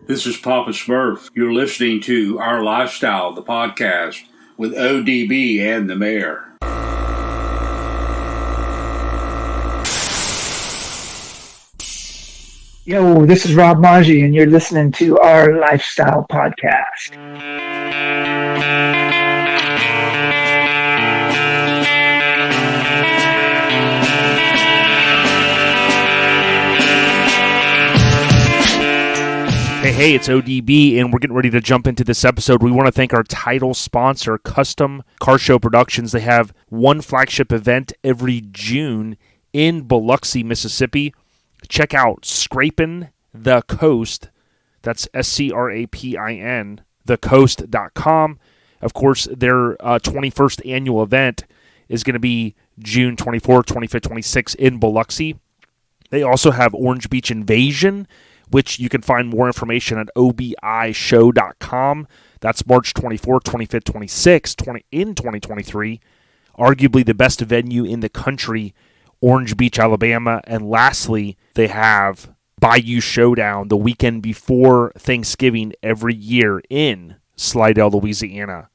This is Papa Smurf. You're listening to Our Lifestyle, the podcast, with ODB and the Mayor. Yo, this is Rob Maggi, and you're listening to Our Lifestyle podcast. Hey, it's ODB, and we're getting ready to jump into this episode. We want to thank our title sponsor, Custom Car Show Productions. They have one flagship event every June in Biloxi, Mississippi. Check out Scrapin' the Coast. That's SCRAPIN, thecoast.com. Of course, their 21st annual event is going to be June 24th, 25th, 26th in Biloxi. They also have Orange Beach Invasion, which you can find more information at obishow.com. That's March 24th, 25th, 26th in 2023. Arguably the best venue in the country, Orange Beach, Alabama. And lastly, they have Bayou Showdown the weekend before Thanksgiving every year in Slidell, Louisiana.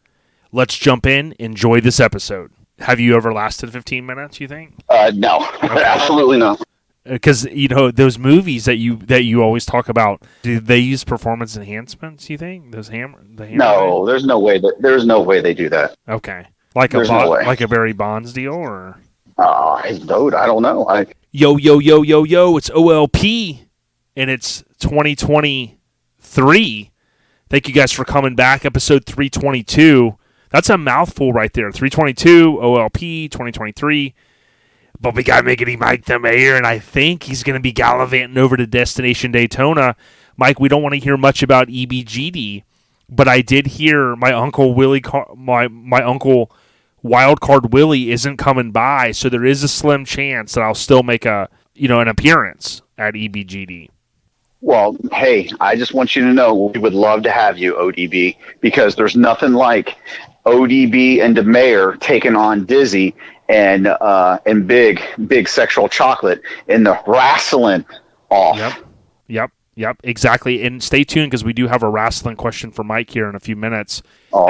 Let's jump in. Enjoy this episode. Have you ever lasted 15 minutes, you think? No, okay. Absolutely not. Because, you know, those movies that you always talk about, do they use performance enhancements, you think? Those No, there's no way they do that. Okay. Like a Barry Bonds deal, or? Dude, I don't know. Yo, it's OLP, and it's 2023. Thank you guys for coming back. Episode 322. That's a mouthful right there. 322, OLP, 2023. But we got Miggity Mike the Mayor, and I think he's going to be gallivanting over to Destination Daytona. Mike, we don't want to hear much about EBGD, but I did hear my uncle Willie, my uncle Wildcard Willie isn't coming by, so there is a slim chance that I'll still make an appearance at EBGD. Well, hey, I just want you to know we would love to have you, ODB, because there's nothing like ODB and the Mayor taking on Dizzy and big sexual chocolate in the wrestling off. Yep, exactly. And stay tuned because we do have a wrestling question for Mike here in a few minutes.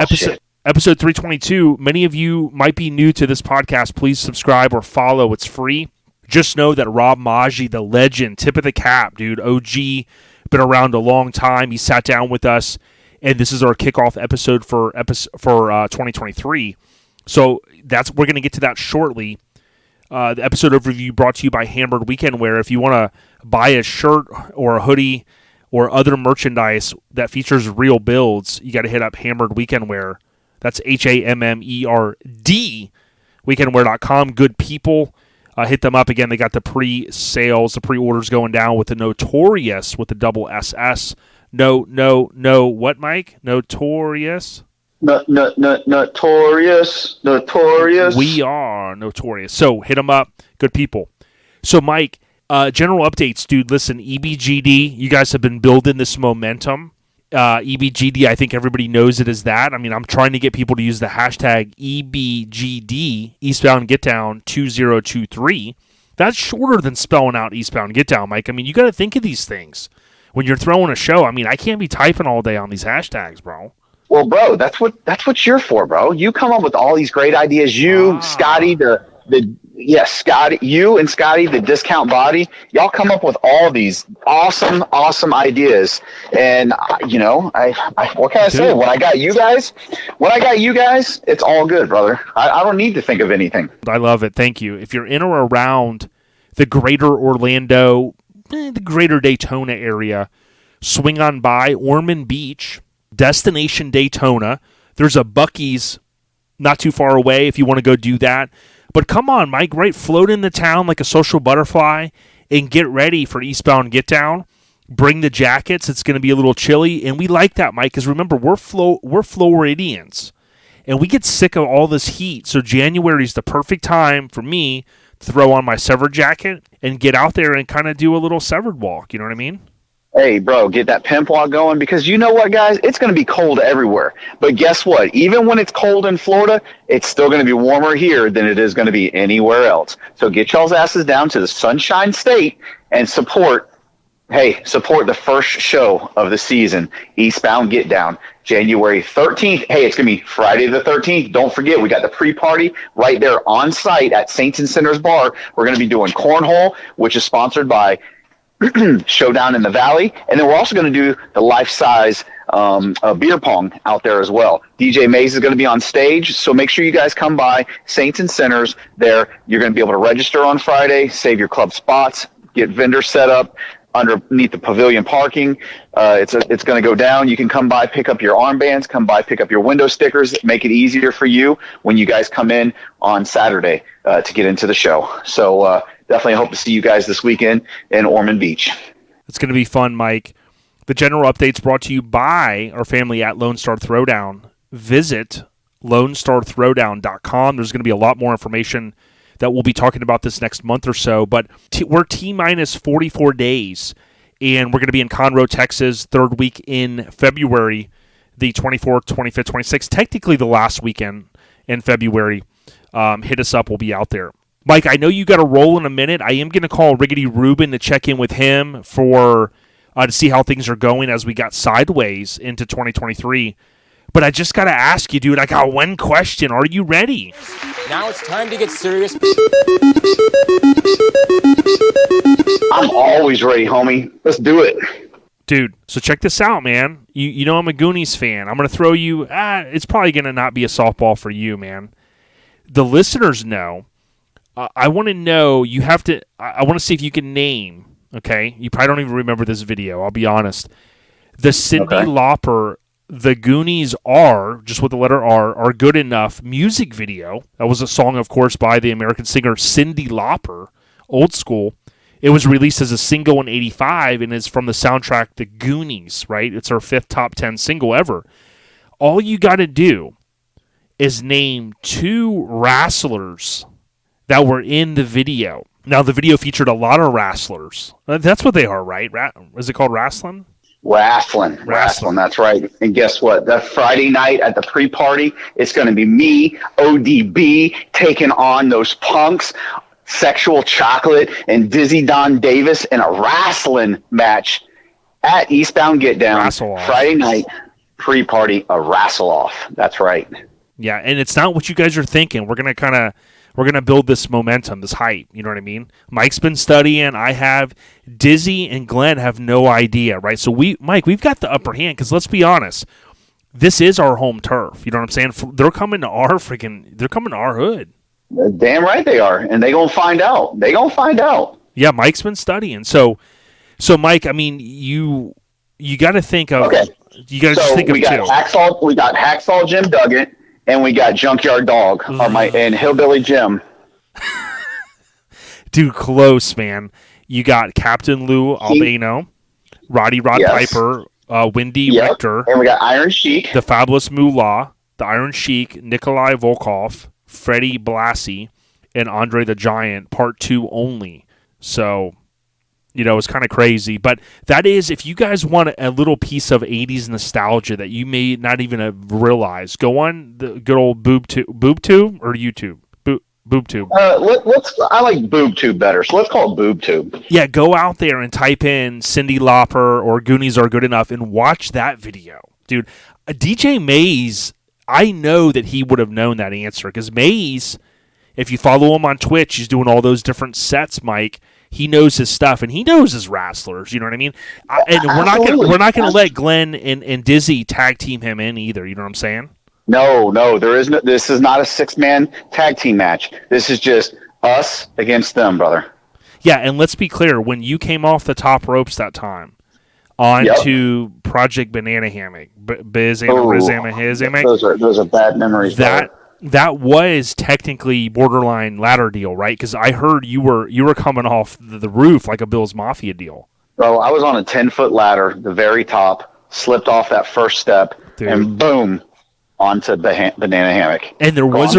Shit. Episode 322. Many of you might be new to this podcast. Please subscribe or follow. It's free. Just know that Rob Maggi, the legend, tip of the cap, dude, OG, been around a long time. He sat down with us, and this is our kickoff episode for 2023. So we're going to get to that shortly. The episode overview brought to you by Hammered Weekend Wear. If you want to buy a shirt or a hoodie or other merchandise that features real builds, you got to hit up Hammered Weekend Wear. That's HAMMERD, weekendwear.com. Good people. Hit them up. Again, they got the pre-sales, the pre-orders going down with the Notorious with the double SS. No, what, Mike? Notorious? Notorious. We are Notorious. So hit them up. Good people. So, Mike, general updates, dude. Listen, EBGD, you guys have been building this momentum. EBGD, I think everybody knows it as that. I mean, I'm trying to get people to use the hashtag EBGD, Eastbound Get Down 2023. That's shorter than spelling out Eastbound Get Down, Mike. I mean, you got to think of these things when you're throwing a show. I mean, I can't be typing all day on these hashtags, bro. Well, bro, that's what you're for, bro. You come up with all these great ideas. Scotty, Scotty, you and Scotty, the discount body, y'all come up with all these awesome ideas. And what can I say? When I got you guys, it's all good, brother. I don't need to think of anything. I love it. Thank you. If you're in or around the greater Orlando, the greater Daytona area, swing on by Ormond Beach, Destination Daytona. There's a Buc-ee's not too far away if you want to go do that. But come on, Mike, right? Float into town like a social butterfly and get ready for Eastbound Get Down. Bring the jackets. It's going to be a little chilly. And we like that, Mike, because remember, we're Floridians. And we get sick of all this heat. So January is the perfect time for me to throw on my Severed jacket and get out there and kind of do a little Severed walk. You know what I mean? Hey, bro, get that pimp walk going, because you know what, guys? It's going to be cold everywhere. But guess what? Even when it's cold in Florida, it's still going to be warmer here than it is going to be anywhere else. So get y'all's asses down to the Sunshine State and support Hey, support the first show of the season, Eastbound Get Down, January 13th. Hey, it's going to be Friday the 13th. Don't forget, we got the pre-party right there on site at Saints and Sinners Bar. We're going to be doing cornhole, which is sponsored by Showdown in the Valley. And then we're also going to do the life-size beer pong out there as well. DJ Mays is going to be on stage, so make sure you guys come by Saints and Sinners there. You're going to be able to register on Friday, save your club spots, get vendors set up underneath the pavilion parking. It's going to go down. You can come by, pick up your armbands, come by, pick up your window stickers, make it easier for you when you guys come in on Saturday to get into the show. So definitely hope to see you guys this weekend in Ormond Beach. It's going to be fun, Mike. The general update's brought to you by our family at Lone Star Throwdown. Visit LoneStarThrowdown.com. There's going to be a lot more information that we'll be talking about this next month or so, but we're T-minus 44 days, and we're going to be in Conroe, Texas, third week in February, the 24th, 25th, 26th, technically the last weekend in February. Hit us up. We'll be out there. Mike, I know you got to roll in a minute. I am going to call Riggedy Rubin to check in with him for to see how things are going as we got sideways into 2023. But I just got to ask you, dude, I got one question. Are you ready? Now it's time to get serious. I'm always ready, homie. Let's do it. Dude, so check this out, man. You know I'm a Goonies fan. I'm going to throw you, it's probably going to not be a softball for you, man. The listeners know. I want to know, I want to see if you can name, okay? You probably don't even remember this video, I'll be honest. The Cyndi Lauper, The Goonies Are, just with the letter R, Are Good Enough music video. That was a song, of course, by the American singer Cyndi Lauper, old school. It was released as a single in 85 and is from the soundtrack The Goonies, right? It's our 5th top 10 single ever. All you got to do is name 2 wrestlers that were in the video. Now, the video featured a lot of wrestlers. That's what they are, right? Is it called wrestling? Wrestling, that's right. And guess what? That Friday night at the pre-party, it's going to be me, ODB, taking on those punks, Sexual Chocolate and Dizzy Don Davis in a wrestling match at Eastbound Get Down. Friday night, pre-party, a wrestle-off. That's right. Yeah, and it's not what you guys are thinking. We're going to build this momentum, this hype, you know what I mean? Mike's been studying, I have. Dizzy and Glenn have no idea, right? So Mike, we've got the upper hand, because let's be honest, this is our home turf, you know what I'm saying? They're coming to our hood. Damn right they are, and they gonna find out. Yeah, Mike's been studying. So Mike, I mean, you got to think of, you got to just think of 2. We got Hacksaw Jim Duggan, and we got Junkyard Dog and Hillbilly Jim. Dude, close, man. You got Captain Lou Albano, Roddy Piper, Wendy Richter. And we got Iron Sheik. The Fabulous Moolah, the Iron Sheik, Nikolai Volkov, Freddie Blassie, and Andre the Giant, part 2 only. So, it's kind of crazy. But that is, if you guys want a little piece of 80s nostalgia that you may not even have realized, go on the good old BoobTube or YouTube? BoobTube. I like BoobTube better, so let's call it BoobTube. Yeah, go out there and type in Cyndi Lauper or Goonies Are Good Enough and watch that video. Dude, DJ Mays, I know that he would have known that answer, because Mays, if you follow him on Twitch, he's doing all those different sets, Mike. He knows his stuff, and he knows his wrestlers. You know what I mean? And we're not gonna let Glenn and Dizzy tag team him in either. You know what I'm saying? No, there is no. This is not a 6-man tag team match. This is just us against them, brother. Yeah, and let's be clear. When you came off the top ropes that time onto Project Banana Hammock, those are bad memories. That was technically borderline ladder deal, right? Because I heard you were coming off the roof like a Bill's Mafia deal. Bro, I was on a 10-foot ladder, the very top, slipped off that first step, and boom, onto Banana Hammock. And there was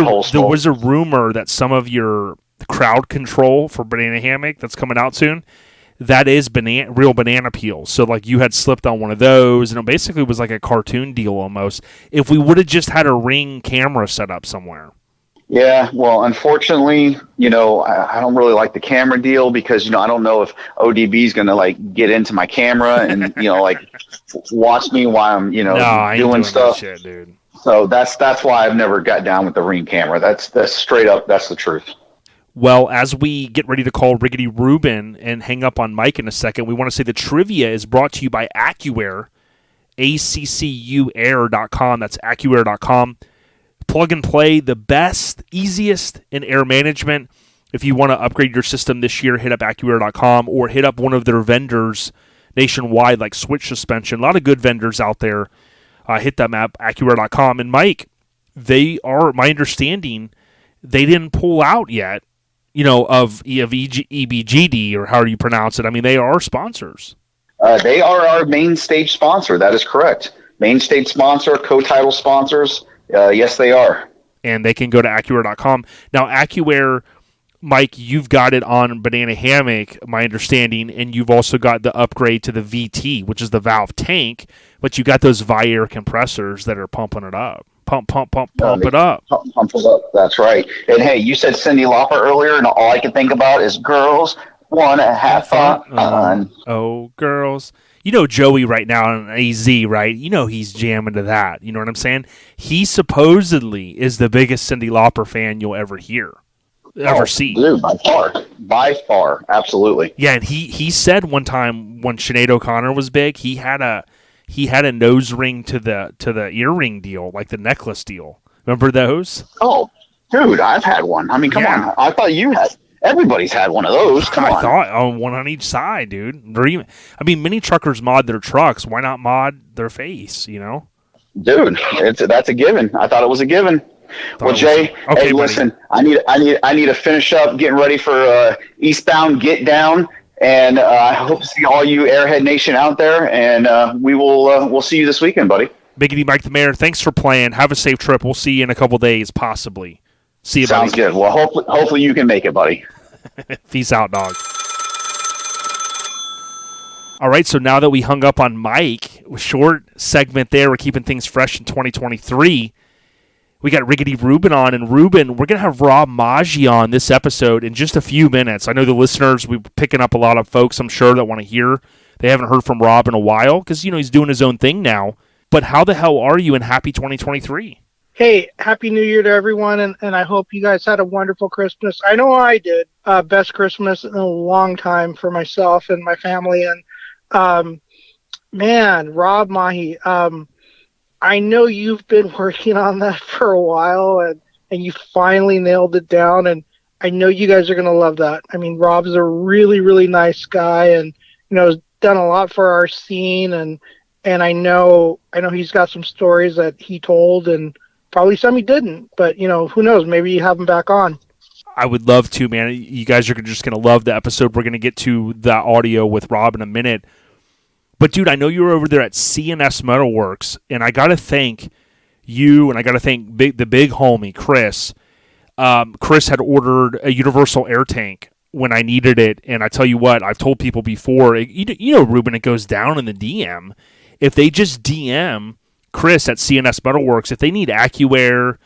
a rumor that some of your crowd control for Banana Hammock that's coming out soon, that is real banana peels. So like you had slipped on one of those, and it basically was like a cartoon deal almost. If we would have just had a Ring camera set up somewhere. Yeah, well, unfortunately, I don't really like the camera deal because, I don't know if ODB is going to like get into my camera and, like watch me while I'm, No, I ain't doing doing stuff. that shit, dude. So that's why I've never got down with the Ring camera. That's straight up. That's the truth. Well, as we get ready to call Riggedy Rubin and hang up on Mike in a second, we want to say the trivia is brought to you by AccuAir, ACCUair.com. That's AccuAir.com. Plug and play, the best, easiest in air management. If you want to upgrade your system this year, hit up AccuAir.com or hit up one of their vendors nationwide like Switch Suspension. A lot of good vendors out there. Hit them at AccuAir.com. And Mike, they are, my understanding, they didn't pull out yet, of EBGD or how do you pronounce it. I mean, they are sponsors. They are our main stage sponsor. That is correct. Main stage sponsor, co-title sponsors. Yes, they are. And they can go to AccuAir.com. Now, AccuAir, Mike, you've got it on Banana Hammock, my understanding, and you've also got the upgrade to the VT, which is the valve tank, but you got those Vi-Air compressors that are pumping it up. Pump it up. Pump it up. That's right. And hey, you said Cyndi Lauper earlier, and all I can think about is girls want to have fun. Oh, girls. Joey right now on AZ, right? He's jamming to that. You know what I'm saying? He supposedly is the biggest Cyndi Lauper fan you'll ever see. Dude, by far, absolutely. Yeah, and he said one time when Sinead O'Connor was big, he had a nose ring to the earring deal, like the necklace deal. Remember those? Oh, dude, I've had one. I mean, come on. I thought you had. Everybody's had one of those. Come on. I thought one on each side, dude. Many truckers mod their trucks. Why not mod their face? Dude, that's a given. I thought it was a given. Well, Jay, hey, listen, I need to finish up getting ready for Eastbound Get Down, and I hope to see all you Airhead Nation out there, and we'll see you this weekend, buddy. Biggity Mike the Mayor, thanks for playing. Have a safe trip. We'll see you in a couple days, possibly. See you, Sounds buddy. Good. Well, hopefully you can make it, buddy. Peace out, dog. All right, so now that we hung up on Mike, a short segment there, we're keeping things fresh in 2023. We got Riggedy Rubin on, and Rubin, we're going to have Rob Maggi on this episode in just a few minutes. I know the listeners, we're picking up a lot of folks, I'm sure, that want to hear. They haven't heard from Rob in a while because, he's doing his own thing now. But how the hell are you, and happy 2023? Hey, Happy New Year to everyone, and I hope you guys had a wonderful Christmas. I know I did. Best Christmas in a long time for myself and my family. And, Rob Maggi, I know you've been working on that for a while, and you finally nailed it down, and I know you guys are going to love that. I mean, Rob's a really, really nice guy, and, has done a lot for our scene, and I know he's got some stories that he told, and probably some he didn't, but, who knows? Maybe you have him back on. I would love to, man. You guys are just going to love the episode. We're going to get to the audio with Rob in a minute. But, dude, I know you were over there at CNS Metalworks, and I got to thank you, and I got to thank the big homie, Chris. Chris had ordered a universal air tank when I needed it, and I tell you what, I've told people before, Ruben, it goes down in the DM. If they just DM Chris at CNS Metalworks, if they need AccuAir,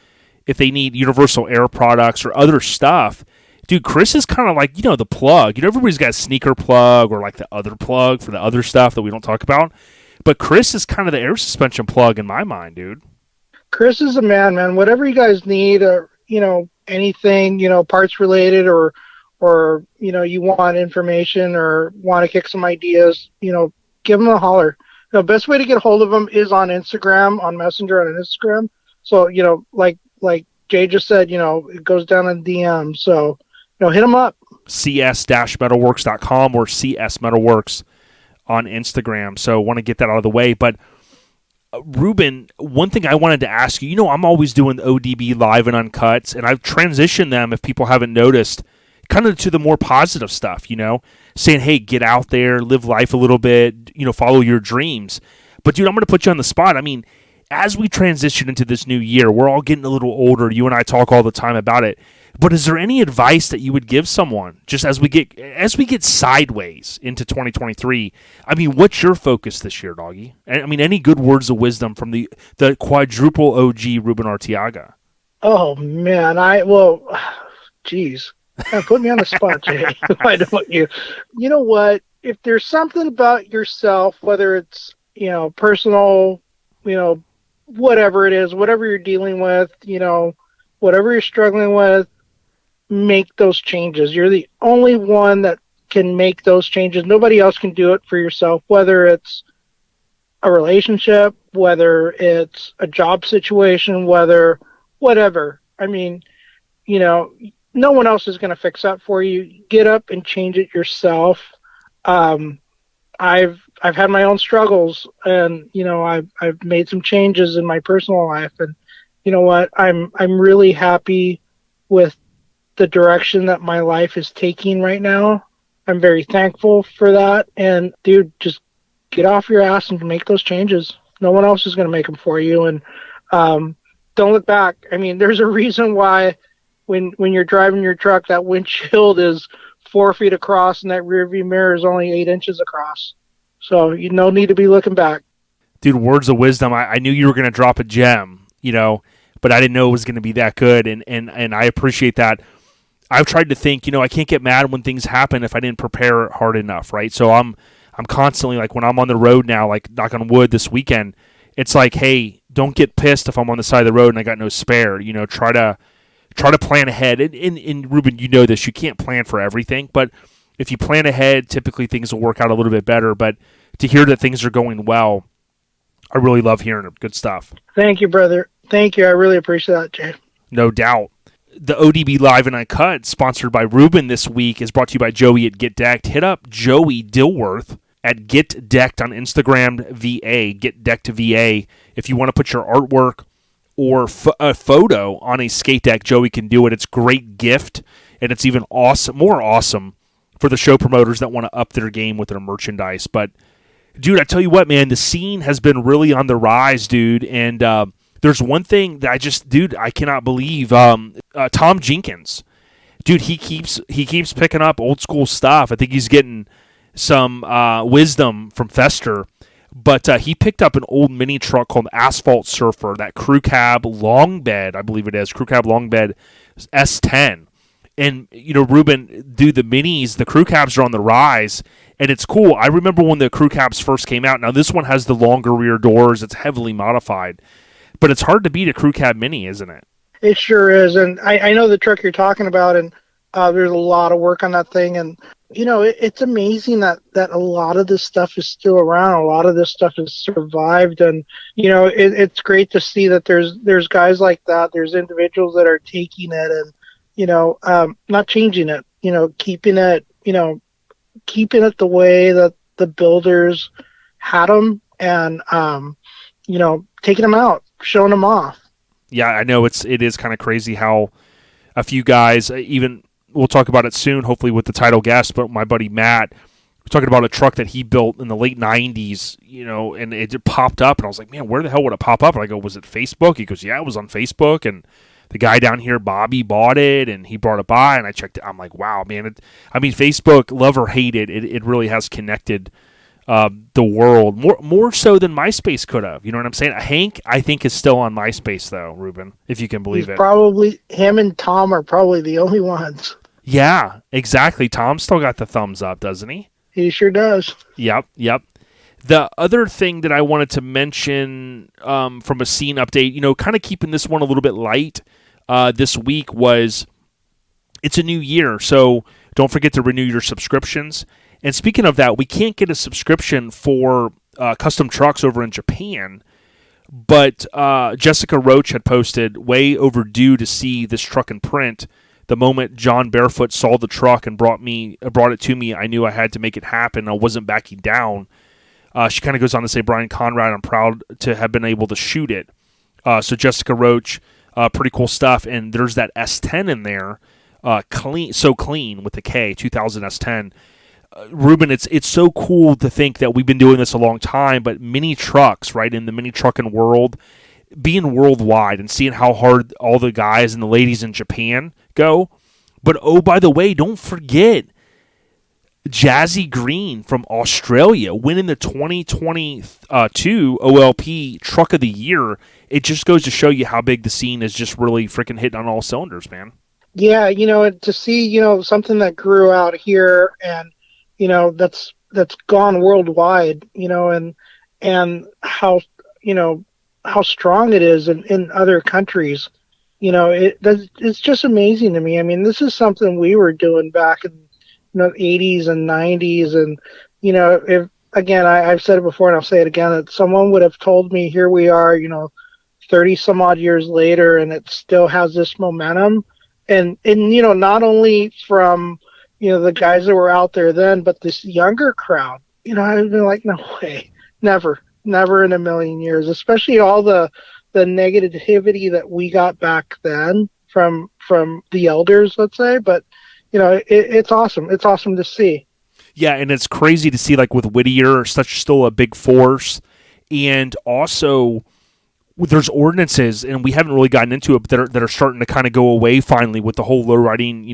if they need universal air products or other stuff, dude, Chris is kind of like, the plug. Everybody's got a sneaker plug or like the other plug for the other stuff that we don't talk about. But Chris is kind of the air suspension plug in my mind, dude. Chris is a man. Whatever you guys need, or, anything, parts related or, you want information or want to kick some ideas, give him a holler. The best way to get a hold of him is on Instagram, on Messenger and on Instagram. So, like Jay just said, it goes down in DM. So, hit him up. cs-metalworks.com or CS Metalworks on Instagram. So want to get that out of the way. But Ruben, one thing I wanted to ask you, I'm always doing the ODB live and uncuts, and I've transitioned them, if people haven't noticed, kind of to the more positive stuff, saying, hey, get out there, live life a little bit, follow your dreams. But, dude, I'm going to put you on the spot. I mean, as we transition into this new year, we're all getting a little older. You and I talk all the time about it. But is there any advice that you would give someone just as we get sideways into 2023? I mean, what's your focus this year, doggy? I mean, any good words of wisdom from the quadruple OG Ruben Arteaga? Oh man, geez, put me on the spot, Jay. Why don't you? You know what? If there's something about yourself, whether it's personal, whatever it is, whatever you're dealing with, whatever you're struggling with, make those changes. You're the only one that can make those changes. Nobody else can do it for yourself, whether it's a relationship, whether it's a job situation, whether whatever. I mean, no one else is going to fix that for you. Get up and change it yourself. I've had my own struggles, and I've made some changes in my personal life, and you know what? I'm really happy with the direction that my life is taking right now. I'm very thankful for that. And dude, just get off your ass and make those changes. No one else is going to make them for you. And don't look back. I mean, there's a reason why when you're driving your truck, that windshield is 4 feet across and that rear view mirror is only 8 inches across. So you no need to be looking back. Dude, words of wisdom. I knew you were going to drop a gem, but I didn't know it was going to be that good. And I appreciate that. I've tried to think, I can't get mad when things happen if I didn't prepare hard enough, right? So I'm constantly, like, when I'm on the road now, like, knock on wood this weekend, it's like, hey, don't get pissed if I'm on the side of the road and I got no spare. Try to plan ahead. And Ruben, you know this, you can't plan for everything, but if you plan ahead, typically things will work out a little bit better. But to hear that things are going well, I really love hearing it. Good stuff. Thank you, brother. Thank you. I really appreciate that, Jay. No doubt. The ODB Live and Uncut, sponsored by Ruben this week, is brought to you by Joey at Get Decked. Hit up Joey Dilworth at Get Decked on Instagram VA, Get Decked VA. If you want to put your artwork or a photo on a skate deck, Joey can do it. It's a great gift, and it's even more awesome for the show promoters that want to up their game with their merchandise. But, dude, I tell you what, man, the scene has been really on the rise, dude, and there's one thing that I cannot believe. Tom Jenkins, dude, he keeps picking up old school stuff. I think he's getting some wisdom from Fester, but he picked up an old mini truck called Asphalt Surfer, that Crew Cab long bed, I believe it is, Crew Cab long bed S10. And, Ruben, dude, the minis, the Crew Cabs are on the rise, and it's cool. I remember when the Crew Cabs first came out. Now, this one has the longer rear doors. It's heavily modified. But it's hard to beat a Crew Cab Mini, isn't it? It sure is. And I know the truck you're talking about, and there's a lot of work on that thing. And, it's amazing that a lot of this stuff is still around. A lot of this stuff has survived. And, it's great to see that there's guys like that. There's individuals that are taking it and, not changing it, keeping it the way that the builders had them and, taking them out, showing them off. Yeah, I know it is kind of crazy how a few guys, even we'll talk about it soon, hopefully with the title guest, but my buddy Matt, we're talking about a truck that he built in the late 90s, and it popped up, and I was like, man, where the hell would it pop up? And I go, was it Facebook? He goes, yeah, it was on Facebook, and the guy down here, Bobby, bought it, and he brought it by, and I checked it. I'm like, wow, man. Facebook, love or hate it, it really has connected the world more so than MySpace could have. You know what I'm saying? Hank, I think, is still on MySpace though, Ruben, if you can believe it. Probably him and Tom are probably the only ones. Yeah, exactly. Tom still got the thumbs up, doesn't he? He sure does. Yep. The other thing that I wanted to mention from a scene update, kind of keeping this one a little bit light this week, was it's a new year, so don't forget to renew your subscriptions. And speaking of that, we can't get a subscription for custom trucks over in Japan, but Jessica Roach had posted, way overdue to see this truck in print. The moment John Barefoot saw the truck and brought it to me, I knew I had to make it happen. I wasn't backing down. She kind of goes on to say, Brian Conrad, I'm proud to have been able to shoot it. So Jessica Roach, pretty cool stuff. And there's that S10 in there, clean with the K, 2000 S10. Ruben, it's so cool to think that we've been doing this a long time, but mini trucks, right, in the mini trucking world, being worldwide and seeing how hard all the guys and the ladies in Japan go. But, oh, by the way, don't forget, Jazzy Green from Australia winning the 2022 OLP Truck of the Year. It just goes to show you how big the scene is just really freaking hitting on all cylinders, man. Yeah, to see, something that grew out here and, that's gone worldwide, and how, how strong it is in other countries, it's just amazing to me. I mean, this is something we were doing back in, 80s and 90s. And, if, again, I've said it before and I'll say it again, that someone would have told me here we are, 30 some odd years later, and it still has this momentum. And not only from, the guys that were out there then, but this younger crowd, I've been like, no way, never in a million years, especially all the negativity that we got back then from the elders, let's say. But, it's awesome. It's awesome to see. Yeah, and it's crazy to see, like, with Whittier, such still a big force. And also, there's ordinances, and we haven't really gotten into it, but that are starting to kind of go away finally with the whole low riding,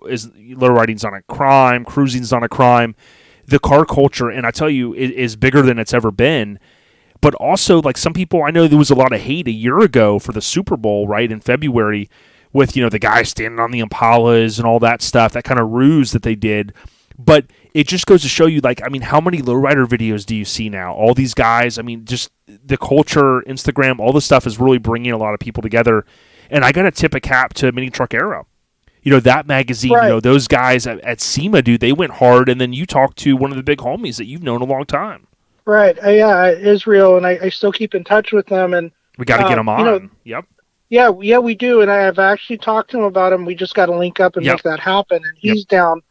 is low riding's not a crime, cruising's not a crime. The car culture, and I tell you, is bigger than it's ever been. But also, like, some people, I know there was a lot of hate a year ago for the Super Bowl, right, in February, with, the guys standing on the Impalas and all that stuff, that kind of ruse that they did. But it just goes to show you, like, I mean, how many lowrider videos do you see now? All these guys, I mean, just the culture, Instagram, all this stuff is really bringing a lot of people together. And I got to tip a cap to Mini Truck Era. That magazine, right. Those guys at SEMA, dude, they went hard. And then you talked to one of the big homies that you've known a long time. Right. Yeah, Israel, and I still keep in touch with them. And we got to get them on. Yep. Yeah, we do. And I have actually talked to him about him. We just got to link up and make that happen. And he's down.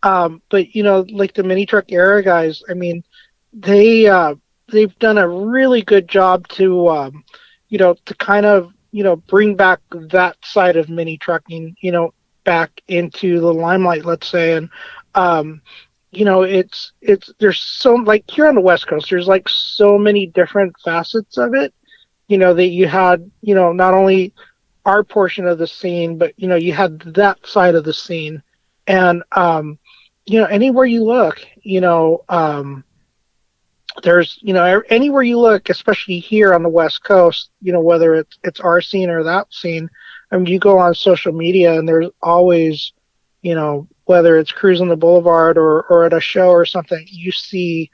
But like the Mini Truck Era guys, I mean, they've done a really good job to to kind of bring back that side of mini trucking, back into the limelight, let's say. And it's there's so, like, here on the West Coast, there's like so many different facets of it, that you had, not only our portion of the scene, but you had that side of the scene. And anywhere you look, there's, anywhere you look, especially here on the West Coast, whether it's our scene or that scene. I mean, you go on social media and there's always, whether it's cruising the boulevard or at a show or something, you see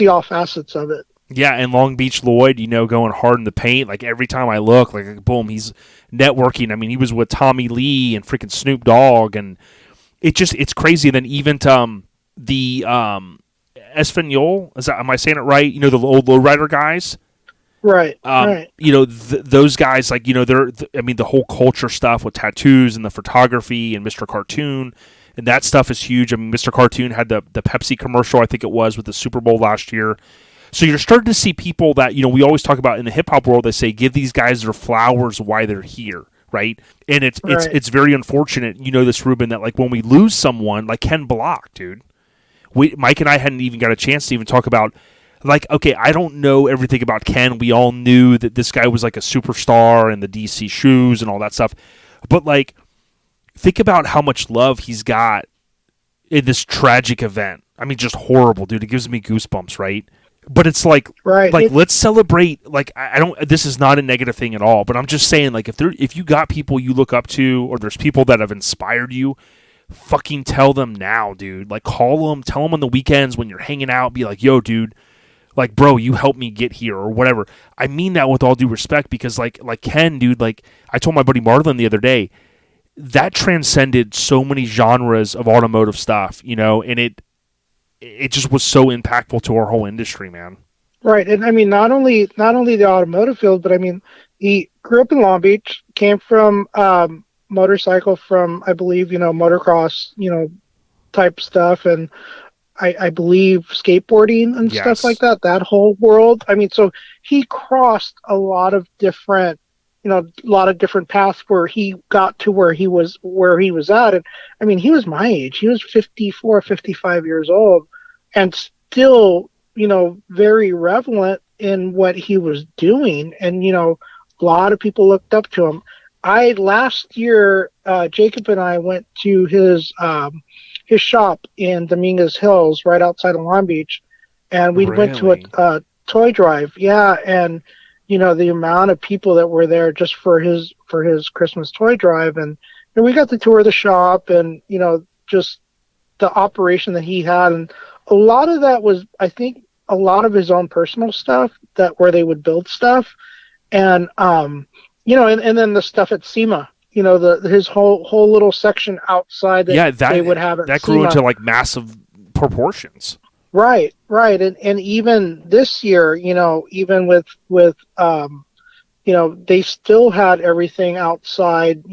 all facets of it. Yeah, and Long Beach Lloyd, going hard in the paint. Like, every time I look, like, boom, he's networking. I mean, he was with Tommy Lee and freaking Snoop Dogg, and it's crazy. Then even the Espanol, am I saying it right? The old lowrider guys, right? Right. Those guys, like, they're. I mean, the whole culture stuff with tattoos and the photography and Mr. Cartoon, and that stuff is huge. I mean, Mr. Cartoon had the Pepsi commercial, I think it was, with the Super Bowl last year. So you're starting to see people that we always talk about in the hip hop world. They say give these guys their flowers while they're here. Right. And it's very unfortunate, this, Ruben, that, like, when we lose someone like Ken Block, dude, Mike and I hadn't even got a chance to even talk about, like, okay, I don't know everything about Ken. We all knew that this guy was like a superstar and the DC shoes and all that stuff. But, like, think about how much love he's got in this tragic event. I mean, just horrible, dude. It gives me goosebumps, right? But it's like, let's celebrate. Like, I don't. This is not a negative thing at all. But I'm just saying, like, if you got people you look up to, or there's people that have inspired you, fucking tell them now, dude. Like, call them, tell them on the weekends when you're hanging out. Be like, yo, dude, like, bro, you helped me get here, or whatever. I mean that with all due respect, because like Ken, dude, like, I told my buddy Marlon the other day, that transcended so many genres of automotive stuff, and it just was so impactful to our whole industry, man. Right. And I mean, not only the automotive field, but I mean, he grew up in Long Beach, came from motorcycle, from, I believe, motocross, type stuff. And I believe skateboarding and stuff like that whole world. I mean, so he crossed a lot of different, paths where he got to where he was at. And I mean, he was my age. He was 54, 55 years old, and still, very relevant in what he was doing. And, a lot of people looked up to him. Last year, Jacob and I went to his his shop in Dominguez Hills, right outside of Long Beach, and we went to Really? a toy drive. Yeah, and the amount of people that were there just for his Christmas toy drive, and we got to tour the shop, and just the operation that he had, and a lot of that was, I think, a lot of his own personal stuff that where they would build stuff, and and then the stuff at SEMA, his whole little section outside that they would have at that grew SEMA. into like massive proportions. Right, and even this year, even with they still had everything outside,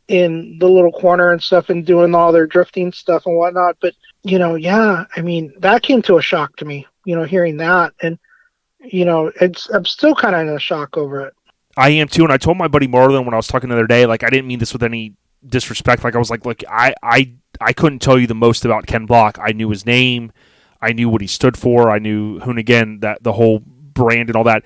in the little corner and stuff, and doing all their drifting stuff and whatnot. But yeah, I mean, that came to a shock to me, hearing that, and I'm still kind of in a shock over it. I am too, and I told my buddy Marlon when I was talking the other day, like I didn't mean this with any disrespect. Like I was like, look, I couldn't tell you the most about Ken Block. I knew his name, I knew what he stood for, I knew Hoonigan, that the whole brand and all that.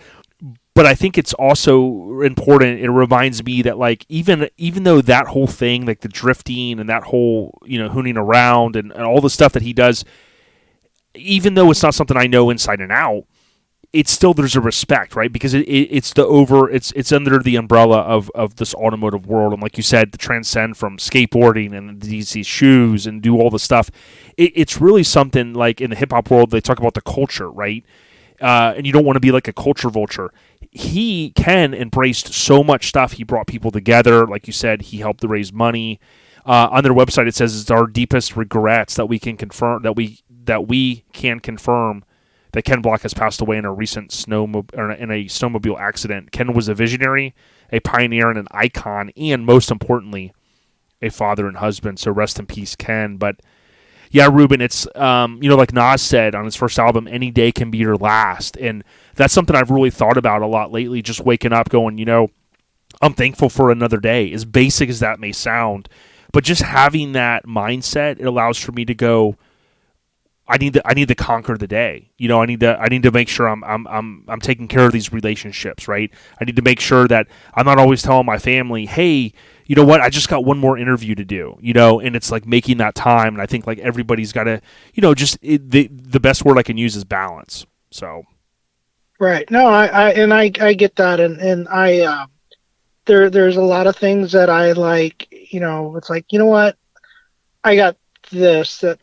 But I think it's also important. It reminds me that like even though that whole thing, like the drifting and that whole hooning around and all the stuff that he does, even though it's not something I know inside and out, it's still, there's a respect, right? Because it's under the umbrella of this automotive world, and like you said, to transcend from skateboarding and these shoes and do all the stuff. It's really something like in the hip hop world they talk about the culture, right? And you don't want to be like a culture vulture. Ken embraced so much stuff. He brought people together, like you said. He helped to raise money. On their website, it says it's our deepest regrets that we can confirm that we can confirm that Ken Block has passed away in a recent snowmobile accident. Ken was a visionary, a pioneer, and an icon, and most importantly, a father and husband. So rest in peace, Ken. But yeah, Ruben, it's like Nas said on his first album, any day can be your last, and that's something I've really thought about a lot lately. Just waking up, going, I'm thankful for another day. As basic as that may sound, but just having that mindset, it allows for me to go, I need to conquer the day. I need to make sure I'm taking care of these relationships, right? I need to make sure that I'm not always telling my family, hey, you know what, I just got one more interview to do, and it's like making that time. And I think like everybody's got to, the best word I can use is balance. So. Right. No, I get that. And I, there's a lot of things that I like, it's like, what, I got this, that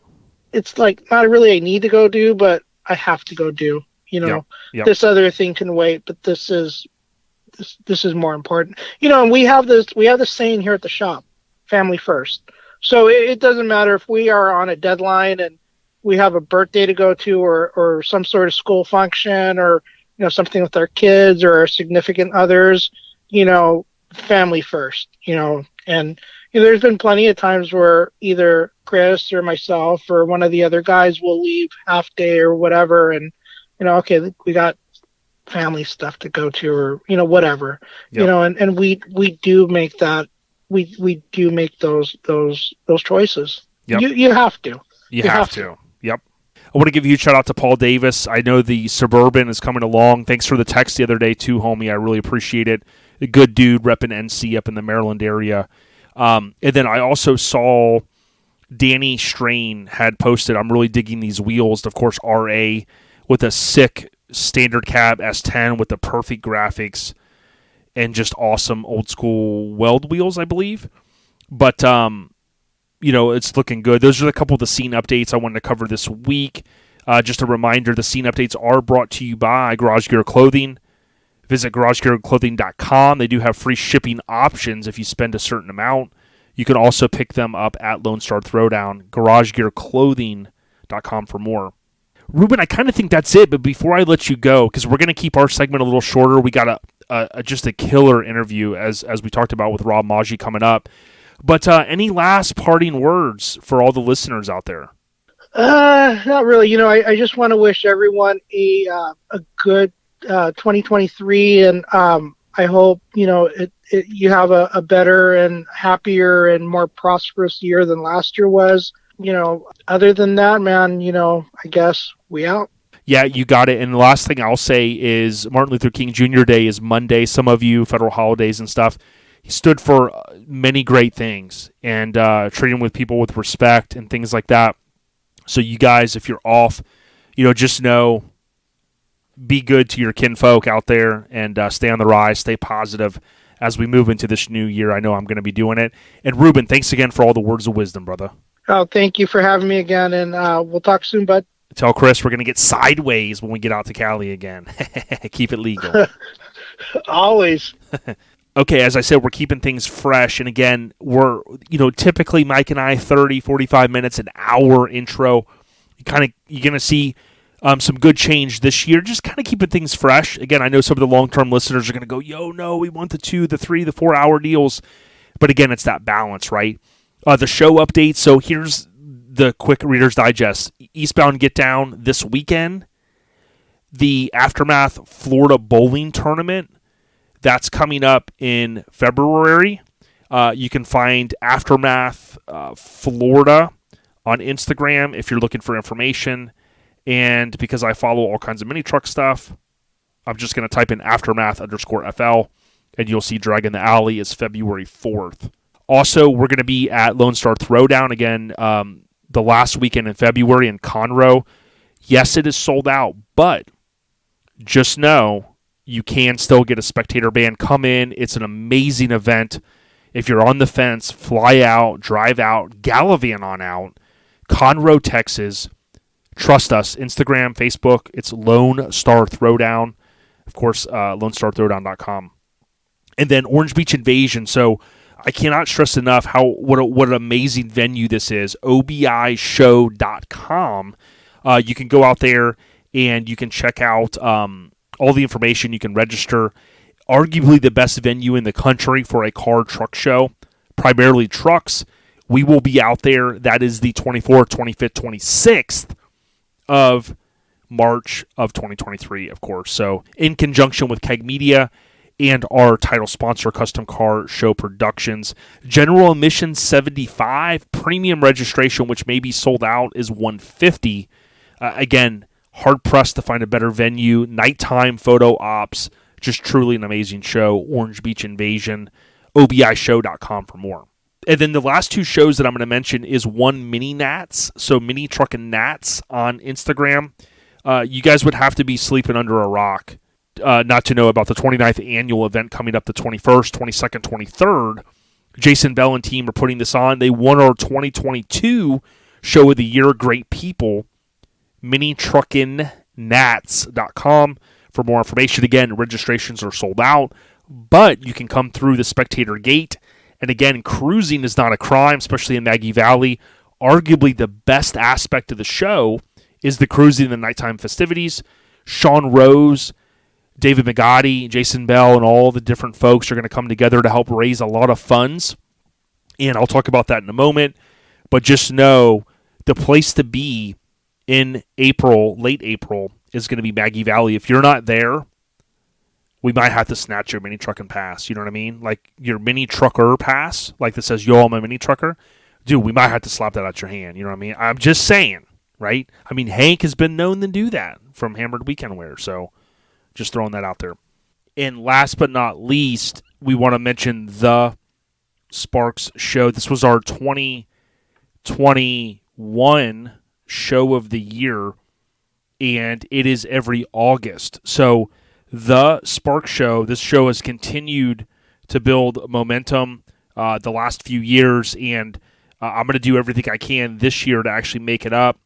it's like not really a need to go do, but I have to go do, Yep. This other thing can wait, but this is more important, and we have this saying here at the shop, family first. So it doesn't matter if we are on a deadline and we have a birthday to go to, or some sort of school function, or, something with our kids or our significant others, family first, and there's been plenty of times where either Chris or myself or one of the other guys will leave half day or whatever, and okay, we got family stuff to go to, or whatever. Yep. And we do make that, we do make those choices. Yep. You have to. You have to. Yep. I want to give a huge shout out to Paul Davis. I know the Suburban is coming along. Thanks for the text the other day too, homie. I really appreciate it. A good dude repping NC up in the Maryland area. And then I also saw Danny Strain had posted, I'm really digging these wheels. Of course, RA with a sick standard cab S10 with the perfect graphics and just awesome old school weld wheels, I believe. But, it's looking good. Those are a couple of the scene updates I wanted to cover this week. Just a reminder, the scene updates are brought to you by Garage Gear Clothing. Visit garagegearclothing.com. They do have free shipping options if you spend a certain amount. You can also pick them up at Lone Star Throwdown, garagegearclothing.com for more. Ruben, I kind of think that's it, but before I let you go, because we're going to keep our segment a little shorter, we got just a killer interview, as we talked about, with Rob Maggi coming up. But any last parting words for all the listeners out there? Not really. I just want to wish everyone a good 2023, and I hope you have a better and happier and more prosperous year than last year was. Other than that, man, I guess we out. Yeah, you got it. And the last thing I'll say is Martin Luther King Jr. Day is Monday. Some of you, federal holidays and stuff, he stood for many great things and treating with people with respect and things like that. So you guys, if you're off, just know, be good to your kinfolk out there and stay on the rise, stay positive as we move into this new year. I know I'm going to be doing it. And Ruben, thanks again for all the words of wisdom, brother. Oh, thank you for having me again, and we'll talk soon, bud. Tell Chris we're going to get sideways when we get out to Cali again. Keep it legal. Always. Okay, as I said, we're keeping things fresh. And again, we're, typically Mike and I, 30, 45 minutes, an hour intro. You're going to see some good change this year, just kind of keeping things fresh. Again, I know some of the long-term listeners are going to go, no, we want the 2, the 3, the 4 hour deals. But again, it's that balance, right? The show updates. So here's the quick Reader's Digest. Eastbound Get Down this weekend. The Aftermath Florida Bowling Tournament. That's coming up in February. You can find Aftermath Florida on Instagram if you're looking for information. And because I follow all kinds of mini truck stuff, I'm just going to type in Aftermath_FL, and you'll see Dragging the Alley is February 4th. Also, we're going to be at Lone Star Throwdown again the last weekend in February in Conroe. Yes, it is sold out, but just know you can still get a spectator band. Come in. It's an amazing event. If you're on the fence, fly out, drive out, Galavan on out. Conroe, Texas. Trust us. Instagram, Facebook. It's Lone Star Throwdown. Of course, LoneStarThrowdown.com. And then Orange Beach Invasion. So I cannot stress enough what an amazing venue this is. OBIShow.com. You can go out there and you can check out all the information. You can register. Arguably the best venue in the country for a car truck show, primarily trucks. We will be out there. That is the 24th, 25th, 26th of March of 2023, of course. So in conjunction with Keg Media and our title sponsor, Custom Car Show Productions. General admission $75. Premium registration, which may be sold out, is $150. Again, hard pressed to find a better venue. Nighttime photo ops. Just truly an amazing show. Orange Beach Invasion. OBIShow.com for more. And then the last two shows that I'm going to mention is one Mini Nats. So Mini Truck and Nats on Instagram. You guys would have to be sleeping under a rock not to know about the 29th annual event coming up the 21st, 22nd, 23rd. Jason Bell and team are putting this on. They won our 2022 Show of the Year. Great people. MiniTruckinNats.com for more information. Again, registrations are sold out, but you can come through the spectator gate. And again, cruising is not a crime, especially in Maggie Valley. Arguably the best aspect of the show is the cruising and the nighttime festivities. Sean Rose, David McGotti, Jason Bell, and all the different folks are going to come together to help raise a lot of funds. And I'll talk about that in a moment. But just know the place to be in April, late April, is going to be Maggie Valley. If you're not there, we might have to snatch your mini trucking pass. You know what I mean? Like your mini trucker pass, like that says, yo, I'm a mini trucker. Dude, we might have to slap that out your hand. You know what I mean? I'm just saying, right? I mean, Hank has been known to do that from Hammered Weekend Wear. So just throwing that out there. And last but not least, we want to mention the Sparks show. This was our 2021 show of the year, and it is every August. So the Spark Show, this show has continued to build momentum the last few years, and I'm going to do everything I can this year to actually make it up.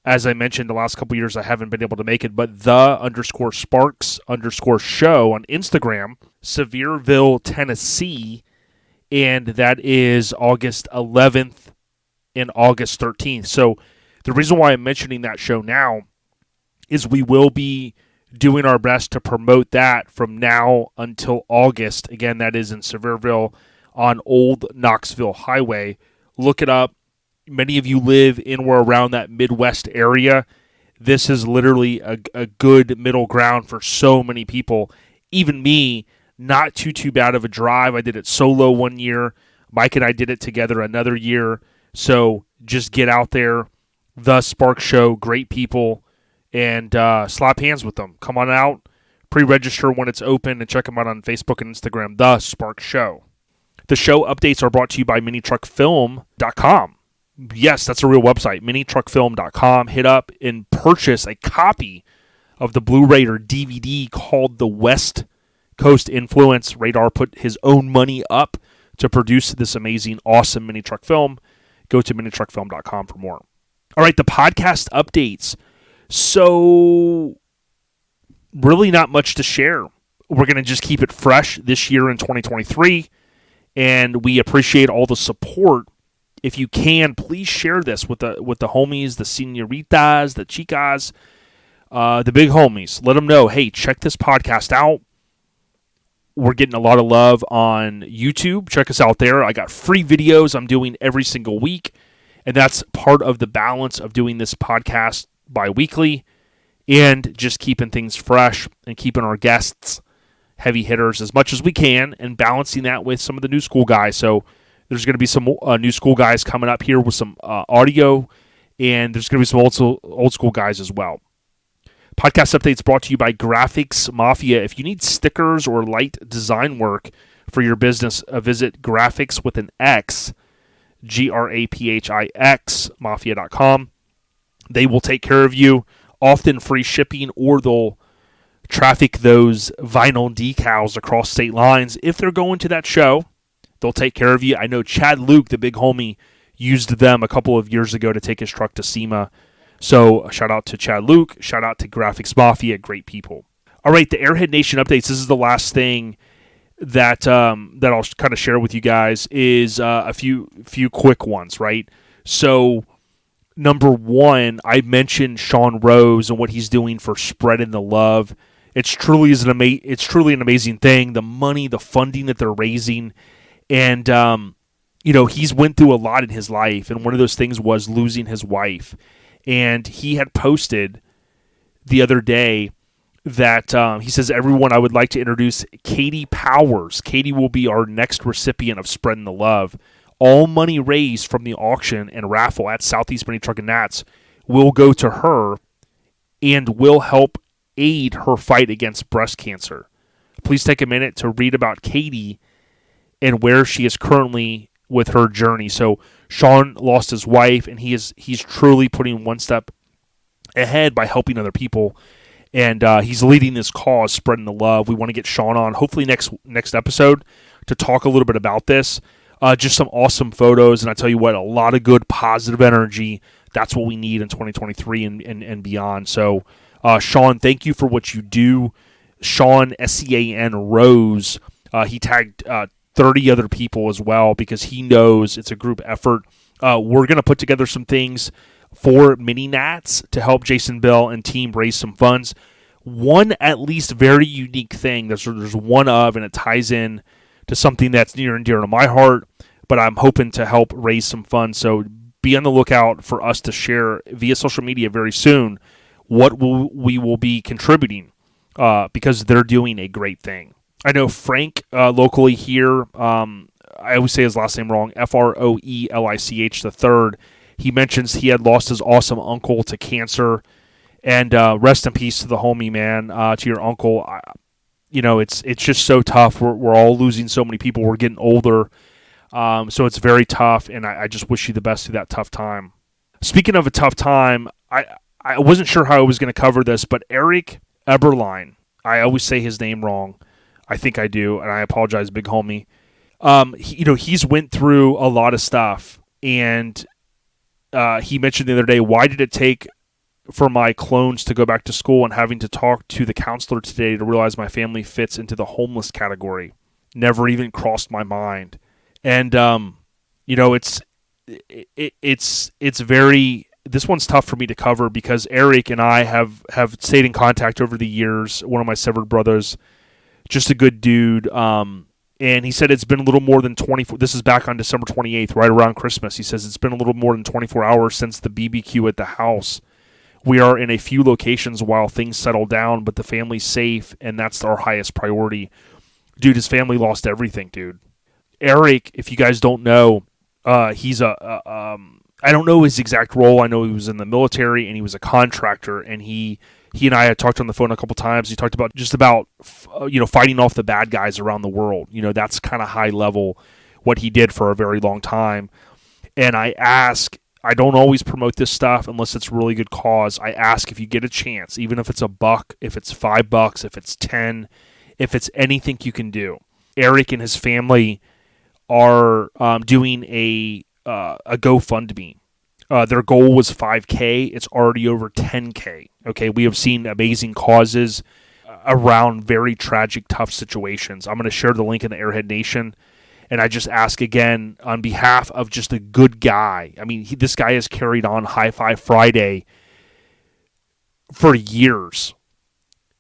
As I mentioned, the last couple years I haven't been able to make it, but the_Sparks_show on Instagram, Sevierville, Tennessee, and that is August 11th and August 13th. So the reason why I'm mentioning that show now is we will be doing our best to promote that from now until August. Again, that is in Sevierville on Old Knoxville Highway. Look it up. Many of you live in or around that Midwest area. This is literally a good middle ground for so many people. Even me, not too bad of a drive. I did it solo one year. Mike and I did it together another year. So just get out there. The Spark Show, great people, and slap hands with them. Come on out, pre-register when it's open, and check them out on Facebook and Instagram, The Spark Show. The show updates are brought to you by minitruckfilm.com. Yes, that's a real website, minitruckfilm.com. Hit up and purchase a copy of the Blu-ray or DVD called The West Coast Influence. Radar put his own money up to produce this amazing, awesome mini truck film. Go to minitruckfilm.com for more. All right, the podcast updates. So, really not much to share. We're going to just keep it fresh this year in 2023, and we appreciate all the support. If you can, please share this with the homies, the senoritas, the chicas, the big homies. Let them know, hey, check this podcast out. We're getting a lot of love on YouTube. Check us out there. I got free videos I'm doing every single week, and that's part of the balance of doing this podcast bi-weekly and just keeping things fresh and keeping our guests heavy hitters as much as we can and balancing that with some of the new school guys. So there's going to be some new school guys coming up here with some audio, and there's going to be some old school guys as well. Podcast updates brought to you by Graphics Mafia. If you need stickers or light design work for your business, visit Graphics with an X, Graphix, mafia.com. They will take care of you, often free shipping, or they'll traffic those vinyl decals across state lines. If they're going to that show, they'll take care of you. I know Chad Luke, the big homie, used them a couple of years ago to take his truck to SEMA. So shout out to Chad Luke. Shout out to Graphics Mafia. Great people. All right, the Airhead Nation updates. This is the last thing that that I'll kind of share with you guys is a few quick ones, right? So number one, I mentioned Sean Rose and what he's doing for spreading the love. It's truly an amazing thing. The money, the funding that they're raising, and he's went through a lot in his life, and one of those things was losing his wife. And he had posted the other day that he says, everyone, I would like to introduce Katie Powers. Katie will be our next recipient of Spreading the Love. All money raised from the auction and raffle at Southeast Mini Truck and Nats will go to her and will help aid her fight against breast cancer. Please take a minute to read about Katie and where she is currently with her journey. So Sean lost his wife, and he's truly putting one step ahead by helping other people, and he's leading this cause, spreading the love. We want to get Sean on hopefully next episode to talk a little bit about this. Just some awesome photos, and I tell you what, a lot of good positive energy. That's what we need in 2023 and beyond. So Sean, thank you for what you do. Sean, SCAN Rose, he tagged 30 other people as well because he knows it's a group effort. We're going to put together some things for Mini Nats to help Jason Bell and team raise some funds. One at least very unique thing, there's one of, and it ties in to something that's near and dear to my heart, but I'm hoping to help raise some funds. So be on the lookout for us to share via social media very soon what we will be contributing because they're doing a great thing. I know Frank locally here, I always say his last name wrong, Froelich III. He mentions he had lost his awesome uncle to cancer, and rest in peace to the homie, man, to your uncle. It's just so tough. We're all losing so many people. We're getting older, so it's very tough, and I just wish you the best through that tough time. Speaking of a tough time, I wasn't sure how I was going to cover this, but Eric Eberlein, I always say his name wrong. I think I do, and I apologize, big homie. He's went through a lot of stuff, and he mentioned the other day, why did it take for my clones to go back to school, and having to talk to the counselor today to realize my family fits into the homeless category? Never even crossed my mind. And it's very, this one's tough for me to cover because Eric and I have stayed in contact over the years. One of my severed brothers, just a good dude. And he said it's been a little more than 24. This is back on December 28th, right around Christmas. He says it's been a little more than 24 hours since the BBQ at the house. We are in a few locations while things settle down, but the family's safe, and that's our highest priority. Dude, his family lost everything, dude. Eric, if you guys don't know, he's I don't know his exact role. I know he was in the military, and he was a contractor, and he and I had talked on the phone a couple times. He talked about fighting off the bad guys around the world. That's kind of high level what he did for a very long time. And I don't always promote this stuff unless it's really good cause. I ask if you get a chance, even if it's $1, if it's $5, if it's 10, if it's anything you can do. Eric and his family are doing a GoFundMe. Their goal was $5K. It's already over $10K. Okay, we have seen amazing causes around very tragic, tough situations. I'm going to share the link in the Airhead Nation. And I just ask again on behalf of just a good guy. I mean, this guy has carried on High Five Friday for years.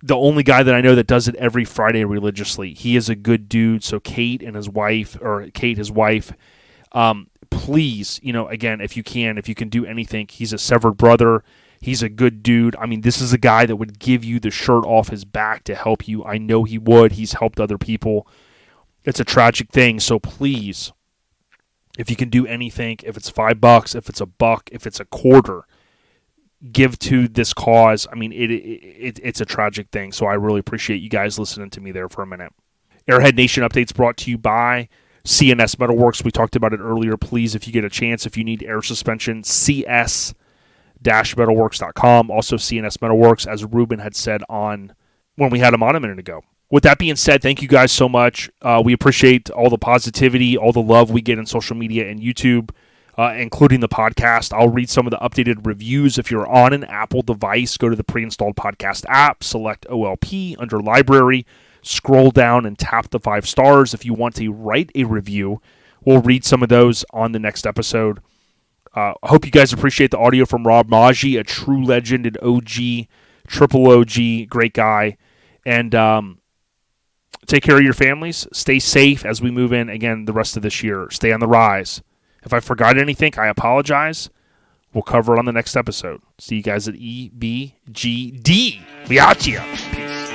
The only guy that I know that does it every Friday religiously. He is a good dude. So Kate, his wife, please, again, if you can do anything. He's a severed brother. He's a good dude. I mean, this is a guy that would give you the shirt off his back to help you. I know he would. He's helped other people. It's a tragic thing, so please, if you can do anything, if it's $5, if it's $1, if it's $0.25, give to this cause. I mean, it's a tragic thing, so I really appreciate you guys listening to me there for a minute. Airhead Nation updates brought to you by CNS Metalworks. We talked about it earlier. Please, if you get a chance, if you need air suspension, cs-metalworks.com. Also, CNS Metalworks, as Ruben had said when we had him on a minute ago. With that being said, thank you guys so much. We appreciate all the positivity, all the love we get in social media and YouTube, including the podcast. I'll read some of the updated reviews. If you're on an Apple device, go to the pre-installed podcast app, select OLP under Library, scroll down and tap the 5 stars. If you want to write a review, we'll read some of those on the next episode. I hope you guys appreciate the audio from Rob Maggi, a true legend, an OG, triple OG, great guy. And take care of your families. Stay safe as we move in, again, the rest of this year. Stay on the rise. If I forgot anything, I apologize. We'll cover it on the next episode. See you guys at EBGD. We out here. Peace.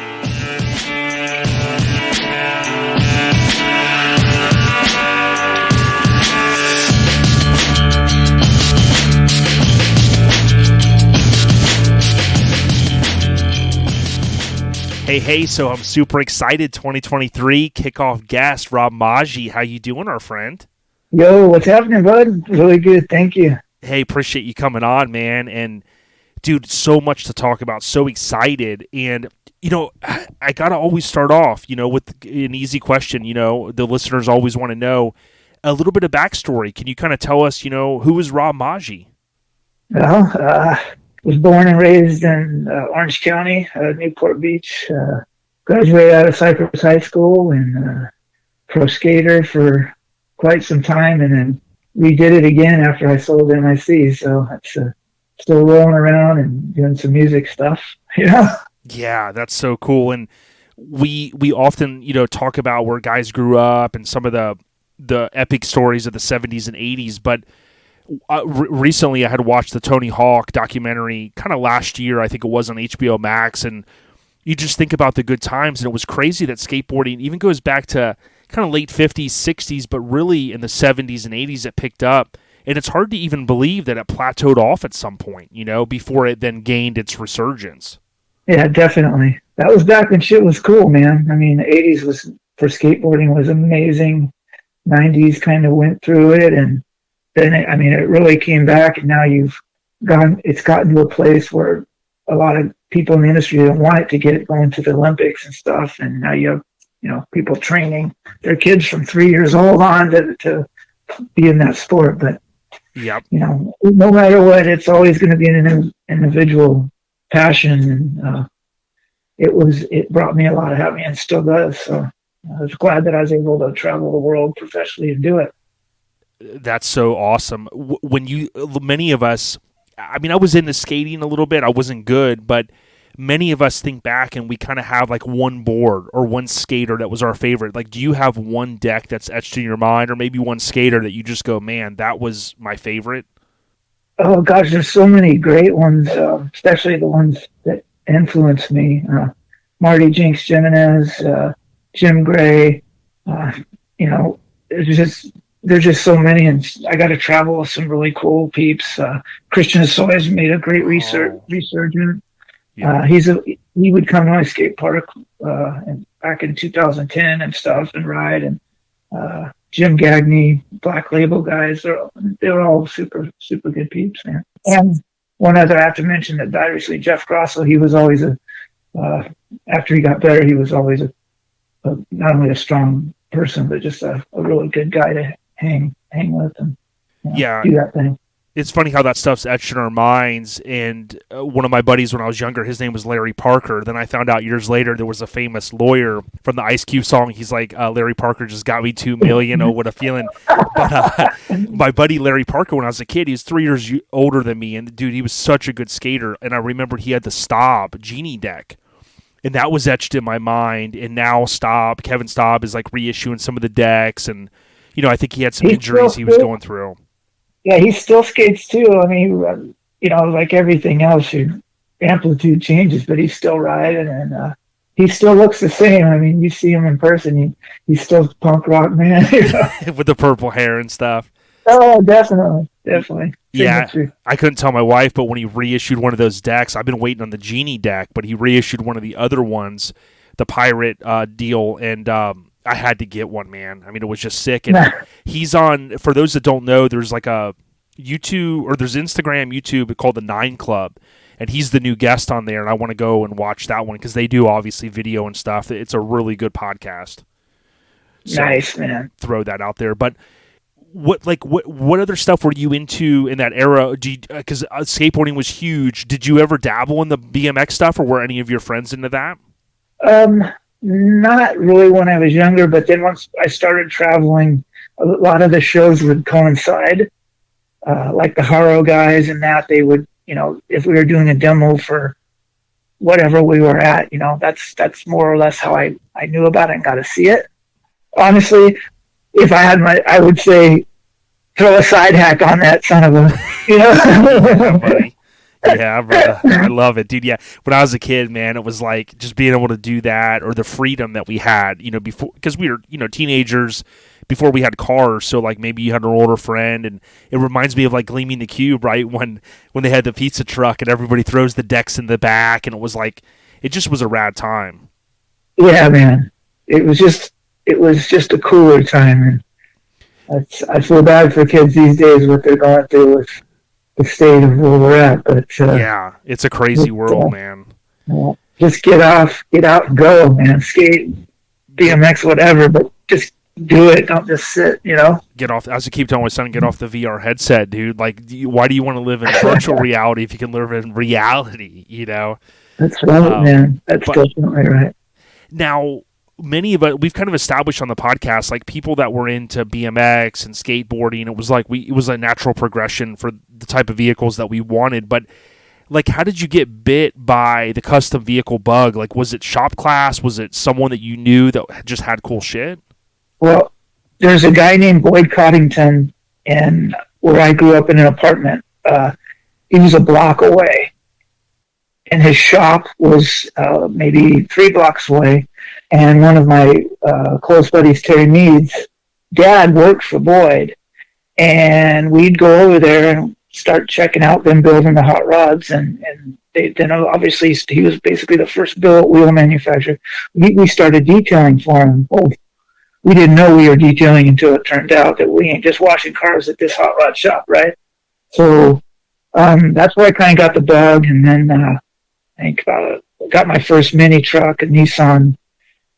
Hey, so I'm super excited. 2023 kickoff guest, Rob Maggi. How you doing, our friend? Yo, what's happening, bud? Really good, thank you. Hey, appreciate you coming on, man. And, dude, so much to talk about. So excited. And, I got to always start off, with an easy question. The listeners always want to know a little bit of backstory. Can you kind of tell us, who is Rob Maggi? Well, was born and raised in Orange County, Newport Beach. Graduated out of Cypress High School and pro skater for quite some time, and then redid it again after I sold MIC. So that's still rolling around and doing some music stuff. Yeah, that's so cool. And we often talk about where guys grew up and some of the epic stories of the 70s and 80s, but recently I had watched the Tony Hawk documentary kind of last year. I think it was on HBO Max, and you just think about the good times, and it was crazy that skateboarding even goes back to kind of late 50s, 60s, but really in the 70s and 80s it picked up, and it's hard to even believe that it plateaued off at some point, before it then gained its resurgence. Yeah, definitely. That was back when shit was cool, man. I mean, the 80s for skateboarding was amazing. 90s kind of went through it, and then it really came back, and now it's gotten to a place where a lot of people in the industry don't want it to get going to the Olympics and stuff, and now you have people training their kids from 3 years old on to be in that sport. But yep. No matter what, it's always going to be an individual passion, and it brought me a lot of happiness and still does. So I was glad that I was able to travel the world professionally and do it. That's so awesome. Many of us, I was into skating a little bit. I wasn't good, but many of us think back and we kind of have like one board or one skater that was our favorite. Like, do you have one deck that's etched in your mind, or maybe one skater that you just go, man, that was my favorite? Oh gosh, there's so many great ones, especially the ones that influenced me. Marty Jinx Jimenez, Jim Gray, there's just so many, and I got to travel with some really cool peeps. Christian Soy's made a great resurgence. Yeah. He would come to my skate park back in 2010 and stuff and ride, and Jim Gagney, Black Label guys. They're all super good peeps, man. And one other I have to mention that died recently, Jeff Grosso. He was always after he got better, he was always not only a strong person, but just a really good guy to hang with and do that thing. It's funny how that stuff's etched in our minds. And one of my buddies when I was younger, his name was Larry Parker. Then I found out years later there was a famous lawyer from the Ice Cube song. He's like, Larry Parker just got me $2 million. Oh, what a feeling. But my buddy Larry Parker, when I was a kid, he was 3 years older than me. And dude, he was such a good skater. And I remember he had the Staub Genie deck. And that was etched in my mind. And now Kevin Staub is like reissuing some of the decks. And, I think he had some injuries he was going through. Yeah, he still skates too. I mean, like everything else, your amplitude changes, but he's still riding, and he still looks the same. I mean, you see him in person, he's still a punk rock man. With the purple hair and stuff. Oh, definitely. Yeah, I couldn't tell my wife, but when he reissued one of those decks, I've been waiting on the Genie deck, but he reissued one of the other ones, the Pirate deal, and I had to get one, man. I mean, it was just sick. And he's on, for those that don't know, there's like a YouTube, or there's Instagram, YouTube called the 9 Club. And he's the new guest on there. And I want to go and watch that one because they do obviously video and stuff. It's a really good podcast. So nice, man. Throw that out there. But what other stuff were you into in that era? Because skateboarding was huge. Did you ever dabble in the BMX stuff, or were any of your friends into that? Not really when I was younger, but then once I started traveling, a lot of the shows would coincide. Like the Haro guys and that, they would, if we were doing a demo for whatever we were at, that's more or less how I knew about it and got to see it. Honestly, if I had I would say, throw a side hack on that son of a, Yeah, bro. I love it, dude. Yeah, when I was a kid, man, it was like just being able to do that, or the freedom that we had, before, because we were, teenagers before we had cars. So like maybe you had an older friend, and it reminds me of like Gleaming the Cube, right? When they had the pizza truck and everybody throws the decks in the back, and it just was a rad time. Yeah, man. It was just a cooler time, and I feel bad for kids these days what they're going through with the state of where we're at, but yeah, it's a crazy world, man. Just get out and go, man. Skate, BMX, whatever, but just do it. Don't just sit, Get off. As I keep telling my son, get off the VR headset, dude. Like, why do you want to live in virtual reality if you can live in reality? That's right, man. That's definitely right. Now, many of us, we've kind of established on the podcast, like people that were into BMX and skateboarding, it was a natural progression for the type of vehicles that we wanted. But like, how did you get bit by the custom vehicle bug? Like, was it shop class? Was it someone that you knew that just had cool shit? Well, there's a guy named Boyd Coddington, and where I grew up in an apartment, he was a block away, and his shop was maybe 3 blocks away. And one of my close buddies, Terry Mead's dad, worked for Boyd. And we'd go over there and start checking out them building the hot rods. And then obviously he was basically the first billet wheel manufacturer. We started detailing for him. Oh, we didn't know we were detailing until it turned out that we ain't just washing cars at this hot rod shop, right? So that's where I kind of got the bug. And then I think got my first mini truck, a Nissan,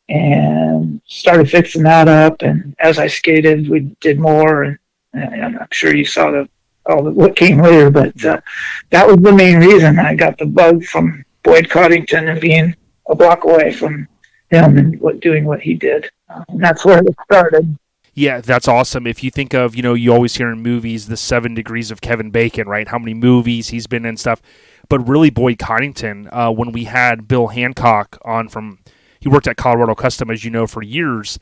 and started fixing that up. And as I skated, we did more. And I'm sure you saw what came later, but that was the main reason I got the bug from Boyd Coddington and being a block away from him and doing what he did. And that's where it started. Yeah, that's awesome. If you think of, you always hear in movies the 7 degrees of Kevin Bacon, right? How many movies he's been in, stuff. But really, Boyd Coddington, when we had Bill Hancock on he worked at Colorado Custom, as you know, for years,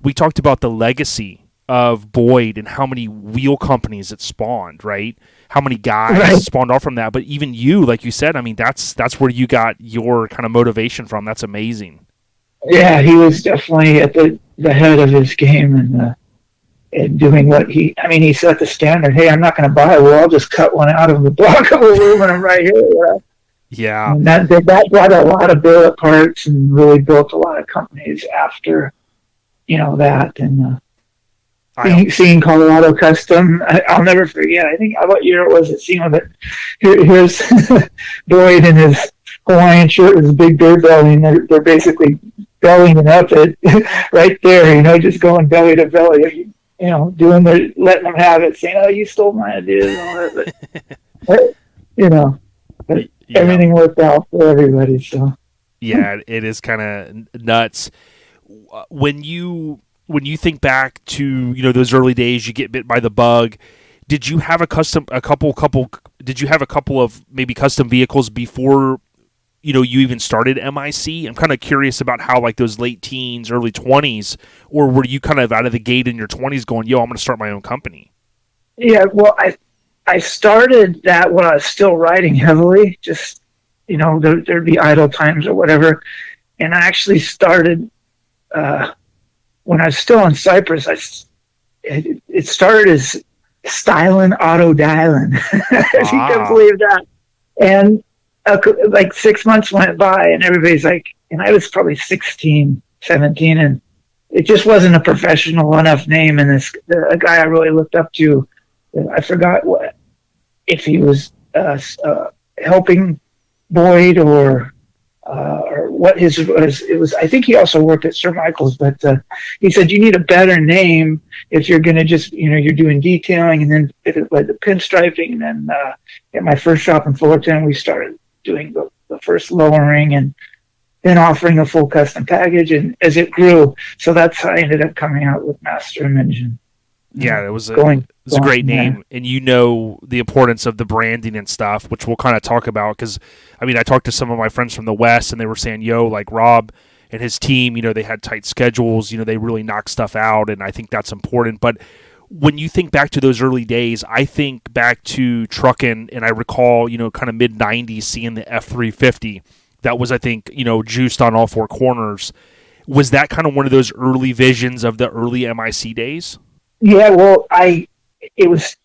we talked about the legacy of Boyd and how many wheel companies it spawned, right? How many guys spawned off from that. But even you, like you said, I mean, that's where you got your kind of motivation from. That's amazing. Yeah, he was definitely at the head of his game and doing what he set the standard. Hey, I'm not going to buy a wheel. I'll just cut one out of the block of a wheel when I'm right here. Yeah. And that brought a lot of billet parts and really built a lot of companies after, that. And seeing Colorado Custom. I'll never forget. I think what year it was at SEMA, but here's Boyd in his Hawaiian shirt with his big beer belly, and they're basically bellying it up right there, just going belly to belly, letting them have it, saying, "Oh, you stole my ideas," and all that. But everything worked out for everybody. So yeah, it is kind of nuts when you think back to those early days. You get bit by the bug. Did you have a couple? Did you have a couple of maybe custom vehicles before you even started MIC? I'm kind of curious about how like those late teens, early 20s, or were you kind of out of the gate in your 20s going, "Yo, I'm going to start my own company"? Yeah, well, I started that when I was still riding heavily. Just there'd be idle times or whatever, and I actually started when I was still in Cyprus. It started as Stylin' Auto Dialin', if you can believe that, and like 6 months went by and everybody's like, and I was probably 16, 17, and it just wasn't a professional enough name. And a guy I really looked up to, I forgot if he was helping Boyd or what his was. It was, I think he also worked at Sir Michael's, but he said you need a better name if you're going to just, you're doing detailing, and then like the pinstriping, and then at my first shop in Fullerton, we started doing the first lowering and then offering a full custom package, and as it grew, so that's how I ended up coming out with Master Image. And yeah, it was a great name, and the importance of the branding and stuff, which we'll kind of talk about, because I talked to some of my friends from the West, and they were saying, "Yo, like Rob and his team, they had tight schedules, they really knocked stuff out," and I think that's important. But when you think back to those early days, I think back to trucking, and I recall, kind of mid '90s, seeing the F350. That was, I think, juiced on all four corners. Was that kind of one of those early visions of the early MIC days? Yeah, well, I didn't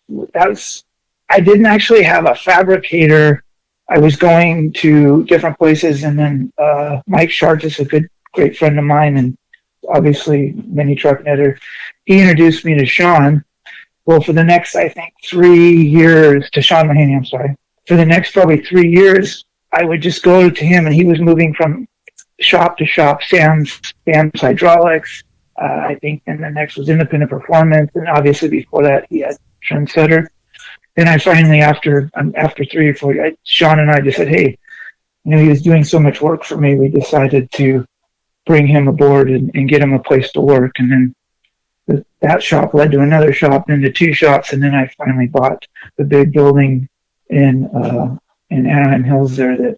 actually have a fabricator. I was going to different places, and then Mike Sharp is a great friend of mine, and obviously mini truck knitter. He introduced me to Sean. Well, for the next, I think, 3 years, to Sean Mahaney, I'm sorry. For the next probably 3 years, I would just go to him, and he was moving from shop to shop, Sam's Hydraulics, I think, and the next was Independent Performance, and obviously before that he had Trendsetter. Then I finally, after 3 or 4 years, Sean and I just said, hey, he was doing so much work for me, we decided to bring him aboard and get him a place to work. And then that shop led to another shop, then to 2 shops, and then I finally bought the big building in Anaheim Hills there that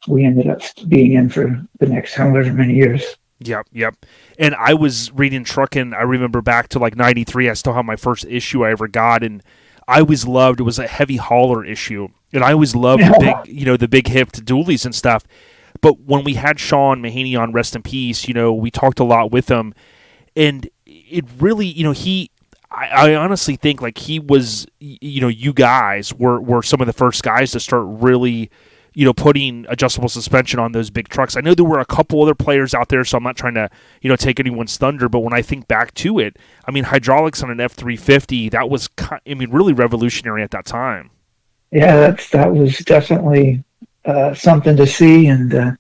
we ended up being in for the next however many years. Yep. And I was reading trucking, I remember back to like 93, I still have my first issue I ever got, and I always loved, it was a heavy hauler issue, and I always loved the big hipped dualies and stuff. But when we had Sean Mahaney on, rest in peace, we talked a lot with him, and it really, I honestly think like he was, you guys were some of the first guys to start really, putting adjustable suspension on those big trucks. I know there were a couple other players out there, so I'm not trying to, take anyone's thunder, but when I think back to it, hydraulics on an F350, that was, really revolutionary at that time. Yeah, that was definitely something to see. And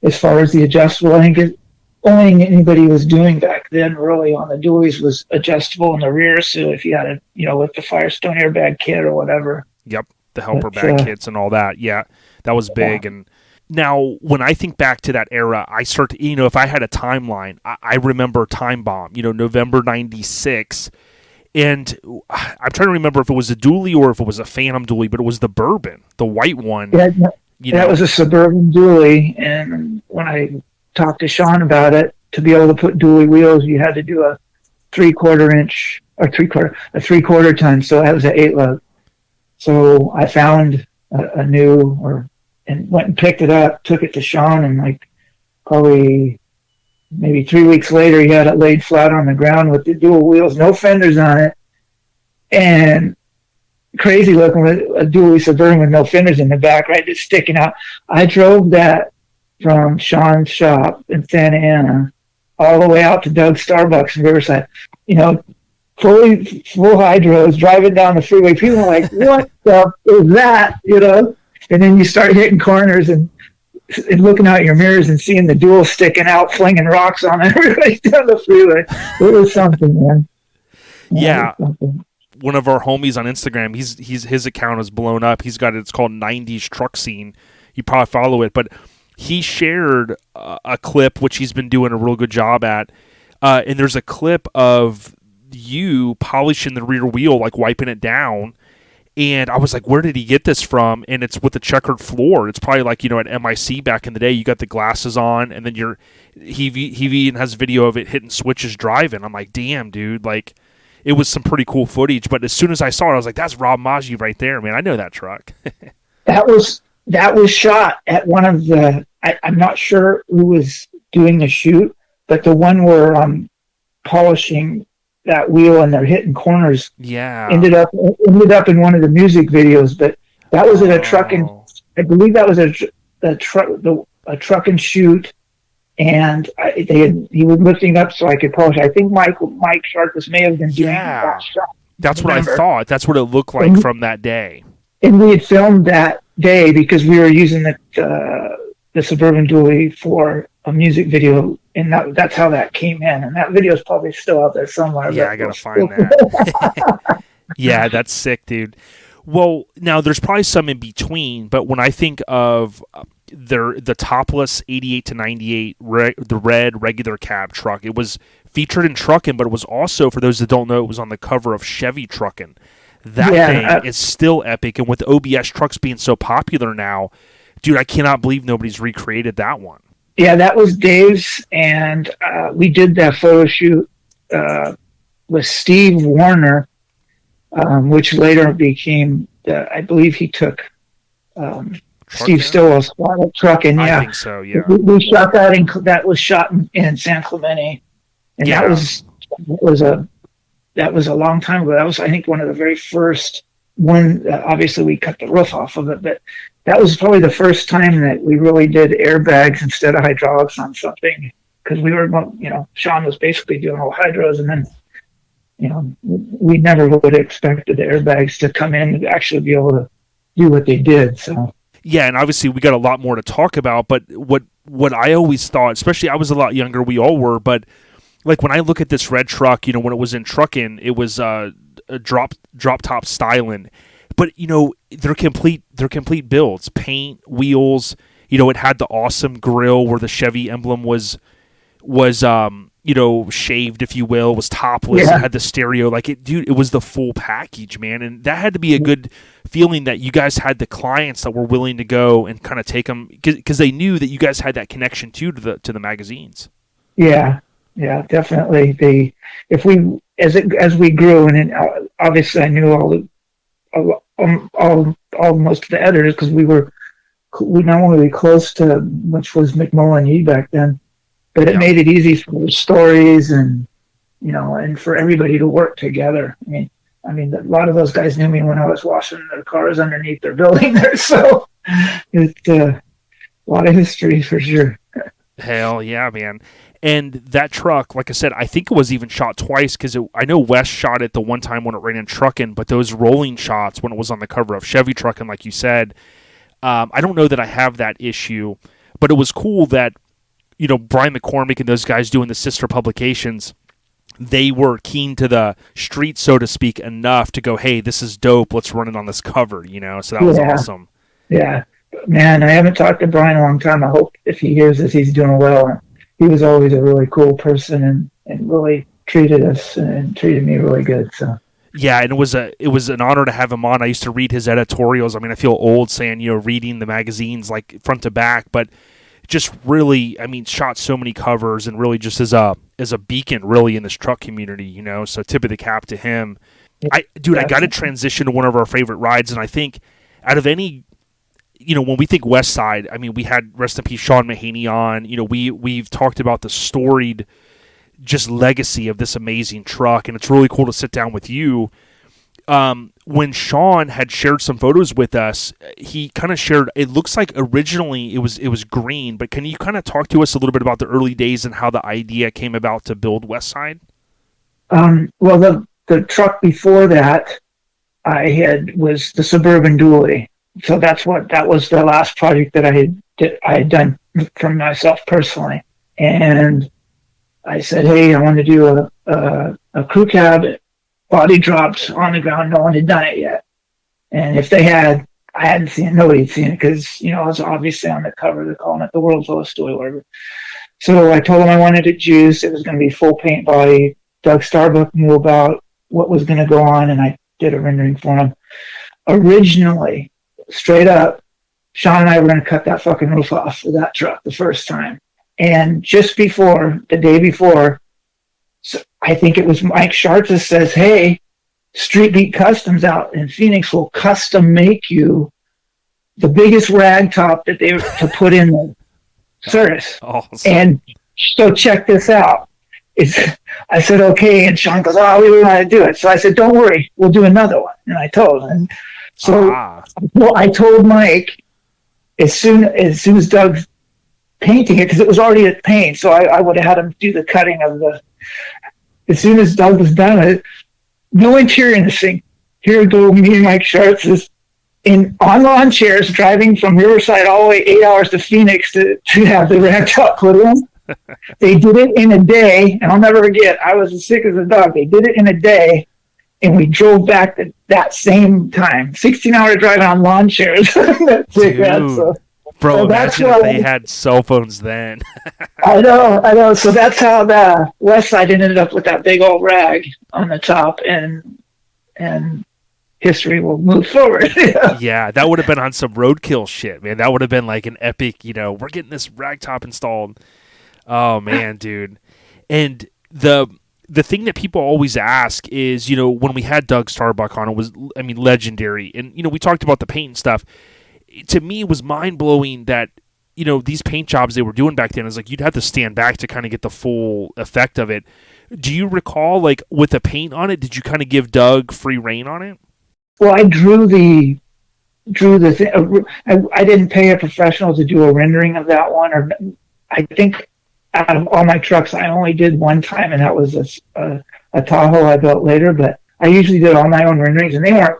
as far as the adjustable, I think only thing anybody was doing back then really on the dualies was adjustable in the rear. So if you had with the Firestone airbag kit or whatever. Yep. The helper bag kits and all that. Yeah, that was big. And now when I think back to that era, I start to, if I had a timeline, I remember Time Bomb, November 96. And I'm trying to remember if it was a dually or if it was a Phantom dually, but it was the Bourbon, the white one. Yeah, that was a Suburban dually. And when I talked to Sean about it, to be able to put dually wheels, you had to do a 3/4 inch or a 3/4 ton. So that was an 8-lug. So I found a new, and went and picked it up, took it to Sean, and like probably maybe 3 weeks later, he had it laid flat on the ground with the dual wheels, no fenders on it, and crazy looking with a dually Suburban with no fenders in the back, right, just sticking out. I drove that from Sean's shop in Santa Ana all the way out to Doug's Starbucks in Riverside. you know, full hydros driving down the freeway. People are like, what the is that? You know? And then you start hitting corners and looking out your mirrors and seeing the dual sticking out, flinging rocks on everybody down the freeway. It was something, man. Yeah. One of our homies on Instagram, his account is blown up. He's got it's called 90s Truck Scene. You probably follow it, but he shared a clip which he's been doing a real good job at. And there's a clip of you polishing the rear wheel, like wiping it down. And I was like, where did he get this from? And it's with the checkered floor. It's probably like, at MIC back in the day, you got the glasses on, and then he even has video of it hitting switches driving. I'm like, damn, dude, like, it was some pretty cool footage. But as soon as I saw it, I was like, that's Rob Maggi right there, man. I know that truck. That was shot at one of the, I'm not sure who was doing the shoot, but the one where I'm polishing that wheel and they're hitting corners. Yeah. Ended up in one of the music videos, but that was at a trucking. I believe that was a truck and shoot, and he was lifting up so I could polish. I think Mike Sharkus may have been doing that shot. That's what I thought. That's what it looked like from that day. And we had filmed that day because we were using the Suburban Dually for a music video, and that's how that came in. And that video is probably still out there somewhere. Yeah, I gotta find that. Yeah, that's sick, dude. Well, now there's probably some in between, but when I think of the topless 88 to 98, the red regular cab truck, it was featured in Truckin', but it was also, for those that don't know, it was on the cover of Chevy Truckin'. That thing is still epic, and with OBS trucks being so popular now, dude, I cannot believe nobody's recreated that one. Yeah, that was Dave's, and we did that photo shoot with Steve Warner, which later became, I believe he took Steve Stillwell's spot at Truckin'. Yeah, I think so. Yeah, we shot that. That was shot in San Clemente, and that was a long time ago. That was, I think, one of the very first one. Obviously, we cut the roof off of it, but that was probably the first time that we really did airbags instead of hydraulics on something, because we were, Sean was basically doing all hydros, and then, we never would have expected the airbags to come in and actually be able to do what they did. So yeah, and obviously we got a lot more to talk about, but what I always thought, especially I was a lot younger, we all were, but like when I look at this red truck, when it was in Truckin', it was a drop top styling. But they're complete builds, paint, wheels. It had the awesome grill where the Chevy emblem was shaved, if you will, was topless. Yeah. It had the stereo, it was the full package, man. And that had to be a good feeling that you guys had the clients that were willing to go and kind of take them, because they knew that you guys had that connection to the magazines. Yeah, definitely. As we grew, and then obviously I knew all most of the editors, because we not only close to, which was McMullen E back then, but it made it easy for the stories and and for everybody to work together. I mean, a lot of those guys knew me when I was washing their cars underneath their building there, so it's a lot of history for sure. Hell yeah, man. And that truck, like I said, I think it was even shot twice, because I know Wes shot it the one time when it ran in Truckin', but those rolling shots when it was on the cover of Chevy Truckin', like you said, I don't know that I have that issue, but it was cool that, Brian McCormick and those guys doing the sister publications, they were keen to the street, so to speak, enough to go, hey, this is dope, let's run it on this cover, so that was awesome. Yeah, man, I haven't talked to Brian in a long time. I hope if he hears this, he's doing well. He was always a really cool person and really treated us and treated me really good. So yeah, and it was an honor to have him on. I used to read his editorials. I mean, I feel old saying, reading the magazines like front to back, but just really, shot so many covers and really just as a beacon really in this truck community, so tip of the cap to him. I got to transition to one of our favorite rides, and I think out of any, when we think West Side, we had, rest in peace, Sean Mahaney on. We've talked about the storied just legacy of this amazing truck, and it's really cool to sit down with you. When Sean had shared some photos with us, he kind of shared, it looks like originally it was green, but can you kind of talk to us a little bit about the early days and how the idea came about to build West Side? Well, the truck before that I had was the Suburban Dually. So that was the last project that I had done for myself personally. And I said, hey, I want to do a crew cab body drops on the ground. No one had done it yet. And if they had, I hadn't seen it. Nobody had seen it because, you know, I was obviously on the cover. They're calling it the world's lowest dually, whatever. So I told them I wanted it juiced. It was going to be full paint body. Doug Starbuck knew about what was going to go on, and I did a rendering for him. Originally, straight up, Sean and I were going to cut that fucking roof off for that truck the first time. And just before, the day before, so I think it was Mike Sharp that says, hey, Street Beat Customs out in Phoenix will custom make you the biggest rag top that they to put in the service. Awesome. And so check this out. I said, okay. And Sean goes, oh, we really want to do it. So I said, don't worry, we'll do another one. And I told him. So I told Mike as soon as Doug's painting it, because it was already at paint, so I would have had him do the cutting of as soon as Doug was done with it, no interior in this thing. Here go me and Mike Sharps on lawn chairs driving from Riverside all the way 8 hours to Phoenix to have the rag top put in. They did it in a day, and I'll never forget, I was as sick as a dog. They did it in a day, and we drove back that same time. 16-hour driving on lawn chairs. Dude. Bro, imagine if they had cell phones then. I know. So that's how the West Side ended up with that big old rag on the top, and history will move forward. Yeah, that would have been on some roadkill shit, man. That would have been like an epic, you know, we're getting this rag top installed. Oh, man, dude. And the thing that people always ask is, you know, when we had Doug Starbuck on, it was, I mean, legendary. And, you know, we talked about the paint and stuff. To me, it was mind-blowing that, you know, these paint jobs they were doing back then is like you'd have to stand back to kind of get the full effect of it. Do you recall, like, with the paint on it, did you kind of give Doug free reign on it? Well, I drew the thing. I didn't pay a professional to do a rendering of that one. Or I think out of all my trucks, I only did one time, and that was a Tahoe I built later. But I usually did all my own renderings, and they weren't.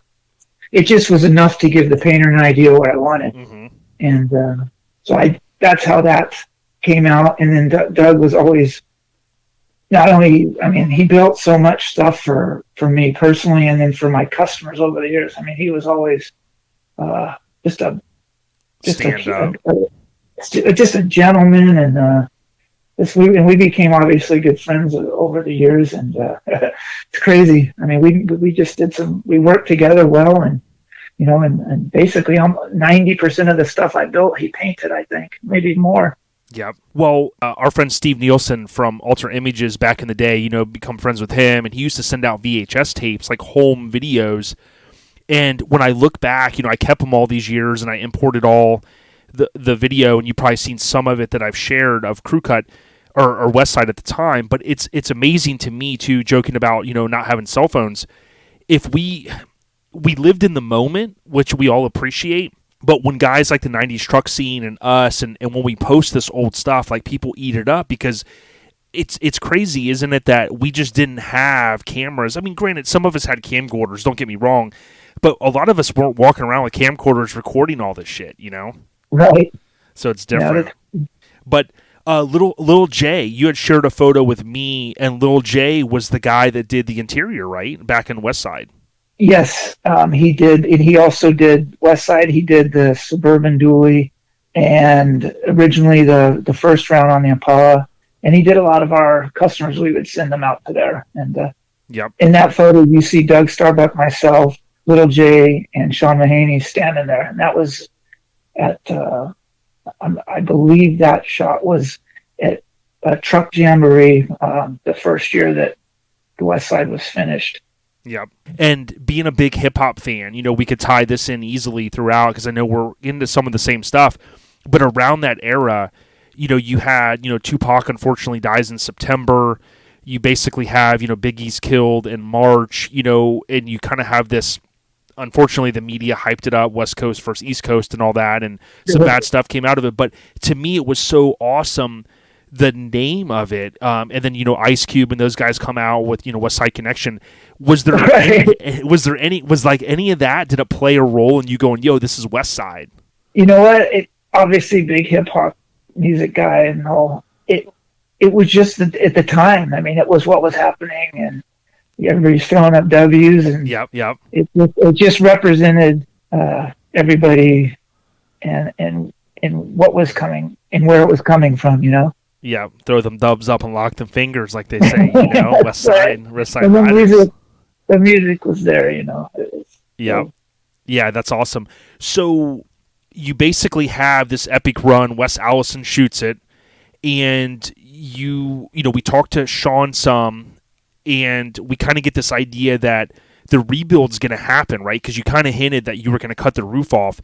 It just was enough to give the painter an idea what I wanted. Mm-hmm. And so that's how that came out. And then Doug was always not only, I mean, he built so much stuff for me personally and then for my customers over the years. I mean, he was always just a gentleman. And we became obviously good friends over the years, and it's crazy. I mean, we just we worked together well, and you know, and basically 90% of the stuff I built, he painted. I think maybe more. Yeah. Well, our friend Steve Nielsen from Alter Images back in the day, you know, become friends with him, and he used to send out VHS tapes, like home videos. And when I look back, you know, I kept them all these years, and I imported all the video, and you've probably seen some of it that I've shared of Crew Cut or West Side at the time. But it's amazing to me too, joking about, you know, not having cell phones. If we lived in the moment, which we all appreciate, but when guys like the 90s truck scene and us, and when we post this old stuff, like people eat it up because it's crazy, isn't it, that we just didn't have cameras. I mean, granted, some of us had camcorders, don't get me wrong, but a lot of us weren't walking around with camcorders recording all this shit, you know? Right. So it's different. But Lil J, you had shared a photo with me, and Lil J was the guy that did the interior, right? Back in West Side. Yes, he did. And he also did West Side. He did the Suburban Dually, and originally the first round on the Impala. And he did a lot of our customers. We would send them out to there. And yep. In that photo, you see Doug Starbuck, myself, Little J, and Sean Mahaney standing there. And that was at, I believe that shot was at a truck jamboree the first year that the West Side was finished. Yep. And being a big hip-hop fan, you know, we could tie this in easily throughout because I know we're into some of the same stuff. But around that era, you know, you had, you know, Tupac unfortunately dies in September. You basically have, you know, Biggie's killed in March, you know, and you kind of have this, unfortunately, the media hyped it up, West Coast versus East Coast and all that, and some bad stuff came out of it. But to me, it was so awesome the name of it, and then Ice Cube and those guys come out with West Side Connection. Was there Right. was like any of that? Did it play a role in you going, yo, this is West Side? You know what? It obviously big hip hop music guy and all. It was just at the time. I mean, it was what was happening, and everybody's throwing up W's, and Yep. it just represented everybody and what was coming and where it was coming from. Yeah, throw them dubs up and lock them fingers, like they say. West Side, West Side And Riders. the music was there. It was, Yeah, that's awesome. So you basically have this epic run. Wes Allison shoots it, and we talked to Sean some, and we kind of get this idea that the rebuild's going to happen, right? Because you kind of hinted that you were going to cut the roof off.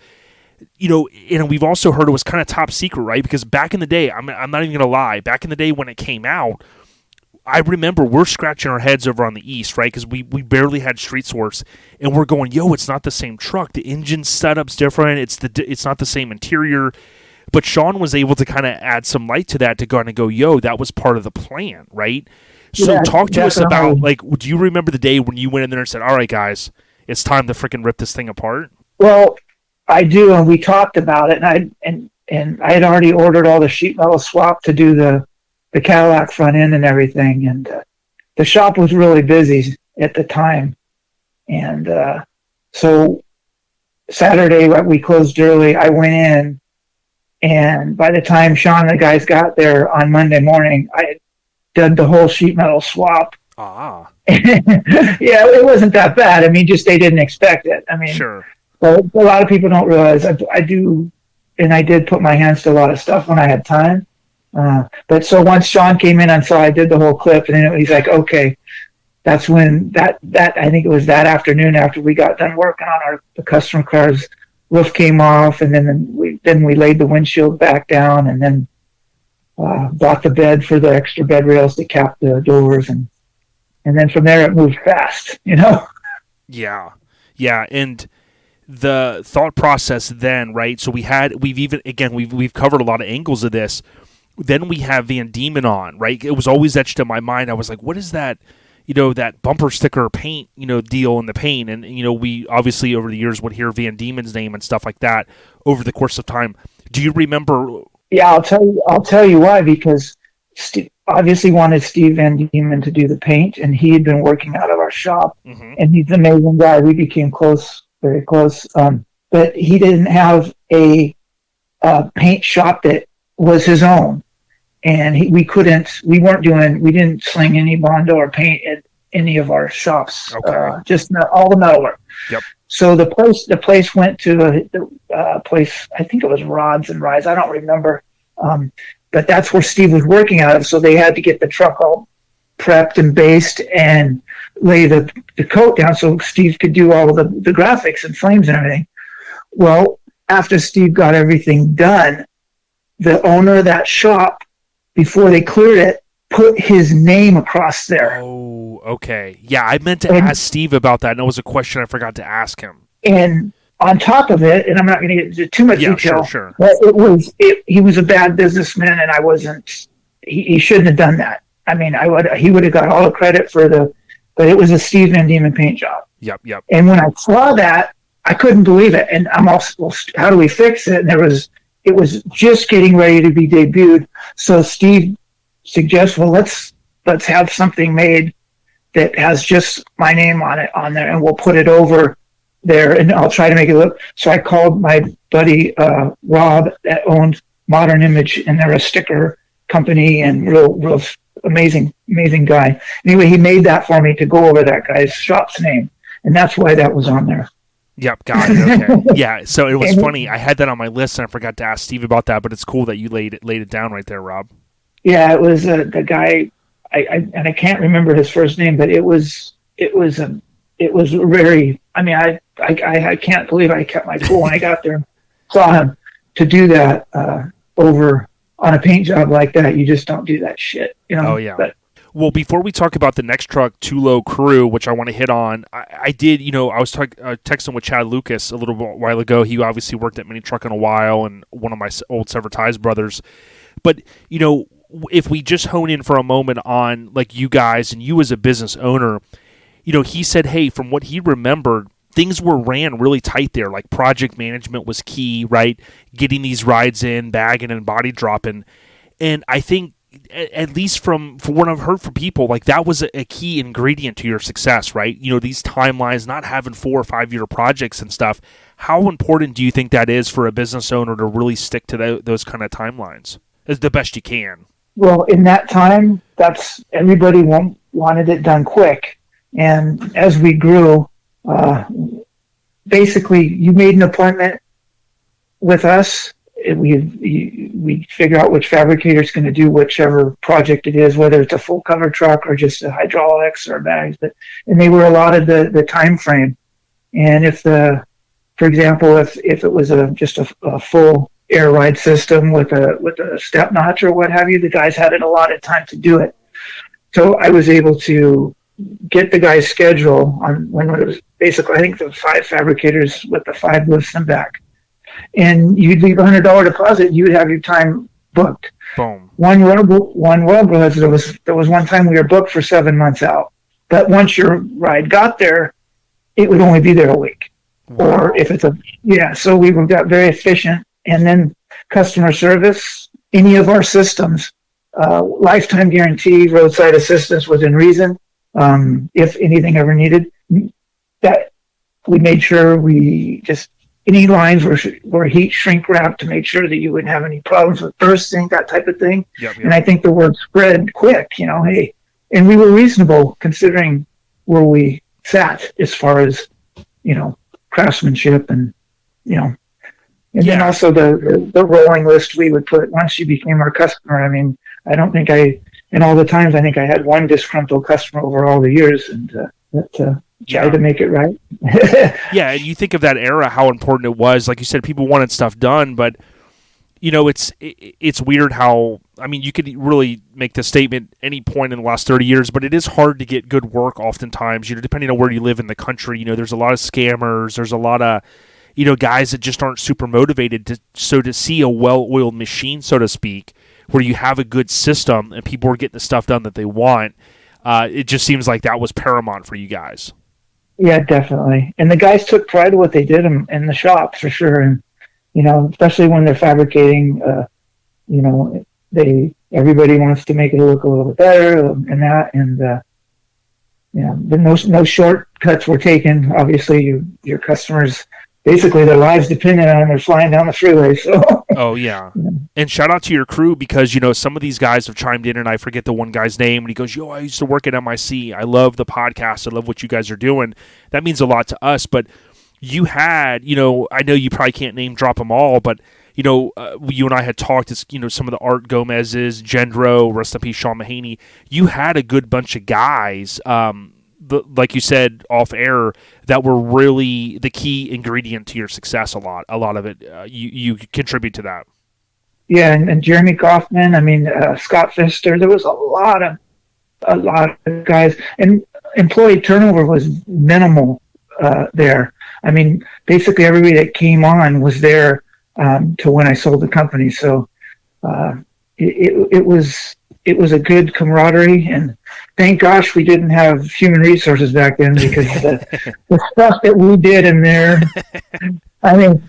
And we've also heard it was kind of top secret, right? Because back in the day, I'm not even going to lie, back in the day when it came out, I remember we're scratching our heads over on the East, right? Because we barely had Street Source, and we're going, yo, it's not the same truck. The engine setup's different. It's not the same interior. But Sean was able to kind of add some light to that to kind of go, yo, that was part of the plan, right? So Yeah, talk to us about, definitely. like, do you remember the day when you went in there and said, all right, guys, it's time to freaking rip this thing apart? Well, I do, and we talked about it, and I had already ordered all the sheet metal swap to do the Cadillac front end and everything, and the shop was really busy at the time, and so Saturday we closed early. I went in, and by the time Sean and the guys got there on Monday morning, I had done the whole sheet metal swap. Ah, Yeah, it wasn't that bad. I mean, just they didn't expect it. I mean, sure. but a lot of people don't realize I do, and I did put my hands to a lot of stuff when I had time. But so once Sean came in and saw I did the whole clip, and then he's like, okay, that's when that I think it was that afternoon after we got done working on the customer car's roof came off, and then we laid the windshield back down, and then bought the bed for the extra bed rails to cap the doors, and then from there it moved fast, Yeah, and the thought process then, right? So we've covered a lot of angles of this. Then we have Van Diemen on, right? It was always etched in my mind. I was like, what is that? That bumper sticker paint, deal in the paint. And, we obviously over the years would hear Van Diemen's name and stuff like that over the course of time. Do you remember? Yeah, I'll tell you why, because Steve obviously wanted Steve Van Diemen to do the paint, and he had been working out of our shop, and he's an amazing guy. We became close, very close. But he didn't have a paint shop that was his own. And we didn't sling any Bondo or paint at any of our shops. Okay. Just all the metalwork. Yep. So the place went to the place, I think it was Rods and Rides, I don't remember. But that's where Steve was working out of. So they had to get the truck all prepped and based and lay the coat down so Steve could do all of the graphics and flames and everything. Well, after Steve got everything done, the owner of that shop, before they cleared it, put his name across there. Oh, okay. Yeah, I meant to ask Steve about that, and it was a question I forgot to ask him. And on top of it, and I'm not going to get into too much detail, sure. but he was a bad businessman, and I wasn't. He shouldn't have done that. I mean, he would have got all the credit but it was a Steve Van Diemen paint job. Yep. And when I saw that, I couldn't believe it. And I'm also, well, how do we fix it? And it was just getting ready to be debuted. So Steve suggests, well, let's have something made that has just my name on there, and we'll put it over there, and I'll try to make it look. So I called my buddy Rob that owned Modern Image, and they're a sticker company and real amazing guy. Anyway, he made that for me to go over that guy's shop's name, and that's why that was on there. Yep, got it. Okay. Yeah, so it was funny. I had that on my list, and I forgot to ask Steve about that, but it's cool that you laid it down right there, Rob. Yeah, it was the guy. I can't remember his first name, but it was very. I mean, I can't believe I kept my cool when I got there. Saw him to do that over on a paint job like that. You just don't do that shit, Oh yeah. But, well, before we talk about the next truck, Tulo Crew, which I want to hit on, I did, I was texting with Chad Lucas a little while ago. He obviously worked at Mini Trucking a while and one of my old Sever Ties brothers. But, if we just hone in for a moment on like you guys and you as a business owner, he said, hey, from what he remembered, things were ran really tight there. Like project management was key, right? Getting these rides in, bagging and body dropping. And I think, at least from what I've heard from people, like that was a key ingredient to your success, right? These timelines, not having 4 or 5 year projects and stuff. How important do you think that is for a business owner to really stick to those kind of timelines as the best you can? Well, in that time, that's everybody wanted it done quick. And as we grew, basically you made an appointment with us. We figure out which fabricator is going to do whichever project it is, whether it's a full cover truck or just a hydraulics or bags. And they were allotted the time frame. And for example, if it was just a full air ride system with a step notch or what have you, the guys had an allotted time to do it. So I was able to get the guy's schedule on when it was basically, I think the 5 fabricators with the 5 lifts and back. And you'd leave $100 deposit, you would have your time booked. Boom. One rub was there was one time we were booked for 7 months out. But once your ride got there, it would only be there a week. Wow. Or if it's so we got very efficient. And then customer service, any of our systems, lifetime guarantee, roadside assistance within reason, if anything ever needed, that we made sure any lines were heat shrink wrapped to make sure that you wouldn't have any problems with bursting, that type of thing. Yep. And I think the word spread quick, hey, and we were reasonable considering where we sat as far as, craftsmanship and, then also the rolling list we would put once you became our customer. I mean, I don't think in all the times, I think I had one disgruntled customer over all the years, and tried to make it right. Yeah, and you think of that era, how important it was. Like you said, people wanted stuff done, but it's weird how, I mean, you could really make the statement any point in the last 30 years, but it is hard to get good work oftentimes, depending on where you live in the country. There's a lot of scammers, there's a lot of, guys that just aren't super motivated to see a well-oiled machine, so to speak, where you have a good system and people are getting the stuff done that they want. It just seems like that was paramount for you guys. Yeah, definitely. And the guys took pride in what they did in the shop for sure. And, especially when they're fabricating, everybody wants to make it look a little bit better and that. And, no shortcuts were taken. Obviously, your customers, basically their lives depended on they're flying down the freeway. So. Oh yeah. And shout out to your crew, because some of these guys have chimed in, and I forget the one guy's name, and he goes, I used to work at MIC. I love the podcast. I love what you guys are doing. That means a lot to us. But you had, I know you probably can't name drop them all, but you and I had talked, some of the Art Gomez's, Gendro, rest in peace, Sean Mahaney. You had a good bunch of guys, like you said off air, that were really the key ingredient to your success. A lot of it, you contribute to that. Yeah, and Jeremy Kaufman. I mean, Scott Pfister. There was a lot of guys, and employee turnover was minimal there. I mean, basically everybody that came on was there to when I sold the company. So it was a good camaraderie, and thank gosh we didn't have human resources back then, because the stuff that we did in there. I mean,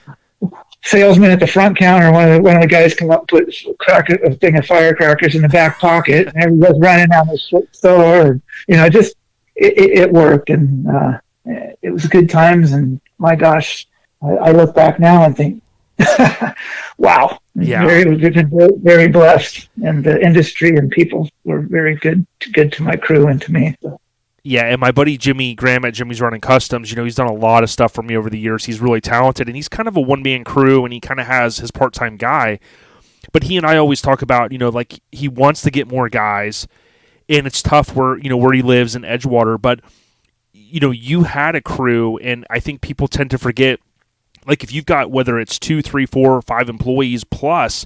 salesman at the front counter, one of the guys come up, put a thing of firecrackers in the back pocket, and everybody's running down the store. And, just it worked, and it was good times. And my gosh, I look back now and think, wow, yeah, very blessed, and the industry and people were very good to my crew and to me. So. Yeah, and my buddy Jimmy Graham at Jimmy's Running Customs, he's done a lot of stuff for me over the years. He's really talented, and he's kind of a one-man crew, and he kind of has his part-time guy. But he and I always talk about, like he wants to get more guys, and it's tough where he lives in Edgewater. But, you had a crew, and I think people tend to forget, like if you've got, whether it's 2, 3, 4, 5 employees plus,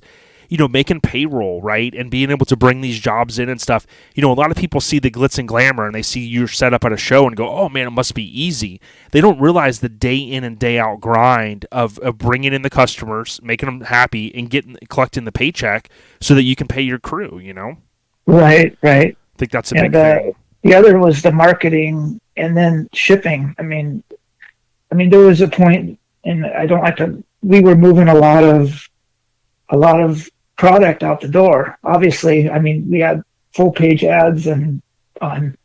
making payroll, right? And being able to bring these jobs in and stuff. A lot of people see the glitz and glamour and they see you're set up at a show and go, oh man, it must be easy. They don't realize the day in and day out grind of bringing in the customers, making them happy, and collecting the paycheck so that you can pay your crew, Right. I think that's a big thing. The other was the marketing and then shipping. I mean, there was a point, and we were moving a lot of product out the door. Obviously, we had full page ads and on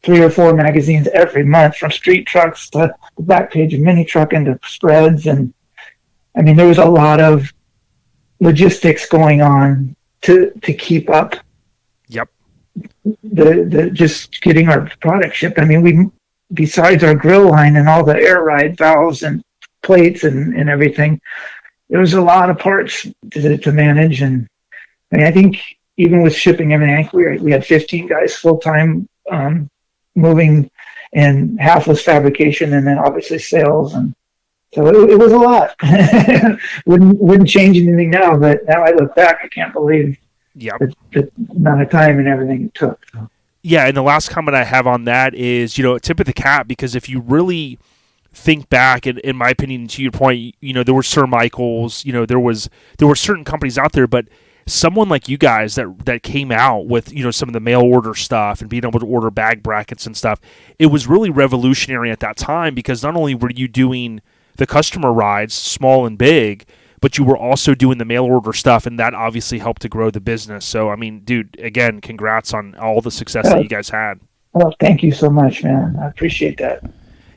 3 or 4 magazines every month, from street trucks to the back page of Mini Truck into spreads. And there was a lot of logistics going on to keep up. Yep. The just getting our product shipped. We, besides our grill line and all the air ride valves and plates and everything, there was a lot of parts to manage. And I think even with shipping everything, we had 15 guys full time moving, and half was fabrication, and then obviously sales. And so it was a lot. wouldn't change anything now, but now I look back, I can't believe the amount of time and everything it took. Yeah, and the last comment I have on that is, tip of the cap, because if you really think back, in my opinion, to your point, there were Sir Michaels, there were certain companies out there, but someone like you guys that came out with, some of the mail order stuff and being able to order bag brackets and stuff, it was really revolutionary at that time, because not only were you doing the customer rides, small and big, but you were also doing the mail order stuff, and that obviously helped to grow the business. So, dude, again, congrats on all the success that you guys had. Well, thank you so much, man. I appreciate that.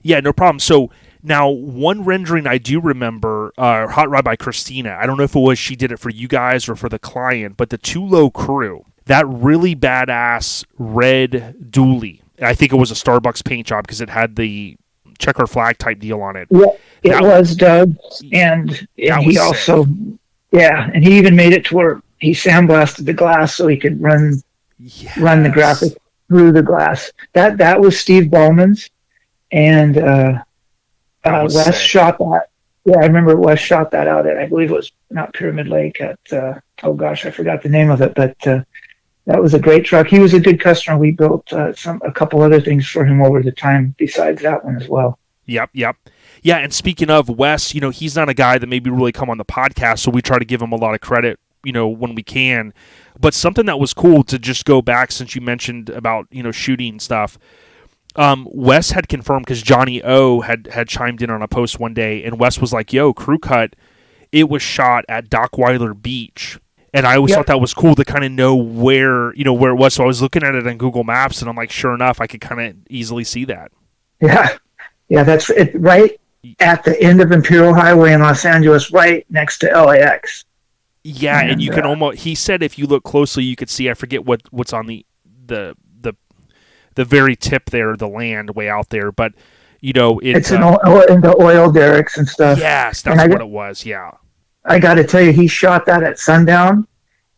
Yeah, no problem. So now, one rendering I do remember, Hot Rod by Christina. I don't know if she did it for you guys or for the client, but the Too Low Crew, that really badass red dually. I think it was a Starbucks paint job because it had the checker flag type deal on it. Yeah, it was Doug, and he also, and he even made it to where he sandblasted the glass so he could run the graphic through the glass. That was Steve Ballman's, and Wes sick. shot that. Yeah, I remember Wes shot that out at, I believe it was not Pyramid Lake, at I forgot the name of it, but that was a great truck. He was a good customer. We built a couple other things for him over the time besides that one as well. Yep. Yeah, and speaking of Wes, he's not a guy that maybe really come on the podcast, so we try to give him a lot of credit, when we can. But something that was cool to just go back, since you mentioned about, shooting stuff, Wes had confirmed, because Johnny O had chimed in on a post one day, and Wes was like, yo, Crew Cut, it was shot at Dockweiler Beach. And I always thought that was cool to kind of know where it was. So I was looking at it on Google Maps, and I'm like, sure enough, I could kind of easily see that. Yeah, that's it, right at the end of Imperial Highway in Los Angeles, right next to LAX. Yeah, and you can almost, he said if you look closely, you could see, I forget what's on the very tip there, the land way out there, but it's in the oil derricks and stuff. Yes, that's what it was. Yeah. I got to tell you, he shot that at sundown.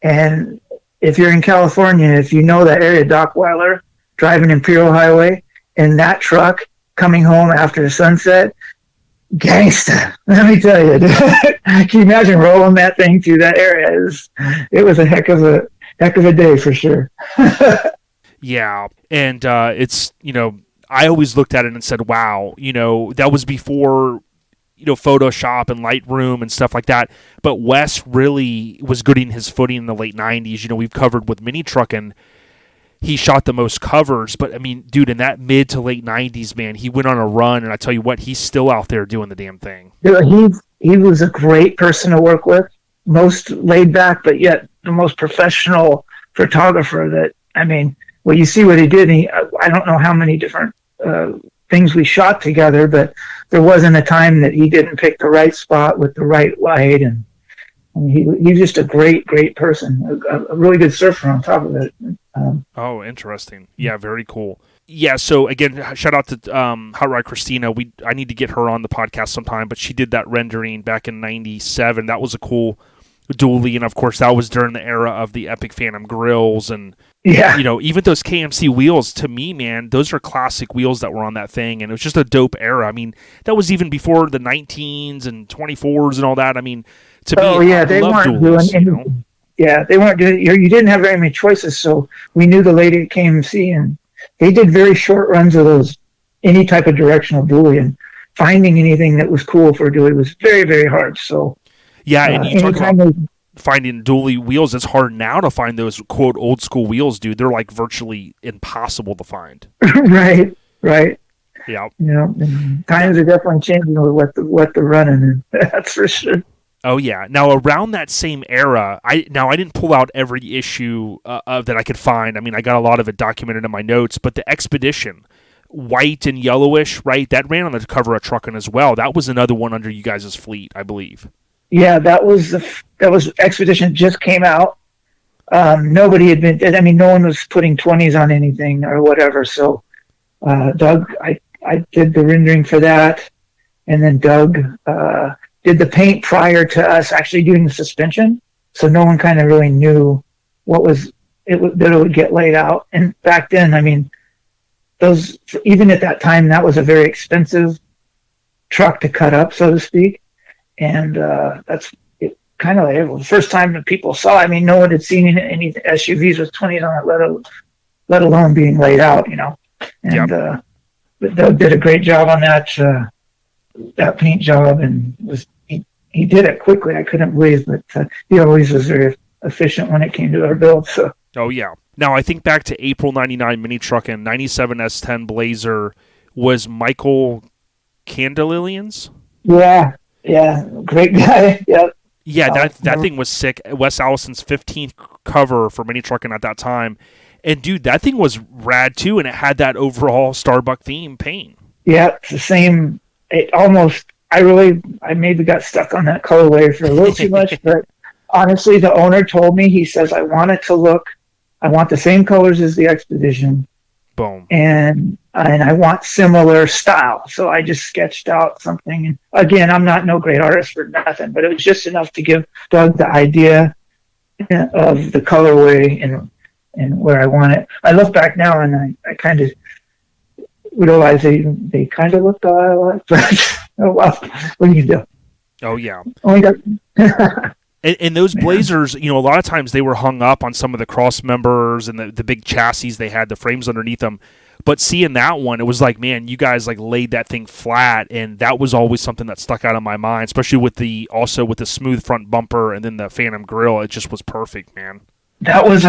And if you're in California, if you know that area, Dockweiler, driving Imperial Highway, in that truck coming home after sunset, gangsta. Let me tell you, can you imagine rolling that thing through that area? It was a heck of a day for sure. Yeah, and it's I always looked at it and said, wow, that was before Photoshop and Lightroom and stuff like that. But Wes really was getting his footing in the late 90s. We've covered with Mini Truckin'. He shot the most covers, but dude, in that mid to late 90s, man, he went on a run, and I tell you what, he's still out there doing the damn thing. He was a great person to work with, most laid back, but yet the most professional photographer well, you see what he did. I don't know how many different things we shot together, but there wasn't a time that he didn't pick the right spot with the right light, and he's just a great person, a really good surfer on top of it. Oh, interesting. Yeah, very cool. Yeah, so again, shout out to Hot Rod Christina. I need to get her on the podcast sometime, but she did that rendering back in 97. That was a cool dually, and of course that was during the era of the Epic Phantom grills, and even those KMC wheels, to me, man, those are classic wheels that were on that thing, and it was just a dope era. That was even before the 19s and 24s and all that. To me, they I love weren't duals, doing anything. they weren't doing. You didn't have very many choices, so we knew the lady at KMC, and they did very short runs of those, any type of directional dually, and finding anything that was cool for a dually was very, very hard. So yeah, and you talk anytime about finding dually wheels. It's hard now to find those quote old school wheels, dude. They're like virtually impossible to find. right. Yeah. You know, and times are definitely changing with what they're running. That's for sure. Oh yeah. Now around that same era, I didn't pull out every issue of that I could find. I mean, I got a lot of it documented in my notes, but the Expedition, white and yellowish, right? That ran on the cover of Truckin' as well. That was another one under you guys' fleet, I believe. Yeah, that was Expedition just came out. Nobody had been. I mean, no one was putting 20s on anything or whatever. So, Doug, I did the rendering for that, and then Doug did the paint prior to us actually doing the suspension. So no one kind of really knew what that it would get laid out. And back then, I mean, those, even at that time, that was a very expensive truck to cut up, so to speak. And that's it, kind of like the first time that people saw. I mean, no one had seen any SUVs with 20s on it, let alone being laid out, you know. And but Doug did a great job on that paint job, and he did it quickly. I couldn't believe, but he always was very efficient when it came to our build. So. Oh yeah. Now I think back to April '99 Mini Truck and '97 S10 Blazer was Michael Candelillians. Yeah, great guy. Yep. Yeah, that thing was sick. Wes Allison's 15th cover for Mini Truckin' at that time. And dude, that thing was rad too, and it had that overall Starbuck theme paint. Yeah, it's the same. It almost. I maybe got stuck on that colorway for a little too much, but honestly, the owner told me, he says, I want the same colors as the Expedition. Boom. And I want similar style. So I just sketched out something. And again, I'm not no great artist for nothing, but it was just enough to give Doug the idea of the colorway and where I want it. I look back now and I kind of realize they kind of looked alike, but oh well, what do you do? Oh yeah. Only got and those Blazers, you know, a lot of times they were hung up on some of the cross members and the big chassis they had, the frames underneath them. But seeing that one, it was like, man, you guys like laid that thing flat, and that was always something that stuck out of my mind, especially with the smooth front bumper and then the Phantom grille. It just was perfect, man. That was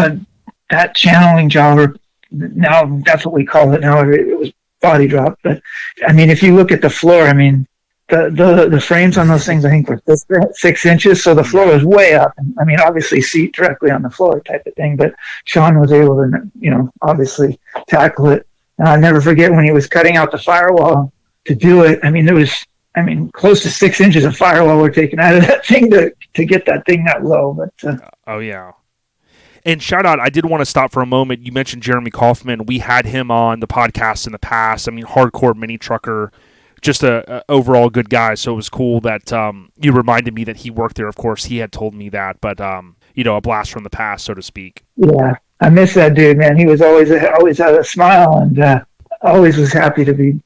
that channeling job, or now that's what we call it now. It was body drop, but I mean, if you look at the floor, I mean, the frames on those things, I think, were 6 inches, so the floor was way up. I mean, obviously seat directly on the floor type of thing, but Sean was able to, you know, obviously tackle it. And I'll never forget when he was cutting out the firewall to do it. I mean, there was, close to 6 inches of firewall were taken out of that thing to get that thing that low. But oh yeah. And shout out, I did want to stop for a moment. You mentioned Jeremy Kaufman. We had him on the podcast in the past. I mean, hardcore mini trucker, just a overall good guy. So it was cool that you reminded me that he worked there. Of course, he had told me that, but you know, a blast from the past, so to speak. Yeah, I miss that dude, man. He was always had a smile, and always was happy to be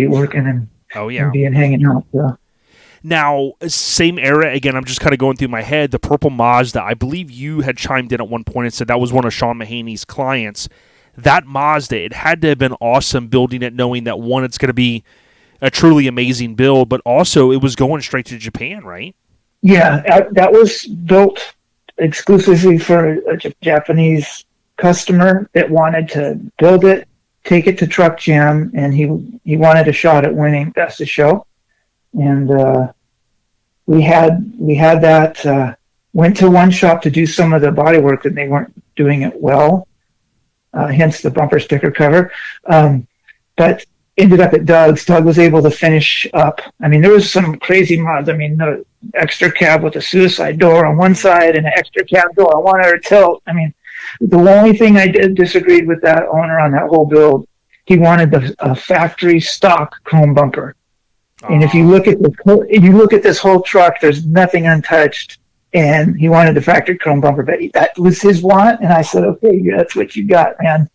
working and and being hanging out. So. Now, same era, again, I'm just kind of going through my head, the purple Mazda, I believe you had chimed in at one point and said that was one of Sean Mahaney's clients. That Mazda, it had to have been awesome building it, knowing that, one, it's going to be a truly amazing build, but also it was going straight to Japan, right? Yeah, that was built exclusively for a Japanese customer that wanted to build it, take it to Truck Jam, and he wanted a shot at winning Best of Show. And we had that, went to one shop to do some of the body work, and they weren't doing it well, hence the bumper sticker cover. But ended up at Doug's. Doug was able to finish up. I mean, there was some crazy mods. I mean, the extra cab with a suicide door on one side and an extra cab door on one other tilt. I mean, the only thing I disagreed with that owner on that whole build, he wanted a factory stock chrome bumper. And if you look at this whole truck, there's nothing untouched. And he wanted the factory chrome bumper, but that was his want. And I said, okay, that's what you got, man.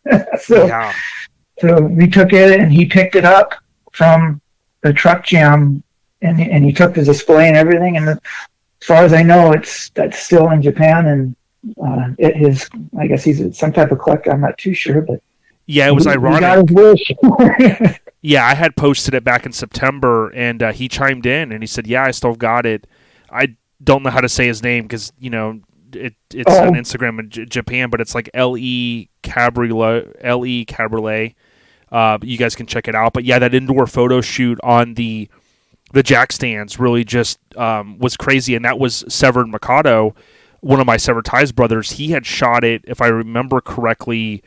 So we took it, and he picked it up from the Truck Jam, and he took the display and everything. And as far as I know, that's still in Japan, and I guess he's some type of collector. I'm not too sure, but Yeah, it was ironic. He got his wish. Yeah, I had posted it back in September, and he chimed in and he said, "Yeah, I still got it." I don't know how to say his name because it's on Instagram in Japan, but it's like Le Cabriolet. You guys can check it out. But yeah, that indoor photo shoot on the jack stands really just was crazy, and that was Severed Mikado, one of my Severed Ties brothers. He had shot it, if I remember correctly,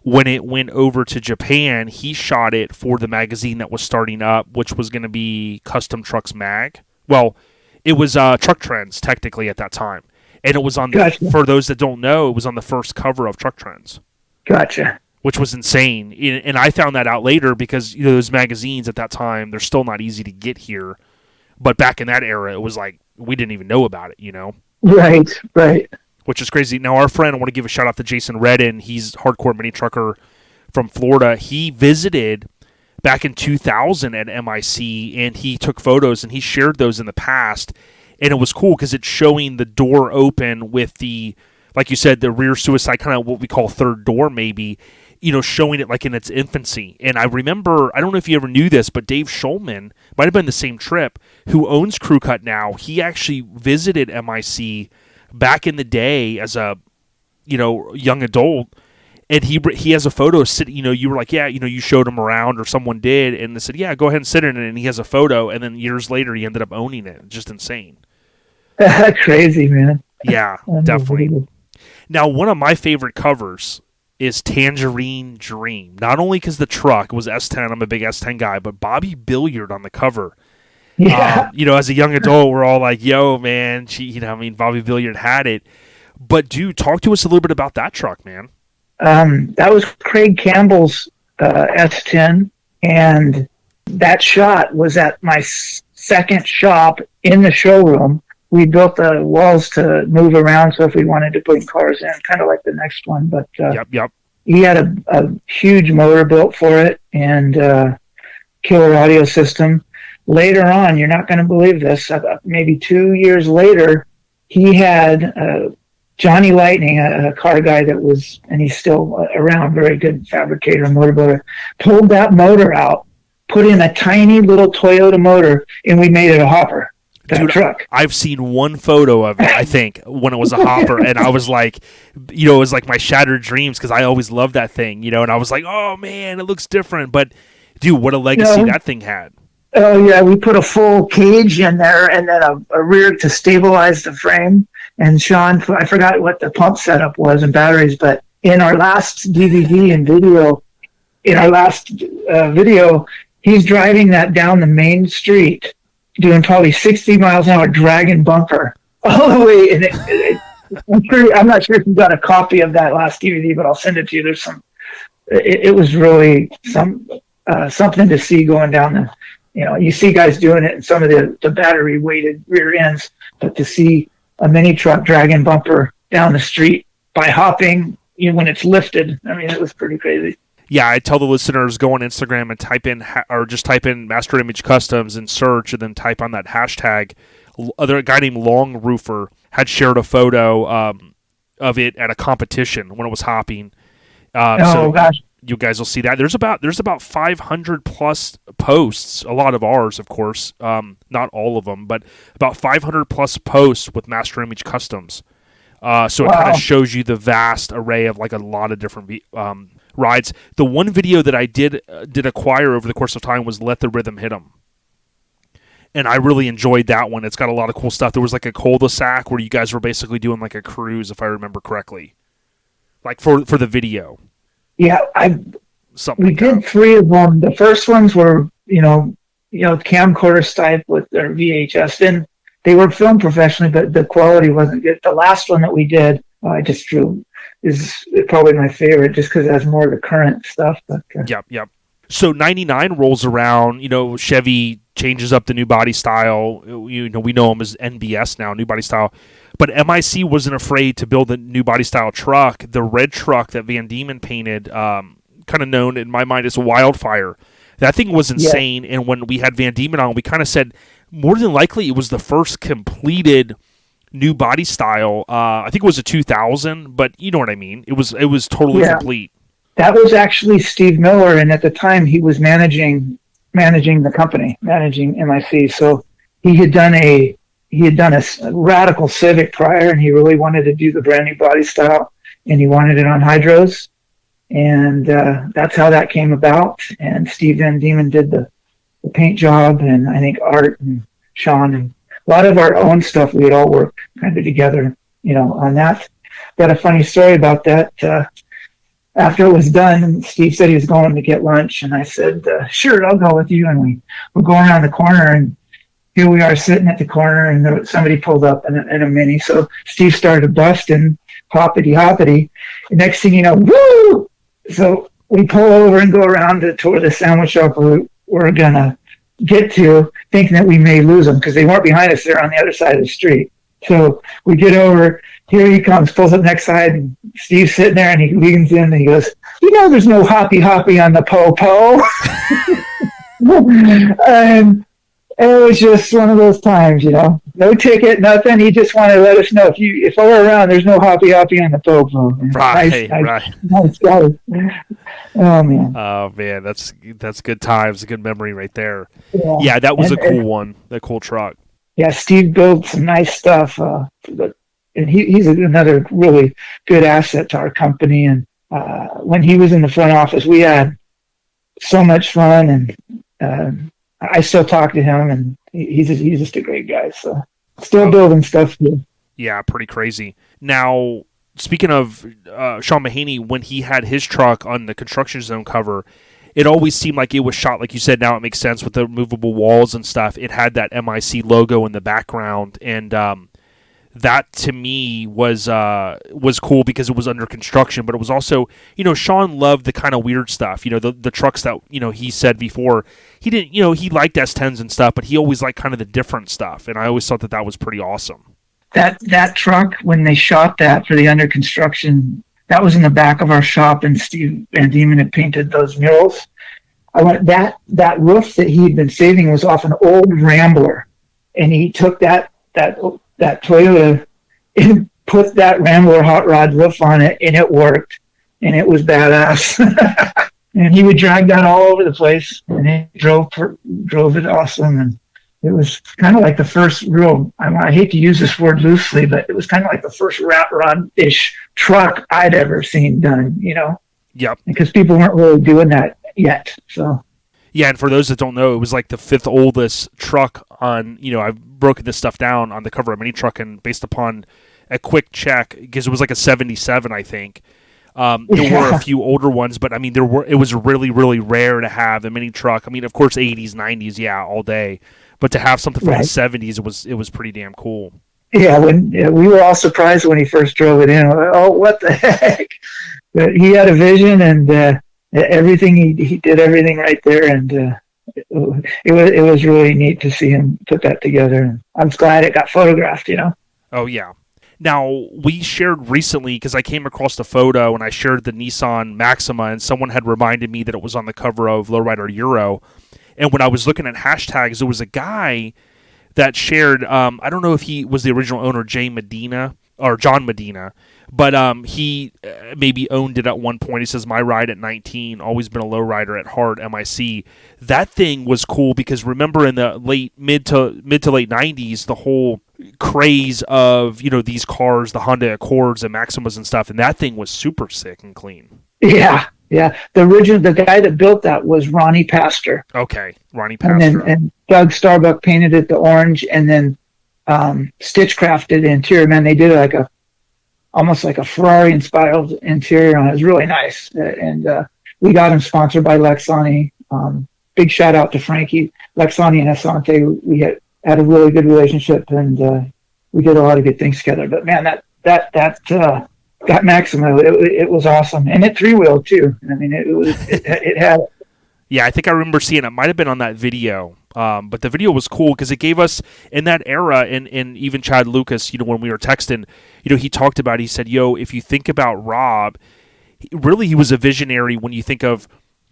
when it went over to Japan. He shot it for the magazine that was starting up, which was going to be Custom Trucks Mag. Well, it was Truck Trends technically at that time, and it was on Gotcha. For those that don't know, it was on the first cover of Truck Trends. Gotcha. Which was insane. And I found that out later because those magazines at that time, they're still not easy to get here. But back in that era, it was like we didn't even know about it, Right. Which is crazy. Now, our friend, I want to give a shout out to Jason Redden. He's hardcore mini trucker from Florida. He visited back in 2000 at MIC, and he took photos, and he shared those in the past. And it was cool because it's showing the door open with the, like you said, the rear suicide, kind of what we call third door maybe, showing it like in its infancy. And I remember, I don't know if you ever knew this, but Dave Schulman, might have been the same trip, who owns Crew Cut now. He actually visited MIC back in the day as a, young adult, and he has a photo sitting, you were like, yeah, you showed him around or someone did, and they said, yeah, go ahead and sit in it, and he has a photo, and then years later he ended up owning it. Just insane. Crazy, man. Yeah, definitely. Now, one of my favorite covers is Tangerine Dream. Not only because the truck was S10, I'm a big S10 guy, but Bobby Billiard on the cover. Yeah. As a young adult, we're all like, yo, man, Bobby Billiard had it. But, dude, talk to us a little bit about that truck, man. That was Craig Campbell's S10, and that shot was at my second shop in the showroom. We built the walls to move around, so if we wanted to put cars in, kind of like the next one. But Yep. He had a huge motor built for it and killer audio system. Later on, you're not going to believe this, maybe 2 years later, he had Johnny Lightning, a car guy and he's still around, very good fabricator, motor builder, pulled that motor out, put in a tiny little Toyota motor, and we made it a hopper. Dude, truck. I've seen one photo of it, I think, when it was a hopper, and I was like, it was like my shattered dreams because I always loved that thing, and I was like, oh man, it looks different. But dude, what a legacy that thing had. Oh yeah, we put a full cage in there and then a rear to stabilize the frame. And Sean, I forgot what the pump setup was and batteries, but in our last DVD and video, he's driving that down the main street, doing probably 60 miles an hour, dragging bumper all the way. And I'm not sure if you got a copy of that last DVD, but I'll send it to you. There's it was really something to see going down the, you see guys doing it in some of the battery weighted rear ends, but to see a mini truck dragging bumper down the street by hopping, when it's lifted, it was pretty crazy. Yeah, I tell the listeners, go on Instagram and type in Master Image Customs and search, and then type on that hashtag. A guy named Long Roofer had shared a photo of it at a competition when it was hopping. Gosh. You guys will see that. There's about 500 plus posts, a lot of ours, of course, not all of them, but about 500 plus posts with Master Image Customs. So it kind of shows you the vast array of like a lot of different rides. The one video that I did acquire over the course of time was Let the Rhythm Hit 'Em. And I really enjoyed that one. It's got a lot of cool stuff. There was like a cul-de-sac where you guys were basically doing like a cruise, if I remember correctly, like for the video. Yeah, we did 3 of them. The first ones were, camcorder type with their VHS, and they were filmed professionally, but the quality wasn't good. The last one that we did, I just drew, is probably my favorite, just because it has more of the current stuff. But Yep. So 99 rolls around. Chevy changes up the new body style. We know them as NBS now, new body style. But MIC wasn't afraid to build a new body style truck. The red truck that Van Diemen painted, kind of known in my mind as Wildfire. That thing was insane. Yeah. And when we had Van Diemen on, we kind of said more than likely it was the first completed new body style. I think it was a 2000, but you know what I mean. It was totally complete. That was actually Steve Miller, and at the time he was managing the company, managing MIC. So he had done a radical Civic prior, and he really wanted to do the brand new body style, and he wanted it on hydros, and that's how that came about. And Steve Van Diemen did the paint job, and I think Art and Sean and a lot of our own stuff. We had all worked kind of together, on that. Got a funny story about that. After it was done, Steve said he was going to get lunch, and I said, sure, I'll go with you. And we're going around the corner, and here we are sitting at the corner, and somebody pulled up in a Mini. So Steve started busting, hoppity. The next thing you know, woo! So we pull over and go around to tour the sandwich shop we're going to get to, thinking that we may lose them because they weren't behind us. They're on the other side of the street. So we get over, here he comes, pulls up next side, and Steve's sitting there, and he leans in, and he goes, there's no hoppy on the po-po. And it was just one of those times, no ticket, nothing. He just wanted to let us know if I were around, there's no hoppy on the po-po. Right. Nice guy. Oh man. Oh man, that's good times, a good memory right there. Yeah, that was a cool one, that cool truck. Yeah, Steve built some nice stuff, and he's another really good asset to our company. And when he was in the front office, we had so much fun, and I still talk to him, and he's just a great guy. So still building stuff here. Yeah, pretty crazy. Now, speaking of Sean Mahaney, when he had his truck on the Construction Zone cover, it always seemed like it was shot, like you said. Now it makes sense with the movable walls and stuff. It had that MIC logo in the background, and that to me was cool because it was under construction. But it was also, Sean loved the kind of weird stuff. The trucks that he said before he didn't. He liked S10s and stuff, but he always liked kind of the different stuff. And I always thought that was pretty awesome. That truck, when they shot that for the under construction, that was in the back of our shop, and Steve Van Diemen had painted those murals. That roof that he had been saving was off an old Rambler, and he took that Toyota and put that Rambler hot rod roof on it, and it worked, and it was badass. And he would drag that all over the place, and he drove it awesome. And it was kind of like the first real, I hate to use this word loosely, but it was kind of like the first rat rod-ish truck I'd ever seen done, Yep. Because people weren't really doing that yet. So. Yeah, and for those that don't know, it was like the fifth oldest truck on, I've broken this stuff down on the cover of Mini Truck, and based upon a quick check, because it was like a 77, I think. There were a few older ones, but it was really, really rare to have a Mini Truck. Of course, 80s, 90s, yeah, all day. But to have something from the 70s, it was pretty damn cool. Yeah, we were all surprised when he first drove it in. We're like, oh, what the heck? But he had a vision, and everything he did everything right there, and it was really neat to see him put that together. And I'm glad it got photographed. Oh yeah. Now, we shared recently, because I came across the photo, and I shared the Nissan Maxima, and someone had reminded me that it was on the cover of Lowrider Euro. And when I was looking at hashtags, there was a guy that shared, I don't know if he was the original owner, John Medina, but he maybe owned it at one point. He says, my ride at 19, always been a lowrider at heart, MIC. That thing was cool because remember in the mid to late 90s, the whole craze of, these cars, the Honda Accords and Maximas and stuff, and that thing was super sick and clean. Yeah. The guy that built that was Ronnie Pastor. Okay, Ronnie Pastor. And Doug Starbuck painted it the orange, and then Stitchcrafted the interior. Man, they did it almost like a Ferrari inspired interior on it. It was really nice. And we got him sponsored by Lexani. Big shout out to Frankie. Lexani and Asante, we had a really good relationship, and we did a lot of good things together. But man, that Maxima, it was awesome, and it 3-wheeled too. It had. Yeah, I think I remember seeing it. Might have been on that video, but the video was cool because it gave us in that era, and even Chad Lucas, when we were texting, he talked about. He said, "Yo, if you think about Rob, he was a visionary when you think of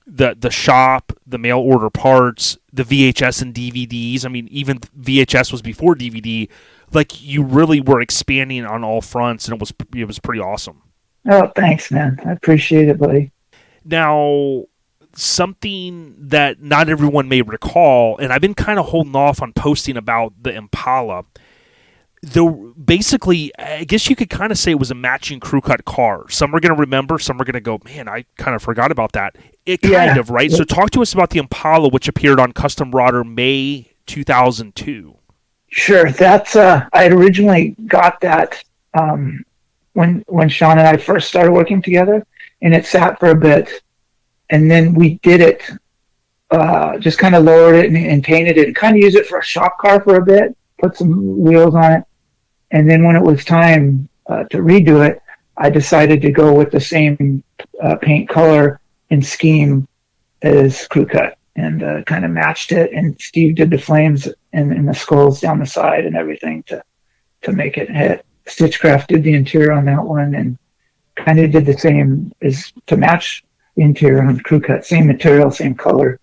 the shop, the mail order parts, the VHS and DVDs. Even VHS was before DVD like you really were expanding on all fronts, and it was pretty awesome. Oh, thanks, man. I appreciate it, buddy. Now, something that not everyone may recall, and I've been kind of holding off on posting about the Impala. Though basically, I guess you could kind of say it was a matching crew cut car. Some are going to remember, some are going to go, man, I kind of forgot about that. It kind of, right? So talk to us about the Impala, which appeared on Custom Rodder May 2002. Sure. That's I had originally got that when Sean and I first started working together, and it sat for a bit, and then we did it, just kind of lowered it and painted it, and kind of used it for a shop car for a bit, put some wheels on it. And then when it was time to redo it, I decided to go with the same paint color and scheme as Crew Cut, and kind of matched it. And Steve did the flames and the skulls down the side and everything to make it hit. Stitchcraft did the interior on that one, and kind of did the same as to match the interior on Crew Cut. Same material, same color.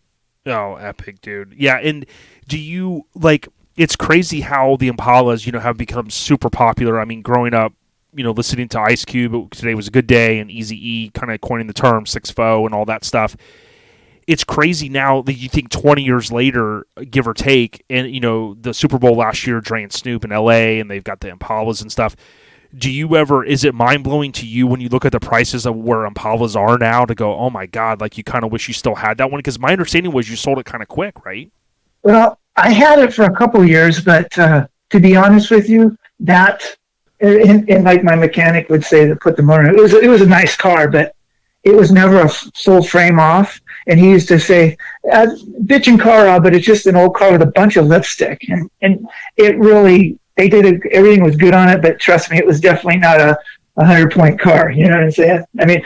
Oh, epic, dude. Yeah, and do you, like, it's crazy how the Impalas, have become super popular. I mean, growing up, listening to Ice Cube, Today Was a Good Day, and Eazy-E kind of coining the term 6-0 and all that stuff. It's crazy now that you think 20 years later, give or take, and, the Super Bowl last year, Dre and Snoop in L.A., and they've got the Impalas and stuff. Is it mind-blowing to you when you look at the prices of where Impalas are now to go, oh my God, like you kind of wish you still had that one? Because my understanding was you sold it kind of quick, right? Well, I had it for a couple of years, but to be honest with you, that, and like my mechanic would say, to put the motor in, it was a nice car, but it was never a full frame off. And he used to say, bitchin' car, but it's just an old car with a bunch of lipstick. And it really, everything was good on it, but trust me, it was definitely not a 100-point car. You know what I'm saying? I mean,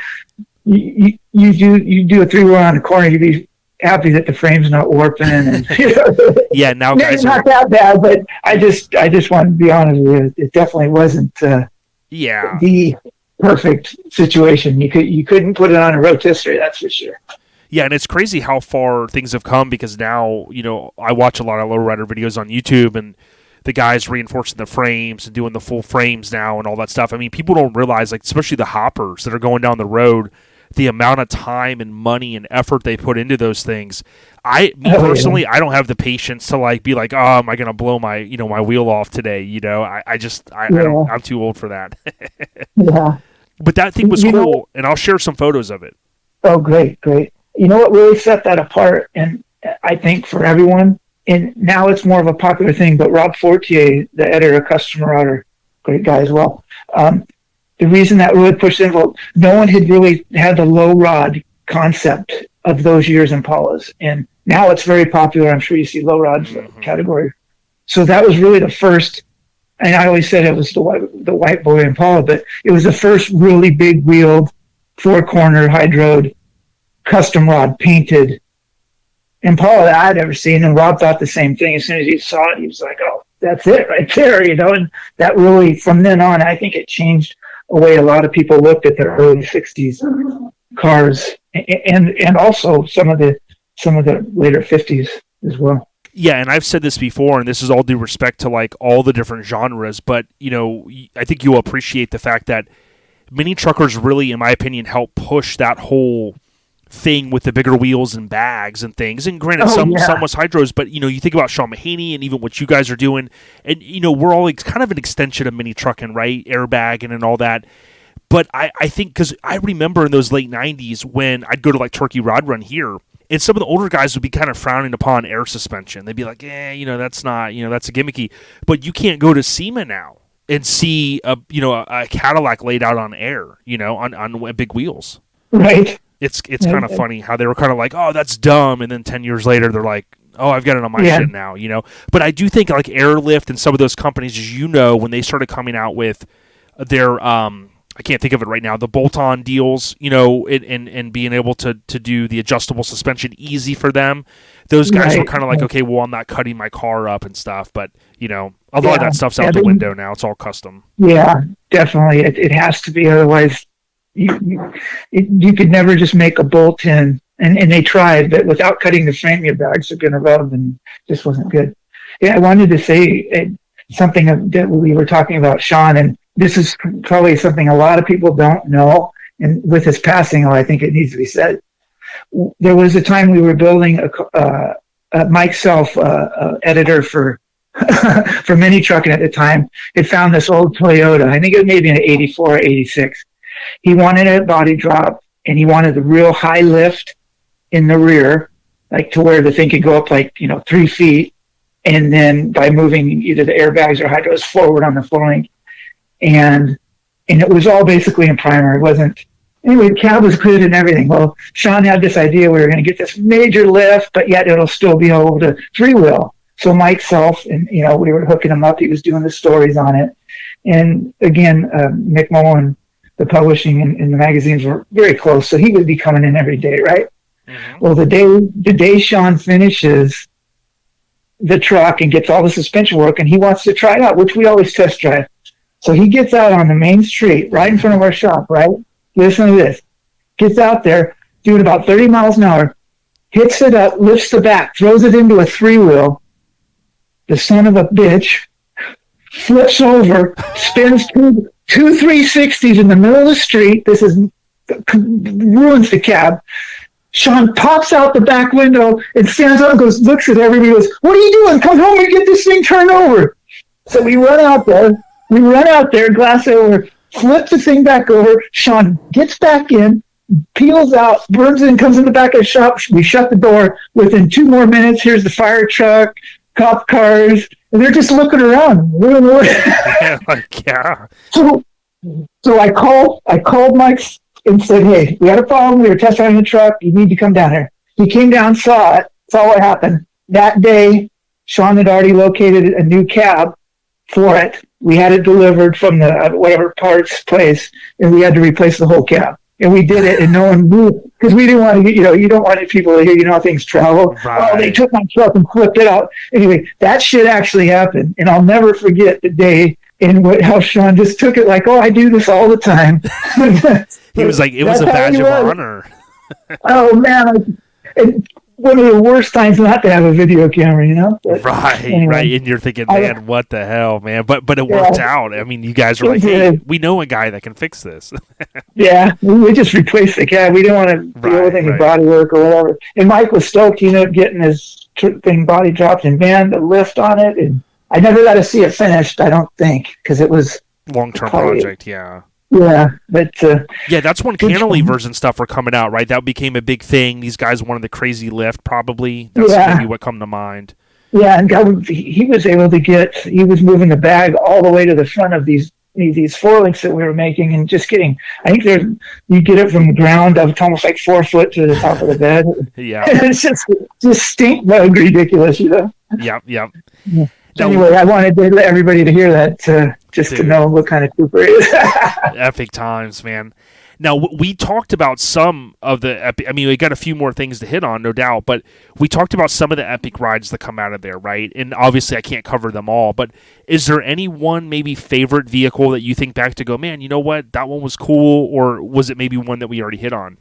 you do a 3-wheel on a corner, you'd be happy that the frame's not warping. And, yeah, now guys not that bad, but I just want to be honest with you. It definitely wasn't the perfect situation. You couldn't put it on a rotisserie, that's for sure. Yeah, and it's crazy how far things have come, because now, I watch a lot of lowrider videos on YouTube, and the guys reinforcing the frames and doing the full frames now and all that stuff. I mean, people don't realize, like, especially the hoppers that are going down the road, the amount of time and money and effort they put into those things. Personally, I don't have the patience to like be like, oh, am I going to blow my, my wheel off today? I'm too old for that. Yeah. But that thing was cool, and I'll share some photos of it. Oh, great. You know what really set that apart, and I think for everyone, and now it's more of a popular thing, but Rob Fortier, the editor of Custom Rodder, great guy as well. The reason that really pushed in, no one had really had the low rod concept of those years Impalas, and now it's very popular. I'm sure you see low rods category. So that was really the first, and I always said it was the white boy Impala, but it was the first really big wheeled, 4-corner hydroed, custom rod painted Impala that I'd ever seen. And Rob thought the same thing. As soon as he saw it, he was like, oh, that's it right there, and that really, from then on, I think it changed the way a lot of people looked at the early 60s cars, and also some of the later 50s as well. Yeah, and I've said this before, and this is all due respect to like all the different genres, but I think you'll appreciate the fact that mini truckers really, in my opinion, help push that whole thing with the bigger wheels and bags and things. And granted, some was hydros, but you think about Sean Mahaney and even what you guys are doing, and we're all kind of an extension of mini trucking, right? Airbagging and all that. But I think, because I remember in those late 90s when I'd go to like Turkey Rod Run here, and some of the older guys would be kind of frowning upon air suspension. They'd be like, that's not, that's a gimmicky. But you can't go to SEMA now and see a Cadillac laid out on air, on big wheels. Right. It's kind of funny how they were kind of like, oh, that's dumb, and then 10 years later they're like, oh, I've got it on my shit now, But I do think like Airlift and some of those companies, as when they started coming out with their I can't think of it right now, the bolt-on deals, and being able to do the adjustable suspension easy for them. Those guys were kind of like, okay, well, I'm not cutting my car up and stuff, but a lot of that stuff's out the window now. It's all custom. Yeah, definitely. It has to be, otherwise you could never just make a bolt in, and they tried, but without cutting the frame, your bags are going to rub, and just wasn't good. Yeah, I wanted to say, something that we were talking about, Sean, and this is probably something a lot of people don't know. And with his passing, I think it needs to be said. There was a time we were building Mike Self, editor for for Mini Trucking at the time, had found this old Toyota. I think it was maybe an 84 or 86. He wanted a body drop, and he wanted the real high lift in the rear, like to where the thing could go up 3 feet, and then by moving either the airbags or hydros forward on the flooring. And it was all basically in primer. It wasn't. Anyway, the cab was good and everything. Well, Sean had this idea we were going to get this major lift, but yet it'll still be able to three-wheel. So Mike Self, and we were hooking him up. He was doing the stories on it. And again, Mick Mullen, the publishing and the magazines were very close. So he would be coming in every day, right? Mm-hmm. Well, the day Sean finishes the truck and gets all the suspension work, and he wants to try it out, which we always test drive. So he gets out on the main street right in front of our shop, right? Listen to this. Gets out there, doing about 30 miles an hour, hits it up, lifts the back, throws it into a three-wheel. The son of a bitch flips over, spins two 360s in the middle of the street. This ruins the cab. Sean pops out the back window and stands up and looks at everybody and goes, "What are you doing? Come home and get this thing turned over." So we run out there, glass over, flip the thing back over. Sean gets back in, peels out, burns in, comes in the back of the shop. We shut the door. Within 2 more minutes, here's the fire truck, cop cars, and they're just looking around. Yeah. So I called Mike and said, "Hey, we had a problem. We were test driving the truck. You need to come down here." He came down, saw what happened. That day, Sean had already located a new cab for it. We had it delivered from the whatever parts place, and we had to replace the whole cab. And we did it, and no one knew, because we didn't want to get, you don't want people to hear, how things travel. Right. Oh, they took my truck and flipped it out. Anyway, that shit actually happened, and I'll never forget the day and how Sean just took it like, "Oh, I do this all the time." He was like, it was a badge of honor. Oh, man. One of the worst times not to have a video camera, But right, anyway, right. And you're thinking, man, what the hell, man? But it worked out. I mean, you guys were like, "Hey, we know a guy that can fix this." Yeah, we just replaced the cab. We didn't want to do anything with body work or whatever. And Mike was stoked, getting his thing body dropped and the lift on it. And I never got to see it finished, I don't think, because it was long-term project, yeah. Yeah, but that's when cantilevers and stuff were coming out, right? That became a big thing. These guys wanted the crazy lift, probably. That's maybe what come to mind. Yeah, and he was able to he was moving the bag all the way to the front of these four-links that we were making, and just getting, I think you get it from the ground up to almost like 4 foot to the top of the bed. Yeah. It's just stink bug ridiculous, Yep. Yeah. Anyway, I wanted everybody to hear that, to know what kind of Cooper is. Epic times, man. Now, we talked about some of the epic. I mean, we got a few more things to hit on, no doubt, but we talked about some of the epic rides that come out of there, right? And obviously, I can't cover them all, but is there any one maybe favorite vehicle that you think back to go, "Man, you know what? That one was cool," or was it maybe one that we already hit on?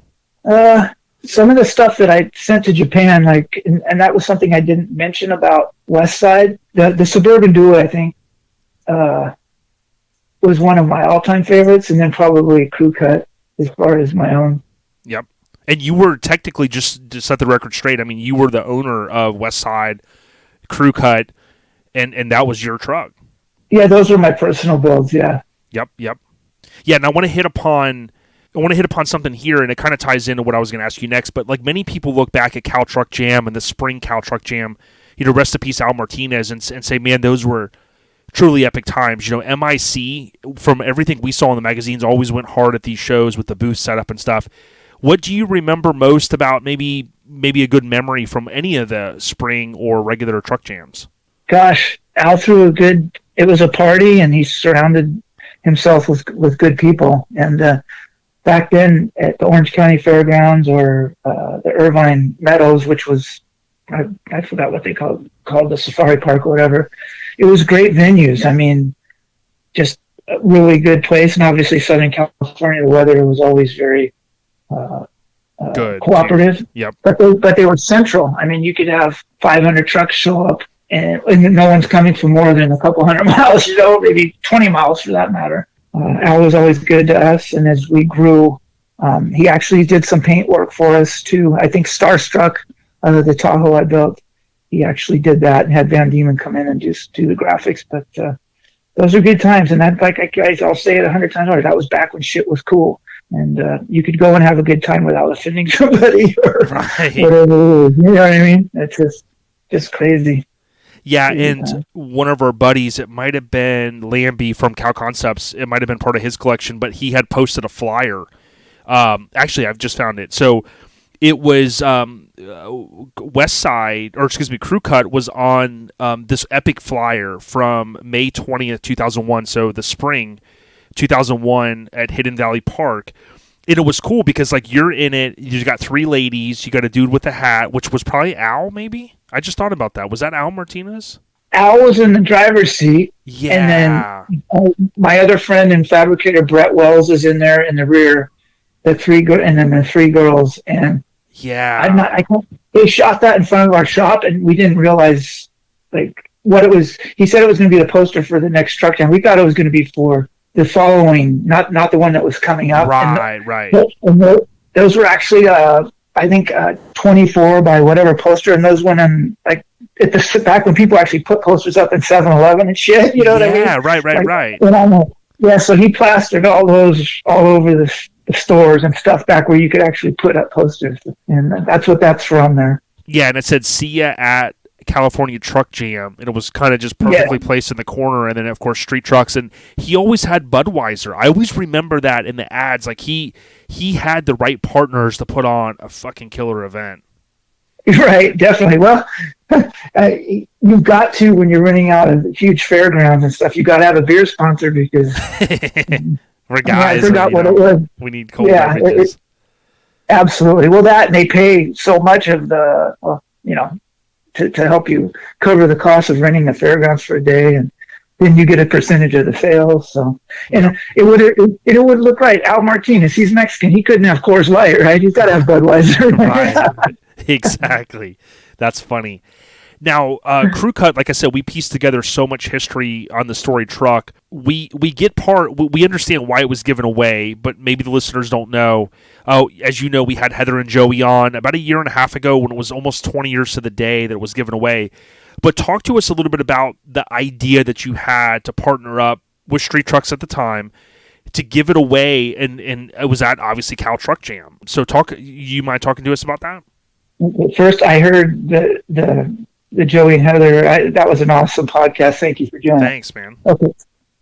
Some of the stuff that I sent to Japan, and that was something I didn't mention about West Side. The Suburban Duo, I think, was one of my all-time favorites, and then probably Crew Cut as far as my own. Yep. And you were technically, just to set the record straight, I mean, you were the owner of West Side, Crew Cut, and that was your truck. Yeah, those were my personal builds, yeah. Yep. Yeah, and I want to hit upon something here, and it kind of ties into what I was going to ask you next, but like many people look back at Cal Truck Jam and the spring Cal Truck Jam, rest in peace Al Martinez, and say, man, those were truly epic times. MIC, from everything we saw in the magazines, always went hard at these shows with the booth setup and stuff. What do you remember most about maybe a good memory from any of the spring or regular truck jams? Gosh, Al threw it was a party, and he surrounded himself with good people. And back then at the Orange County Fairgrounds or the Irvine Meadows, which was, I forgot what they called the Safari Park or whatever. It was great venues. I mean, just a really good place. And obviously Southern California, the weather was always very good, cooperative. Yep. But they were central. I mean, you could have 500 trucks show up and no one's coming for more than a couple hundred miles, maybe 20 miles for that matter. Al was always good to us, and as we grew, he actually did some paint work for us too. I think Starstruck, the Tahoe I built, he actually did that and had Van Diemen come in and just do the graphics. But those are good times, and that, like guys, I'll say it 100 times over. That was back when shit was cool, and you could go and have a good time without offending somebody or whatever. You know what I mean? It's just crazy. Yeah, and one of our buddies, it might have been Lambie from Cal Concepts. It might have been part of his collection, but he had posted a flyer. Actually, I've just found it. So it was Crew Cut was on this epic flyer from May 20th, 2001. So the spring 2001 at Hidden Valley Park. And it was cool because, like, you're in it. You got 3 ladies. You got a dude with a hat, which was probably Al, maybe? I just thought about that. Was that Al Martinez? Al was in the driver's seat. Yeah. And then my other friend and fabricator, Brett Wells, is in there in the rear. And then the 3 girls. And yeah. They shot that in front of our shop, and we didn't realize, like, what it was. He said it was going to be the poster for the next truck jam. We thought it was going to be for the following, not the one that was coming up. Right. And those were actually, I think, 24 by whatever poster, and those went in, like, back when people actually put posters up in 7-Eleven and shit, you know what I mean? Yeah, right. And so he plastered all those all over the stores and stuff back where you could actually put up posters, and that's what that's from there. Yeah, and it said, "See ya at California Truck Jam," and it was kind of just perfectly placed in the corner, and then of course Street Trucks, and he always had Budweiser. I always remember that in the ads, like he had the right partners to put on a fucking killer event. Right, definitely. Well, you've got to, when you're running out of huge fairgrounds and stuff, you got to have a beer sponsor because we're guys. I forgot what it was. We need cold beverages. Absolutely. Well, that, and they pay so much of the, to help you cover the cost of renting the fairgrounds for a day, and then you get a percentage of the sales. So, and it would look right. Al Martinez, he's Mexican. He couldn't have Coors Light, right? He's got to have Budweiser. Right. Exactly. That's funny. Now, Crew Cut, like I said, we pieced together so much history on the story truck. We understand why it was given away, but maybe the listeners don't know. Oh, as you know, we had Heather and Joey on about a year and a half ago when it was almost 20 years to the day that it was given away. But talk to us a little bit about the idea that you had to partner up with Street Trucks at the time to give it away, and it was at, obviously, Cal Truck Jam. So you mind talking to us about that? First, I heard the Joey and Heather. That was an awesome podcast. Thank you for doing it. Thanks, man.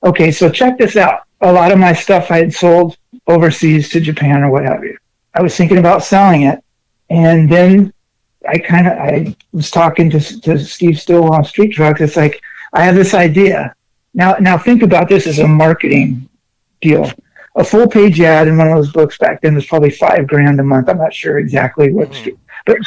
Okay, so check this out. A lot of my stuff I had sold overseas to Japan or what have you. I was thinking about selling it, and then I was talking to Steve Stillwell on Street Trucks. It's like, I have this idea. Now think about this as a marketing deal. A full page ad in one of those books back then was probably $5,000 a month. I'm not sure exactly what, but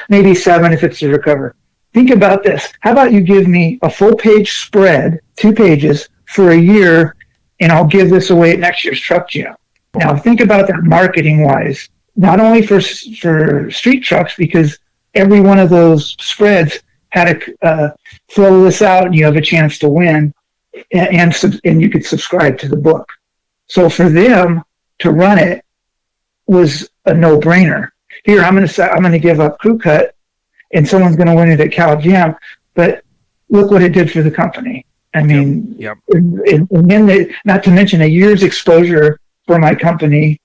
maybe $7,000 if it's to recover. Think about this. How about you give me a full page spread, 2 pages for a year, and I'll give this away at next year's Truck Jam. Now think about that marketing wise, not only for Street Trucks, because every one of those spreads had to fill this out and you have a chance to win, and you could subscribe to the book. So for them to run it was a no-brainer. Here, I'm going to give up Crew Cut, and someone's going to win it at Cal Jam. But look what it did for the company. I mean, yep. And then not to mention a year's exposure for my company,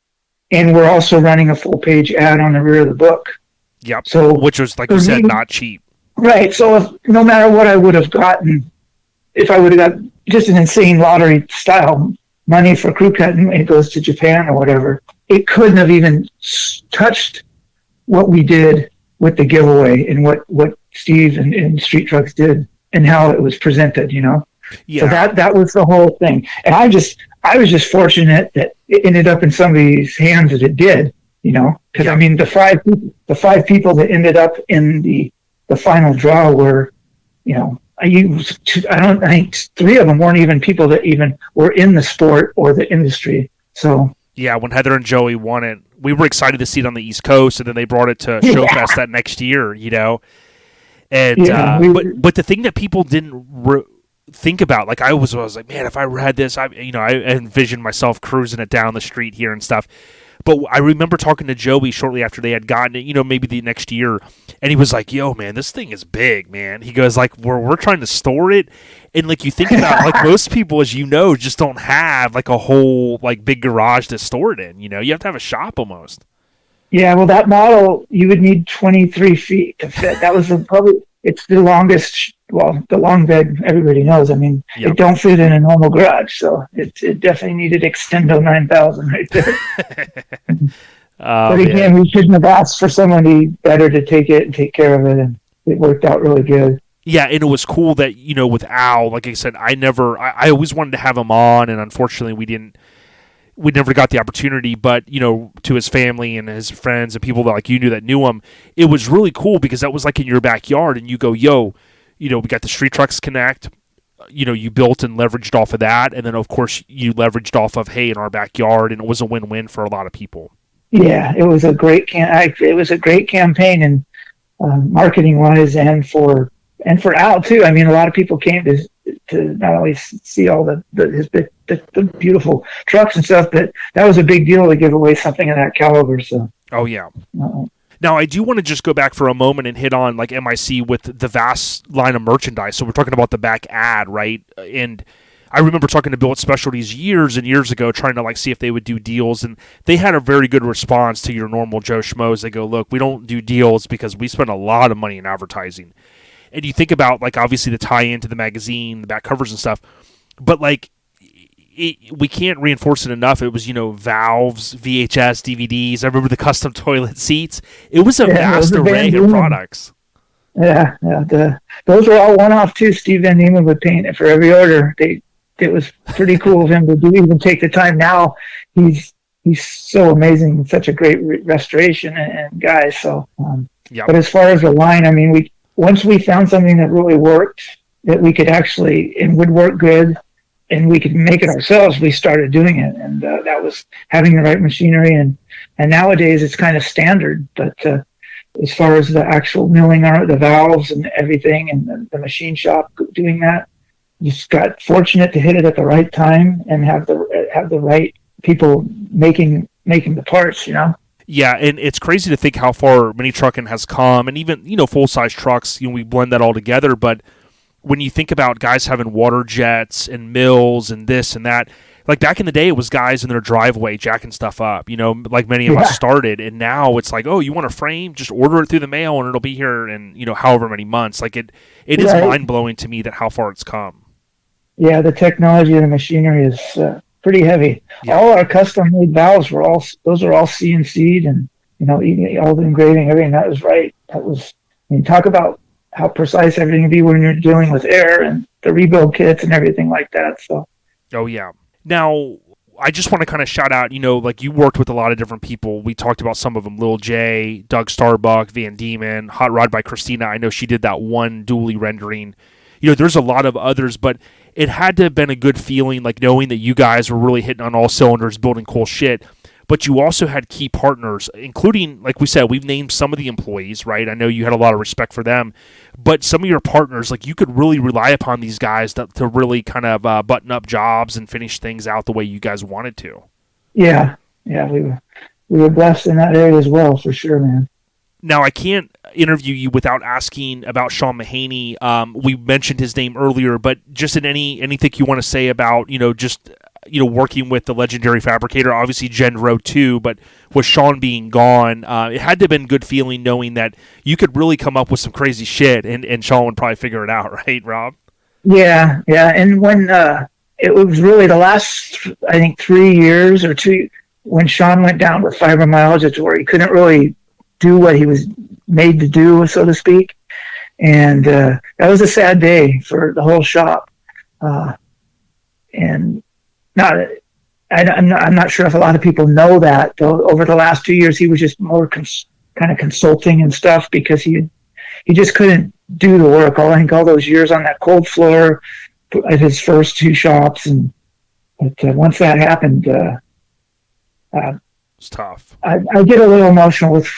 and we're also running a full-page ad on the rear of the book. Yep. So, which was, like you said, not cheap. Right. So no matter what I would have gotten, if I would have got just an insane lottery style money for Crew Cut and it goes to Japan or whatever, it couldn't have even touched what we did with the giveaway and what Steve and Street Trucks did and how it was presented, Yeah. So that was the whole thing. And I was just fortunate that it ended up in somebody's hands that it did, because I mean, the five people that ended up in the final draw were, I think 3 of them weren't even people that even were in the sport or the industry. So yeah, when Heather and Joey won it, we were excited to see it on the East Coast, and then they brought it to Showfest that next year, And Yeah, but the thing that people didn't think about, like I was like, man, if I had this, I envisioned myself cruising it down the street here and stuff. But I remember talking to Joey shortly after they had gotten it, maybe the next year, and he was like, "Yo, man, this thing is big, man." He goes, like, we're trying to store it, and like you think about, like most people, as just don't have like a whole like big garage to store it in. You have to have a shop almost. Yeah, well, that model, you would need 23 feet to fit. That was probably, it's the longest, well, the long bed, everybody knows. I mean, Yep. It don't fit in a normal garage, so it definitely needed Extendo 9000 right there. But again, we shouldn't have asked for somebody better to take it and take care of it, and it worked out really good. Yeah, and it was cool that, with Al, like I said, I always wanted to have him on, and unfortunately we never got the opportunity, but, to his family and his friends and people that like that knew him, it was really cool because that was like in your backyard, and you go, yo, we got the Street Trucks Connect, you built and leveraged off of that, and then of course you leveraged off of, hey, in our backyard, and it was a win-win for a lot of people. Yeah, it was a great campaign, and marketing wise, and for Al too. I mean, a lot of people came to not only see all the beautiful trucks and stuff, but that was a big deal to give away something of that caliber. So. Oh yeah. Now, I do want to just go back for a moment and hit on like MIC with the vast line of merchandise. So we're talking about the back ad, right? And I remember talking to Billet Specialties years and years ago, trying to like see if they would do deals, and they had a very good response to your normal Joe Schmoes. They go, look, we don't do deals because we spend a lot of money in advertising. And you think about like obviously the tie-in to the magazine, the back covers and stuff, but like we can't reinforce it enough. It was valves, VHS, DVDs. I remember the custom toilet seats. It was a vast array of products. Yeah. Those were all one-off too. Steve Van Nieman would paint it for every order. It was pretty cool of him to even take the time. Now he's so amazing, such a great restoration and guy. So, Yep. But as far as the line, I mean, once we found something that really worked, that we could actually, and would work good, and we could make it ourselves, we started doing it. And that was having the right machinery. And nowadays it's kind of standard, but as far as the actual milling, the valves and everything, and the machine shop doing that, you just got fortunate to hit it at the right time and have the right people making the parts, Yeah, and it's crazy to think how far mini trucking has come, and even full size trucks. We blend that all together. But when you think about guys having water jets and mills and this and that, like back in the day, it was guys in their driveway jacking stuff up. Like many of us started, and now it's like, oh, you want a frame? Just order it through the mail, and it'll be here in however many months. Like it is mind blowing to me that how far it's come. Yeah, the technology and the machinery is pretty heavy. Yeah. All our custom made valves are all CNC'd, and all the engraving, everything. That was right. Talk about how precise everything can be when you're dealing with air and the rebuild kits and everything like that. So. Oh yeah. Now I just want to kind of shout out. Like you worked with a lot of different people. We talked about some of them: Lil J, Doug Starbuck, Van Diemen, Hot Rod by Christina. I know she did that one dually rendering. There's a lot of others, but it had to have been a good feeling, like knowing that you guys were really hitting on all cylinders, building cool shit. But you also had key partners, including, like we said, we've named some of the employees, right? I know you had a lot of respect for them, but some of your partners, like you could really rely upon these guys to really kind of button up jobs and finish things out the way you guys wanted to. Yeah, we were blessed in that area as well, for sure, man. Now, I can't interview you without asking about Sean Mahaney. We mentioned his name earlier, but just in anything you want to say about, working with the legendary fabricator, obviously Genro too, but with Sean being gone, it had to have been good feeling knowing that you could really come up with some crazy shit, and Sean would probably figure it out, right, Rob? Yeah. And when it was really the last, I think, 3 years or 2, when Sean went down with fibromyalgia to where he couldn't really do what he was made to do, so to speak. And that was a sad day for the whole shop. And I'm not sure if a lot of people know that, though. Over the last 2 years, he was just more kind of consulting and stuff because he just couldn't do the work. I think all those years on that cold floor at his first 2 shops, but once that happened, it's tough. I get a little emotional with,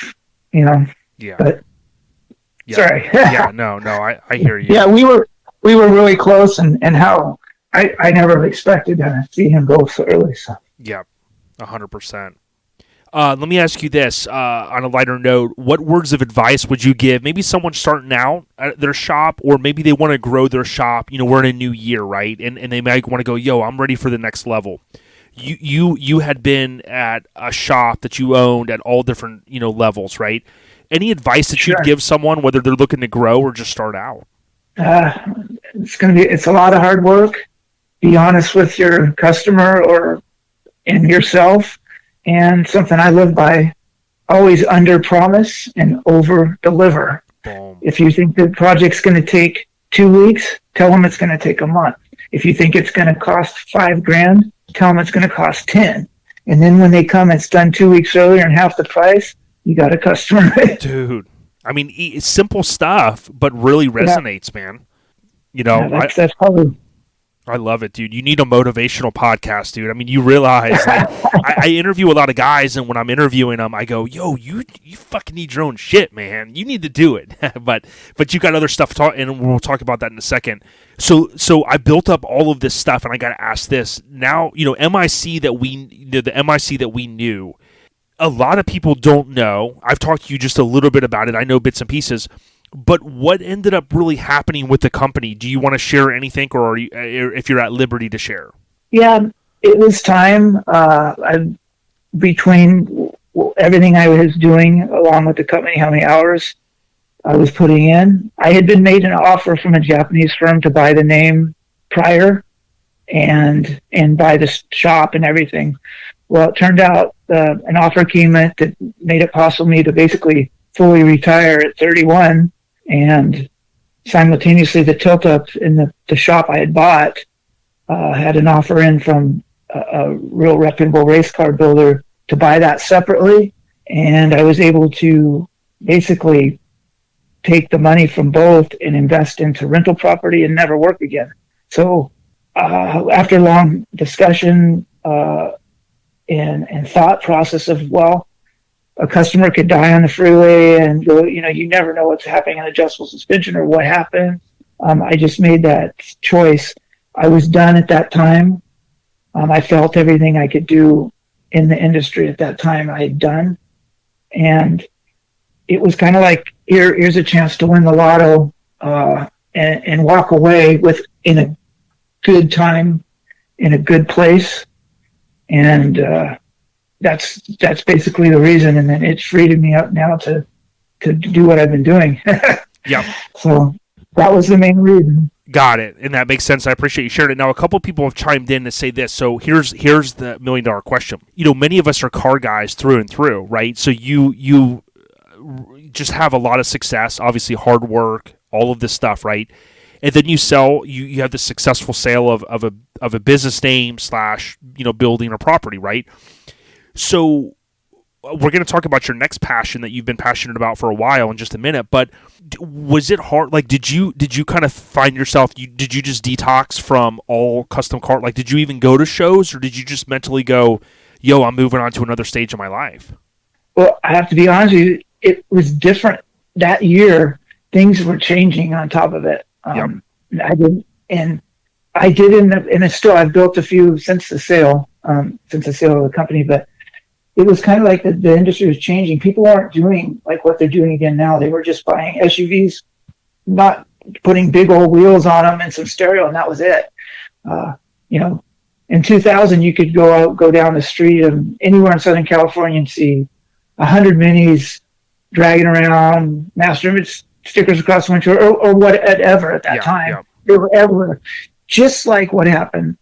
Yeah. But Yeah. Sorry. Yeah, no, I hear you. Yeah, we were really close, and how I never expected to see him go so early. So Yeah, 100%. Let me ask you this on a lighter note. What words of advice would you give maybe someone starting out at their shop, or maybe they want to grow their shop? You know, we're in a new year, right? And they might want to go, yo, I'm ready for the next level. You had been at a shop that you owned at all different, levels, right? Any advice that Sure. you'd give someone, whether they're looking to grow or just start out? it's a lot of hard work. Be honest with your customer and yourself. And something I live by, always under promise and over deliver. Boom. If you think the project's going to take 2 weeks, tell them it's going to take a month. If you think it's going to cost $5,000, tell them it's going to cost 10. And then when they come, it's done 2 weeks earlier and half the price. You got a customer. Dude, I mean, it's simple stuff, but really resonates, man. That's probably. I love it, dude. You need a motivational podcast, dude. I mean, you realize, like, I interview a lot of guys, and when I'm interviewing them, I go, yo, you fucking need your own shit, man. You need to do it. but you got other stuff to talk, and we'll talk about that in a second. So I built up all of this stuff, and I got to ask this. Now, the MIC that we knew, a lot of people don't know. I've talked to you just a little bit about it. I know bits and pieces. But what ended up really happening with the company? Do you want to share anything, or if you're at liberty to share? Yeah, it was time. Between everything I was doing, along with the company, how many hours I was putting in, I had been made an offer from a Japanese firm to buy the name prior, and buy the shop and everything. Well, it turned out an offer came in that made it possible for me to basically fully retire at 31. And simultaneously, the tilt-up in the shop I had bought had an offer in from a real reputable race car builder to buy that separately. And I was able to basically take the money from both and invest into rental property and never work again. So after long discussion and thought process of, well, a customer could die on the freeway and go, you never know what's happening in adjustable suspension or what happened. I just made that choice. I was done at that time. I felt everything I could do in the industry at that time I had done. And it was kind of like, here's a chance to win the lotto and walk away in a good time, in a good place. And that's basically the reason, and then it's freed me up now to do what I've been doing. Yep. So that was the main reason. Got it, and that makes sense. I appreciate you sharing it. Now, a couple of people have chimed in to say this. So here's the $1 million question. Many of us are car guys through and through, right? So you just have a lot of success, obviously hard work, all of this stuff, right? And then you sell. You have the successful sale of a business name / building a property, right? So we're going to talk about your next passion that you've been passionate about for a while in just a minute, but was it hard? Like, did you kind of find yourself, did you just detox from all custom car? Like, did you even go to shows, or did you just mentally go, yo, I'm moving on to another stage of my life? Well, I have to be honest with you, it was different that year. Things were changing on top of it. Yep. I did and still I've built a few since the sale of the company, but it was kind of like the industry was changing. People aren't doing like what they're doing again now. They were just buying SUVs, not putting big old wheels on them and some stereo, and that was it. In 2000, you could go down the street and anywhere in Southern California and see 100 minis dragging around, master image stickers across the windshield, or whatever at that time. Yeah. They were everywhere. Just like what happened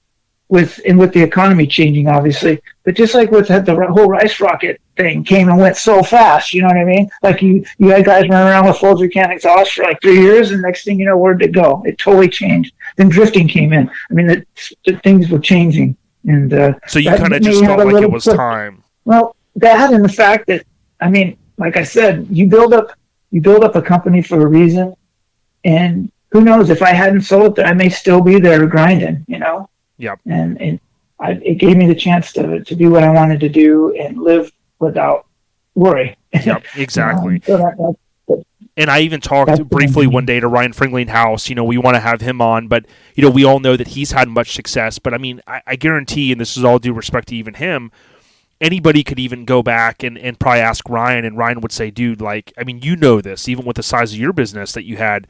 with the economy changing, obviously, but just like with the whole rice rocket thing came and went so fast, you know what I mean? Like you had guys running around with Folger can exhaust for like 3 years, and next thing you know, where'd it go? It totally changed. Then drifting came in. I mean, the things were changing, and so you kind of just felt like it was time. Well, that and the fact that, I mean, like I said, you build up a company for a reason, and who knows, if I hadn't sold it, I may still be there grinding, Yep. And it gave me the chance to do what I wanted to do and live without worry. Yep, exactly. And I even talked That's briefly amazing. one day to Ryan Fringlinghouse. We want to have him on, but we all know that he's had much success. But I mean, I guarantee, and this is all due respect to even him, anybody could even go back and probably ask Ryan, and Ryan would say, dude, like, I mean, this, even with the size of your business that you had.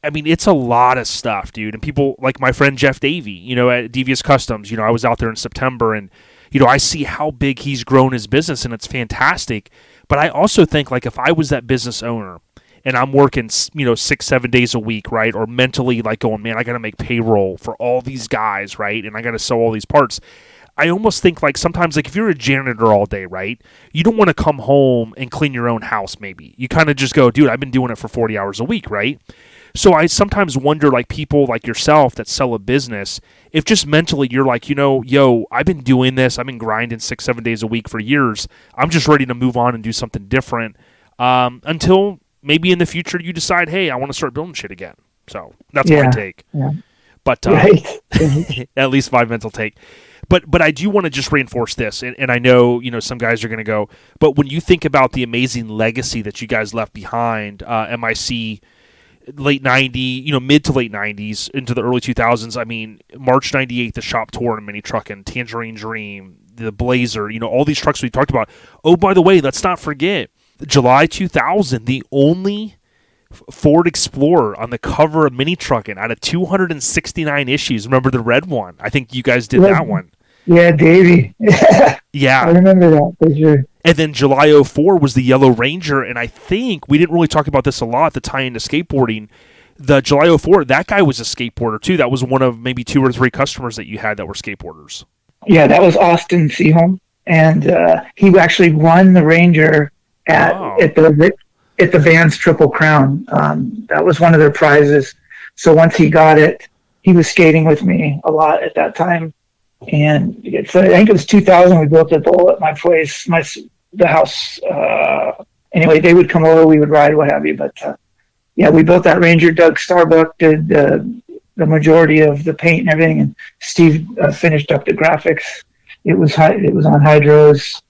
I mean, it's a lot of stuff, dude. And people like my friend Jeff Davey, at Devious Customs, I was out there in September, and, I see how big he's grown his business, and it's fantastic. But I also think, like, if I was that business owner, and I'm working, 6-7 days a week, right? Or mentally like going, man, I got to make payroll for all these guys, right? And I got to sell all these parts. I almost think like sometimes, like if you're a janitor all day, right? You don't want to come home and clean your own house, maybe. You kind of just go, dude, I've been doing it for 40 hours a week, right? So I sometimes wonder, like people like yourself that sell a business, if just mentally you're like, yo, I've been doing this. I've been grinding 6-7 days a week for years. I'm just ready to move on and do something different until maybe in the future you decide, hey, I want to start building shit again. So that's my take. Yeah. But Right. at least my mental take. But I do want to just reinforce this, and I know some guys are going to go. But when you think about the amazing legacy that you guys left behind, MIC, late 90, mid to late 90s into the early 2000s. I mean, March 98, the shop tour and mini trucking, Tangerine Dream, the Blazer, all these trucks we talked about. Oh, by the way, let's not forget. July 2000, the only Ford Explorer on the cover of Mini Truckin' out of 269 issues. Remember the red one? I think you guys did that one. Yeah, Davey. I Yeah. remember that for sure. And then July 04 was the Yellow Ranger, and I think we didn't really talk about this a lot, the tie into skateboarding. The July 04, that guy was a skateboarder too. That was one of maybe 2 or 3 customers that you had that were skateboarders. Yeah, that was Austin Seaholm, and he actually won the Ranger at the Vans Triple Crown. That was one of their prizes. So once he got it, he was skating with me a lot at that time. And so I think it was 2000. We built a bowl at my place, the house. Anyway, they would come over, we would ride, what have you. But yeah, we built that Ranger. Doug Starbuck did the majority of the paint and everything, and Steve finished up the graphics. It was on Hydros,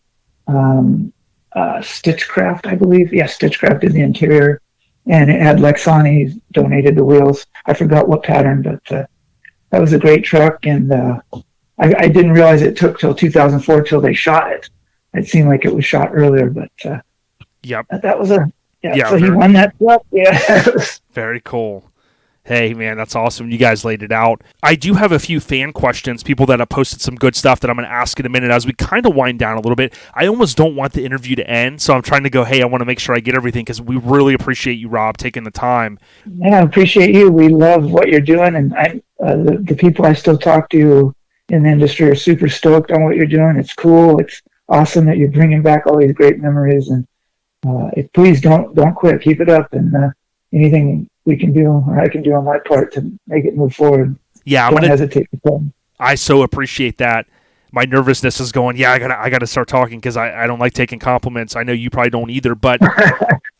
Stitchcraft, I believe. Yeah, Stitchcraft did the interior, and it had Lexani donated the wheels. I forgot what pattern, but that was a great truck, and I didn't realize it took till 2004 till they shot it. It seemed like it was shot earlier, but yep. That was Yeah, so he won that truck. Yeah. Very cool. Hey, man, that's awesome. You guys laid it out. I do have a few fan questions, people that have posted some good stuff that I'm going to ask in a minute as we kind of wind down a little bit. I almost don't want the interview to end, so I'm trying to go, hey, I want to make sure I get everything because we really appreciate you, Rob, taking the time. Yeah, I appreciate you. We love what you're doing, and the people I still talk to in the industry are super stoked on what you're doing. It's cool. It's awesome that you're bringing back all these great memories, and please don't quit. Keep it up, and anything we can do or I can do on my part to make it move forward. Yeah, don't hesitate to come. I so appreciate that. My nervousness is going, yeah, I gotta start talking because I don't like taking compliments. I know you probably don't either, but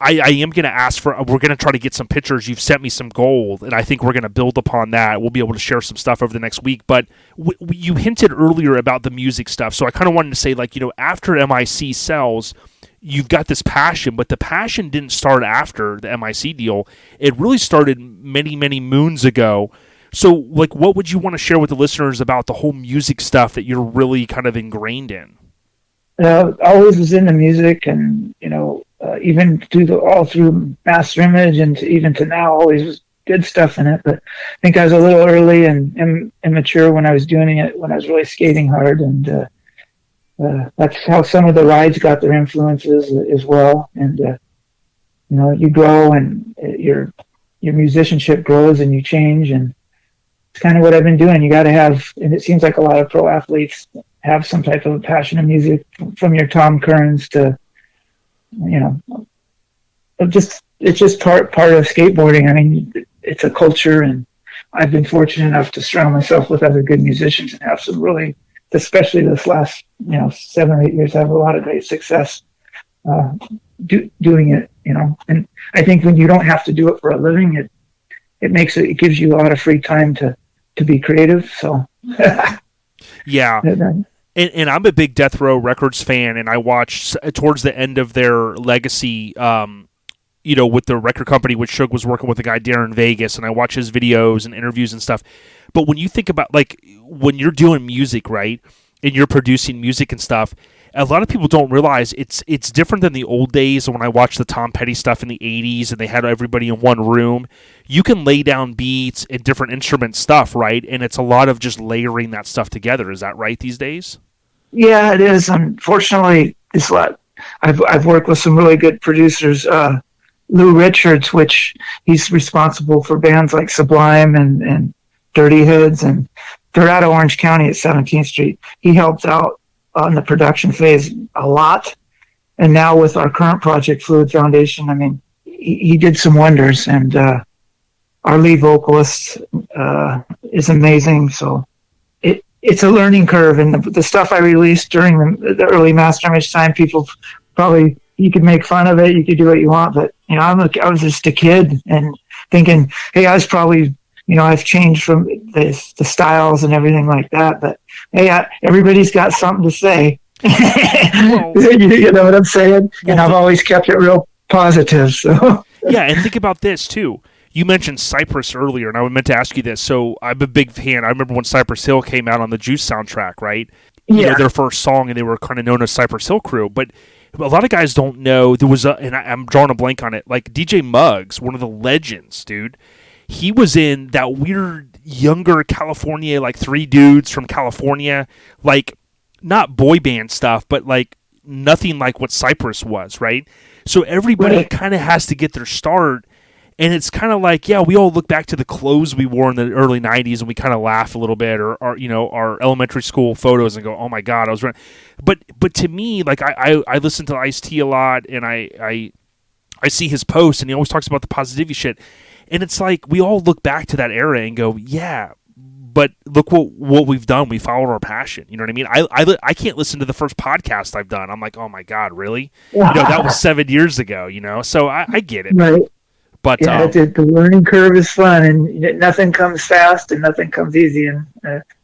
I am going to ask we're going to try to get some pictures. You've sent me some gold, and I think we're going to build upon that. We'll be able to share some stuff over the next week, but you hinted earlier about the music stuff, so I kind of wanted to say, like, after MIC sells, you've got this passion, but the passion didn't start after the MIC deal. It really started many, many moons ago. So, like, what would you want to share with the listeners about the whole music stuff that you're really kind of ingrained in? Always was into music, and even all through Master Image and even to now, always was good stuff in it. But I think I was a little early and immature when I was doing it, when I was really skating hard, and that's how some of the rides got their influences as well. And you grow, and your musicianship grows, and you change, and it's kind of what I've been doing. You got to have, and it seems like a lot of pro athletes have some type of passion in music, from your Tom Kearns to, it's just part of skateboarding. I mean, it's a culture, and I've been fortunate enough to surround myself with other good musicians and have some really, especially this last 7 or 8 years, I have a lot of great success doing it. And I think when you don't have to do it for a living, it gives you a lot of free time to be creative. So yeah. And I'm a big Death Row Records fan, and I watched towards the end of their legacy with the record company, which Suge was working with a guy, Darren Vegas, and I watch his videos and interviews and stuff. But when you think about, like, when you're doing music, right, and you're producing music and stuff, a lot of people don't realize it's different than the old days when I watched the Tom Petty stuff in the 80s and they had everybody in one room. You can lay down beats and different instrument stuff, right? And it's a lot of just layering that stuff together. Is that right these days? Yeah, it is. Unfortunately, it's a lot. I've worked with some really good producers. Lou Richards, which he's responsible for bands like Sublime and Dirty Hoods, and they're out of Orange County at 17th Street. He helped out on the production phase a lot. And now with our current project, Fluid Foundation, I mean, he did some wonders. And our lead vocalist is amazing. So it's a learning curve. And the stuff I released during the early Master Image time, people probably, you could make fun of it, you could do what you want. But, I was just a kid and thinking, hey, I was probably, I've changed from the styles and everything like that. But hey, everybody's got something to say. You know what I'm saying? And I've always kept it real positive. So yeah, and think about this too. You mentioned Cypress earlier, and I meant to ask you this. So I'm a big fan. I remember when Cypress Hill came out on the Juice soundtrack, right? Yeah. Their first song, and they were kind of known as Cypress Hill Crew. But a lot of guys don't know there was and I'm drawing a blank on it. Like DJ Muggs, one of the legends, dude. He was in that weird younger California, like 3 dudes from California, like not boy band stuff, but like nothing like what Cypress was, right? So everybody kind of has to get their start. And it's kind of like, yeah, we all look back to the clothes we wore in the early 90s and we kind of laugh a little bit, or our elementary school photos and go, oh my God, I was running. But to me, like I listen to Ice-T a lot, and I see his posts, and he always talks about the positivity shit. And it's like we all look back to that era and go, yeah, but look what we've done. We followed our passion. You know what I mean? I can't listen to the first podcast I've done. I'm like, oh my God, really? That was 7 years ago, So I get it. Right. But yeah, the learning curve is fun, and nothing comes fast and nothing comes easy, and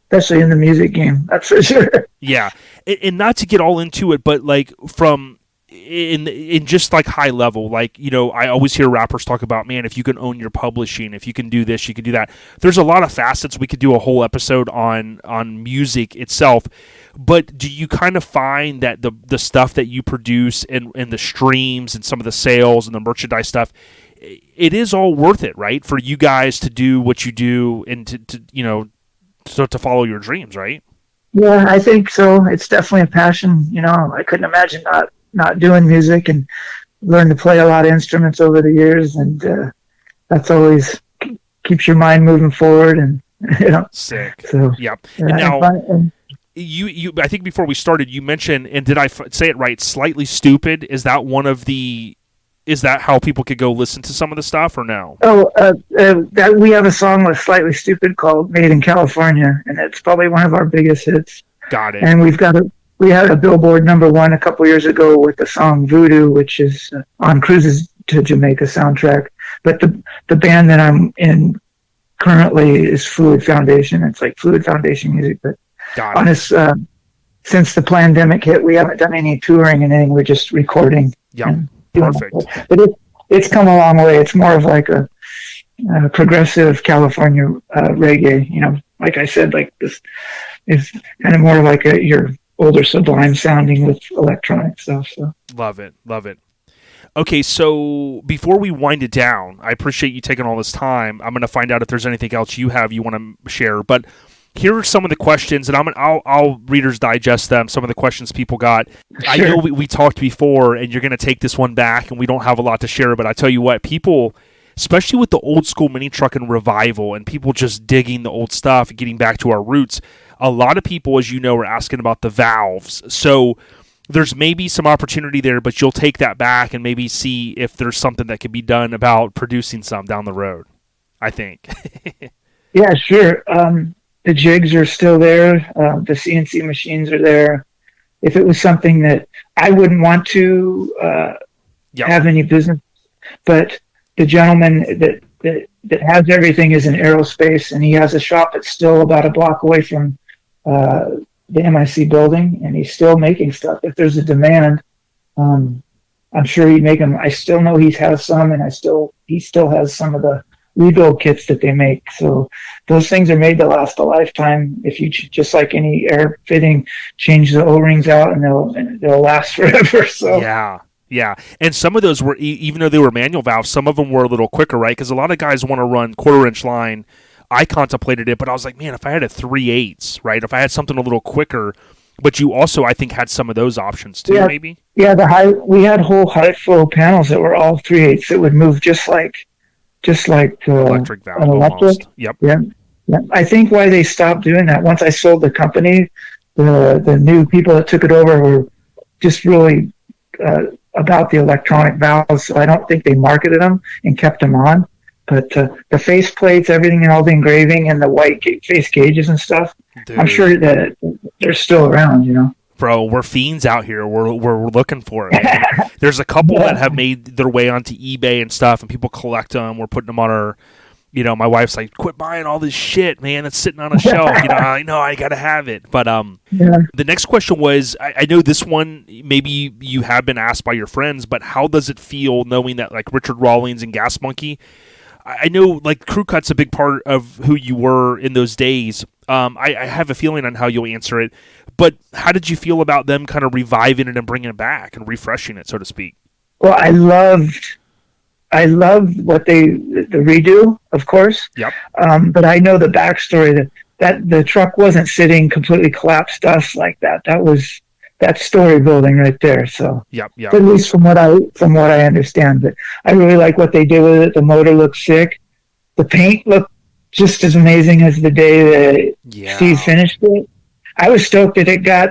especially in the music game, that's for sure. Yeah, and not to get all into it, but like from in just like high level, like I always hear rappers talk about, man, if you can own your publishing, if you can do this, you can do that. There's a lot of facets. We could do a whole episode on music itself. But do you kind of find that the stuff that you produce and the streams and some of the sales and the merchandise stuff, it is all worth it, right? For you guys to do what you do and to follow your dreams, right? Yeah, I think so. It's definitely a passion. I couldn't imagine not doing music, and learned to play a lot of instruments over the years, and that's always keeps your mind moving forward. And sick. So yeah. And now you I think before we started, you mentioned, and did I say it right? Slightly Stupid. Is that one of the? Is that how people could go listen to some of the stuff, or no? Oh, that we have a song with Slightly Stupid called "Made in California," and it's probably one of our biggest hits. Got it. And we had a Billboard #1 a couple years ago with the song "Voodoo," which is on Cruises to Jamaica soundtrack. But the band that I'm in currently is Fluid Foundation. It's like Fluid Foundation music, but honest, since the pandemic hit, we haven't done any touring and anything. We're just recording. Yeah. Perfect. But it's come a long way. It's more of like a progressive California reggae. Like I said, like this is kind of more like your older Sublime sounding with electronic stuff. So love it. Okay, so before we wind it down, I appreciate you taking all this time. I'm going to find out if there's anything else you want to share, but here are some of the questions, and I'll Reader's Digest them, some of the questions people got. Sure. I know we talked before, and you're going to take this one back, and we don't have a lot to share, but I tell you what, people, especially with the old school mini trucking revival and people just digging the old stuff and getting back to our roots, a lot of people, as you know, are asking about the valves. So there's maybe some opportunity there, but you'll take that back and maybe see if there's something that could be done about producing some down the road, I think. Yeah, sure. The jigs are still there. The CNC machines are there. If it was something that I wouldn't want to have any business, but the gentleman that has everything is in aerospace, and he has a shop that's still about a block away from the MIC building, and he's still making stuff. If there's a demand, I'm sure he'd make them. I still know he has some, and he still has some of the rebuild kits that they make. So those things are made to last a lifetime. If you just like any air fitting, change the O-rings out, and they'll last forever. So Yeah, and some of those were, even though they were manual valves, some of them were a little quicker, right? Because a lot of guys want to run 1/4-inch line. I contemplated it, but I was like, man, if I had a 3/8, right? If I had something a little quicker, but you also, I think, had some of those options too, maybe. Yeah, we had whole high flow panels that were all 3/8 that would move just like electric valve, an electric. almost. Yep. Yeah. I think why they stopped doing that once I sold the company, the new people that took it over were just really about the electronic valves. So I don't think they marketed them and kept them on. But the face plates, everything, and all the engraving and the white face gauges and stuff, dude, I'm sure that they're still around, you know. Bro, we're fiends out here. We're looking for it. Man. There's a couple that have made their way onto eBay and stuff, and people collect them. We're putting them on our, you know, my wife's like, quit buying all this shit, man. That's sitting on a shelf. You know, I got to have it. But the next question was, I know this one, maybe you have been asked by your friends, but how does it feel knowing that like Richard Rawlings and Gas Monkey, I know like Crew Cut's a big part of who you were in those days. I have a feeling on how you'll answer it, but how did you feel about them kind of reviving it and bringing it back and refreshing it, so to speak? Well, I loved what the redo, of course. Yep. But I know the backstory that the truck wasn't sitting completely collapsed dust like that. That's story building right there. So yep. At least from what I understand, but I really like what they did with it. The motor looked sick. The paint looked just as amazing as the day that Steve finished it. I was stoked that it got,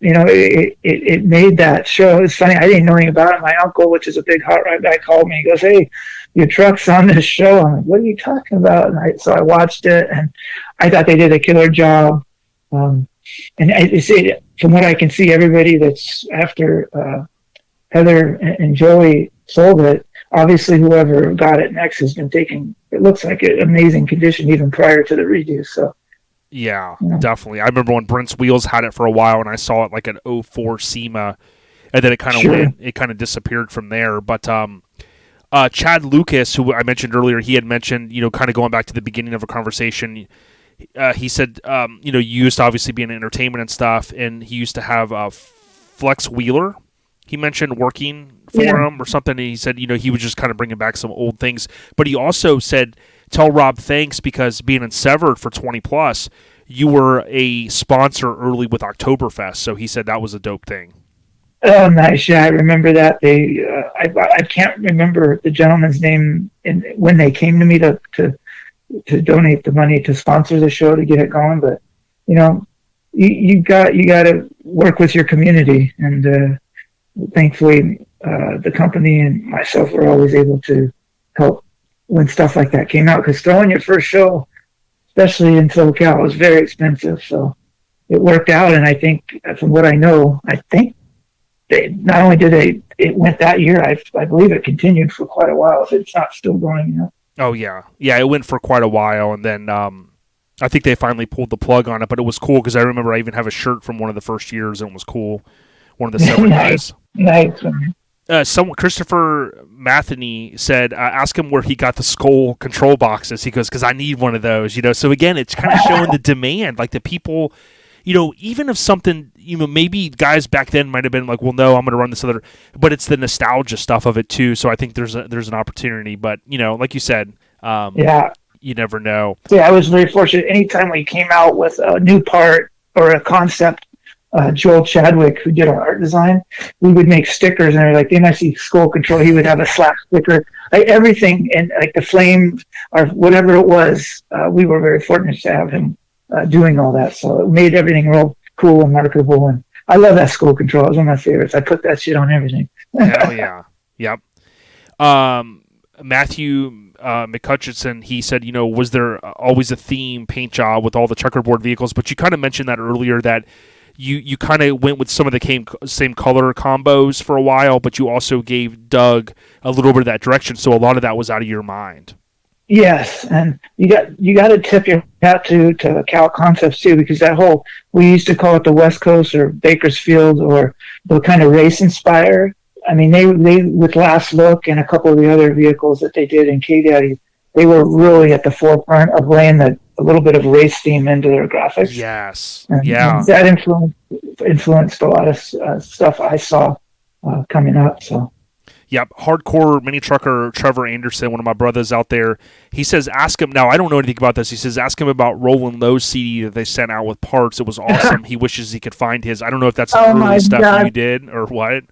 it made that show. It's funny. I didn't know anything about it. My uncle, which is a big hot rod guy, called me. He goes, "Hey, your truck's on this show." I'm like, "What are you talking about?" And so I watched it, and I thought they did a killer job. And I say, from what I can see, everybody that's after Heather and Joey sold it, obviously whoever got it next has been taking, it looks like an amazing condition even prior to the redo. So yeah, definitely. I remember when Brent's Wheels had it for a while, and I saw it like an 04 SEMA, and then it kind of disappeared from there. But Chad Lucas, who I mentioned earlier, he had mentioned, kind of going back to the beginning of a conversation, he said, you used to obviously be in entertainment and stuff, and he used to have Flex Wheeler. He mentioned working for him or something. And he said, he was just kind of bringing back some old things. But he also said, tell Rob thanks because being in Severed for 20 plus, you were a sponsor early with Oktoberfest. So he said that was a dope thing. Oh, nice. Yeah, I remember that. They, I can't remember the gentleman's name when they came to me to donate the money to sponsor the show to get it going. But, you got to work with your community. And thankfully, the company and myself were always able to help when stuff like that came out. Because throwing your first show, especially in SoCal, was very expensive. So it worked out. And I think, from what I know, they not only did it went that year, I believe it continued for quite a while. If it's not still going, Oh yeah, it went for quite a while, and then I think they finally pulled the plug on it. But it was cool because I remember I even have a shirt from one of the first years, and it was cool. One of the Severed guys. Nice. Christopher Matheny said, ask him where he got the Skoal control boxes. He goes, because I need one of those. So again, it's kind of showing the demand, like the people. Even if something, maybe guys back then might have been like, well, no, I'm going to run this other, but it's the nostalgia stuff of it too. So I think there's an opportunity, but like you said, you never know. Yeah, I was very fortunate. Anytime we came out with a new part or a concept, Joel Chadwick, who did our art design, we would make stickers, and they're like, they might see Skoal Control. He would have a slap sticker, like everything, and like the flame or whatever it was. We were very fortunate to have him doing all that, so it made everything real cool and marketable. And I love that Skoal Control. It was one of my favorites. I put that shit on everything. Hell yeah. Yep. Matthew McCutcheon, he said, was there always a theme paint job with all the checkerboard vehicles? But you kind of mentioned that earlier, that you kind of went with some of the same color combos for a while, but you also gave Doug a little bit of that direction, so a lot of that was out of your mind. Yes, and you got to tip your hat to Cal Concepts too, because that whole, we used to call it the West Coast or Bakersfield, or the kind of race inspired I mean, they with Last Look and a couple of the other vehicles that they did in K-Daddy, they were really at the forefront of laying a little bit of race theme into their graphics. Yes. And Yeah. that influenced a lot of stuff I saw coming up. So. Yep, hardcore mini trucker Trevor Anderson, one of my brothers out there. He says, ask him, now I don't know anything about this. He says, ask him about Roland Lowe's CD that they sent out with parts. It was awesome. He wishes he could find his. I don't know if that's some early stuff you did or what.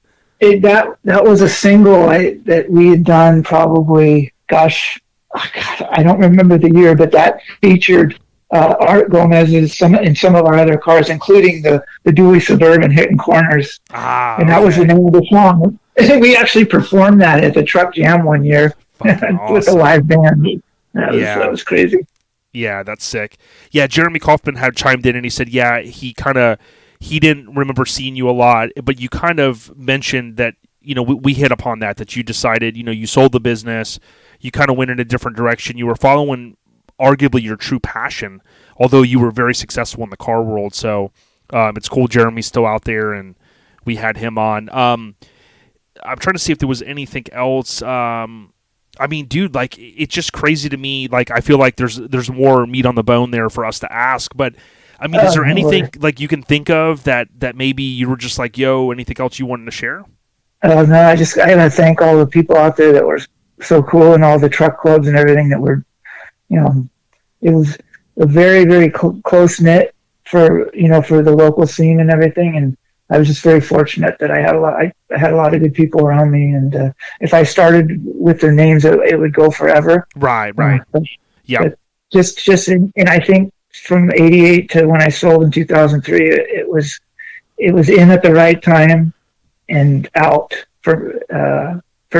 That was a single that we had done probably, gosh, I don't remember the year, but that featured Art Gomez in some of our other cars, including the Dewey Suburban hitting corners. And that was the name of the song. We actually performed that at the Truck Jam one year with a live band. That was crazy. Yeah, that's sick. Yeah, Jeremy Kaufman had chimed in and he said, yeah, he didn't remember seeing you a lot, but you kind of mentioned that, we hit upon that you decided, you sold the business, you kind of went in a different direction. You were following arguably your true passion, although you were very successful in the car world. So it's cool Jeremy's still out there and we had him on. I'm trying to see if there was anything else. I mean, dude, like, it's just crazy to me. Like, I feel like there's more meat on the bone there for us to ask. But, I mean, is there anything, like, you can think of that maybe you were just like, yo, anything else you wanted to share? No, I got to thank all the people out there that were so cool and all the truck clubs and everything that were, it was a very, very close-knit for the local scene and everything. And I was just very fortunate that I had a lot of good people around me, and if I started with their names, it would go forever. Right. Yeah. And I think from '88 to when I sold in 2003, it was in at the right time and out for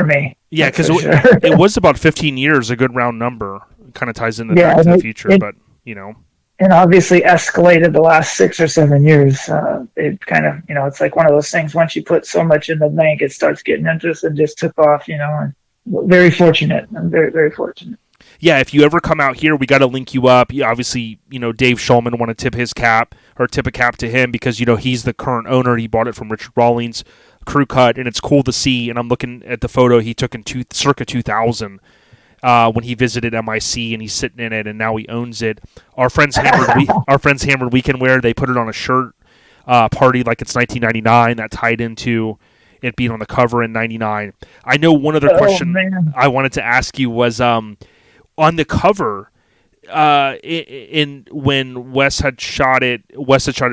me. Yeah, because it was about 15 years, a good round number. It kind of ties into the future, but And obviously escalated the last 6 or 7 years. It kind of, it's like one of those things. Once you put so much in the bank, it starts getting interest and just took off, and very fortunate. I'm very, very fortunate. Yeah, if you ever come out here, we got to link you up. Obviously, Dave Schulman want to tip a cap to him because, he's the current owner. He bought it from Richard Rawlings, Crew Cut, and it's cool to see. And I'm looking at the photo he took in circa 2000. When he visited MIC and he's sitting in it and now he owns it. Our friends Hammered Weekend Wear, they put it on a shirt party like it's 1999 that tied into it being on the cover in 99. I know one other question I wanted to ask you was on the cover when Wes had shot it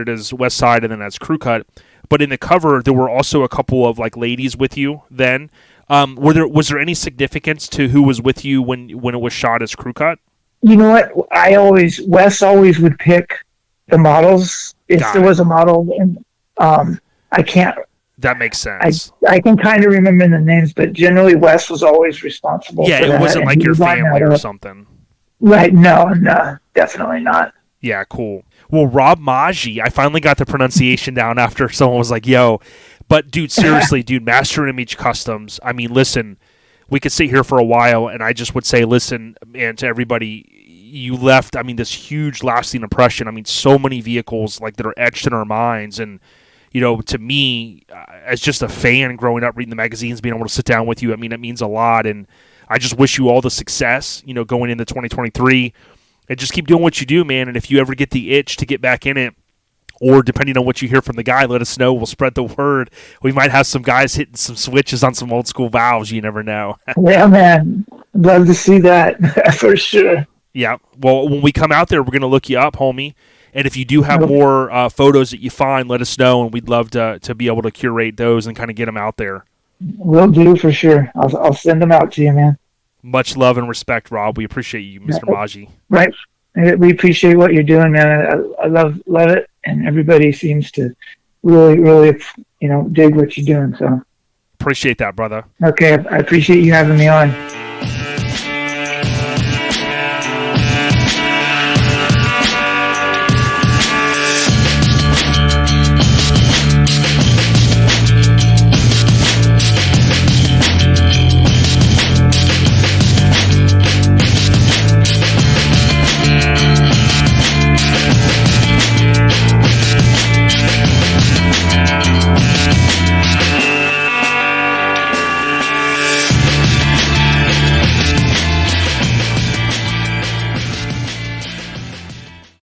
as West Side and then as Crew Cut, but in the cover there were also a couple of like ladies with you then. Was there any significance to who was with you when it was shot as Crew Cut? You know what? Wes always would pick the models if there was a model, and I can't. That makes sense. I can kind of remember the names, but generally Wes was always responsible. Yeah, for that, it wasn't like your family or something. Right? No, definitely not. Yeah, cool. Well, Rob Maggi, I finally got the pronunciation down after someone was like, "Yo." But, dude, seriously, Master Image Customs, I mean, listen, we could sit here for a while, and I just would say, listen, man, to everybody, you left, this huge lasting impression. So many vehicles, like, that are etched in our minds, and, to me, as just a fan growing up, reading the magazines, being able to sit down with you, it means a lot, and I just wish you all the success, going into 2023, and just keep doing what you do, man, and if you ever get the itch to get back in it, or depending on what you hear from the guy, let us know. We'll spread the word. We might have some guys hitting some switches on some old school valves. You never know. Yeah, man. Love to see that for sure. Yeah. Well, when we come out there, we're going to look you up, homie. And if you do have more photos that you find, let us know, and we'd love to be able to curate those and kind of get them out there. Will do for sure. I'll send them out to you, man. Much love and respect, Rob. We appreciate you, Mr. Maggi. Right. We appreciate what you're doing, man. I love it, and everybody seems to really, really, dig what you're doing. So appreciate that, brother. Okay, I appreciate you having me on.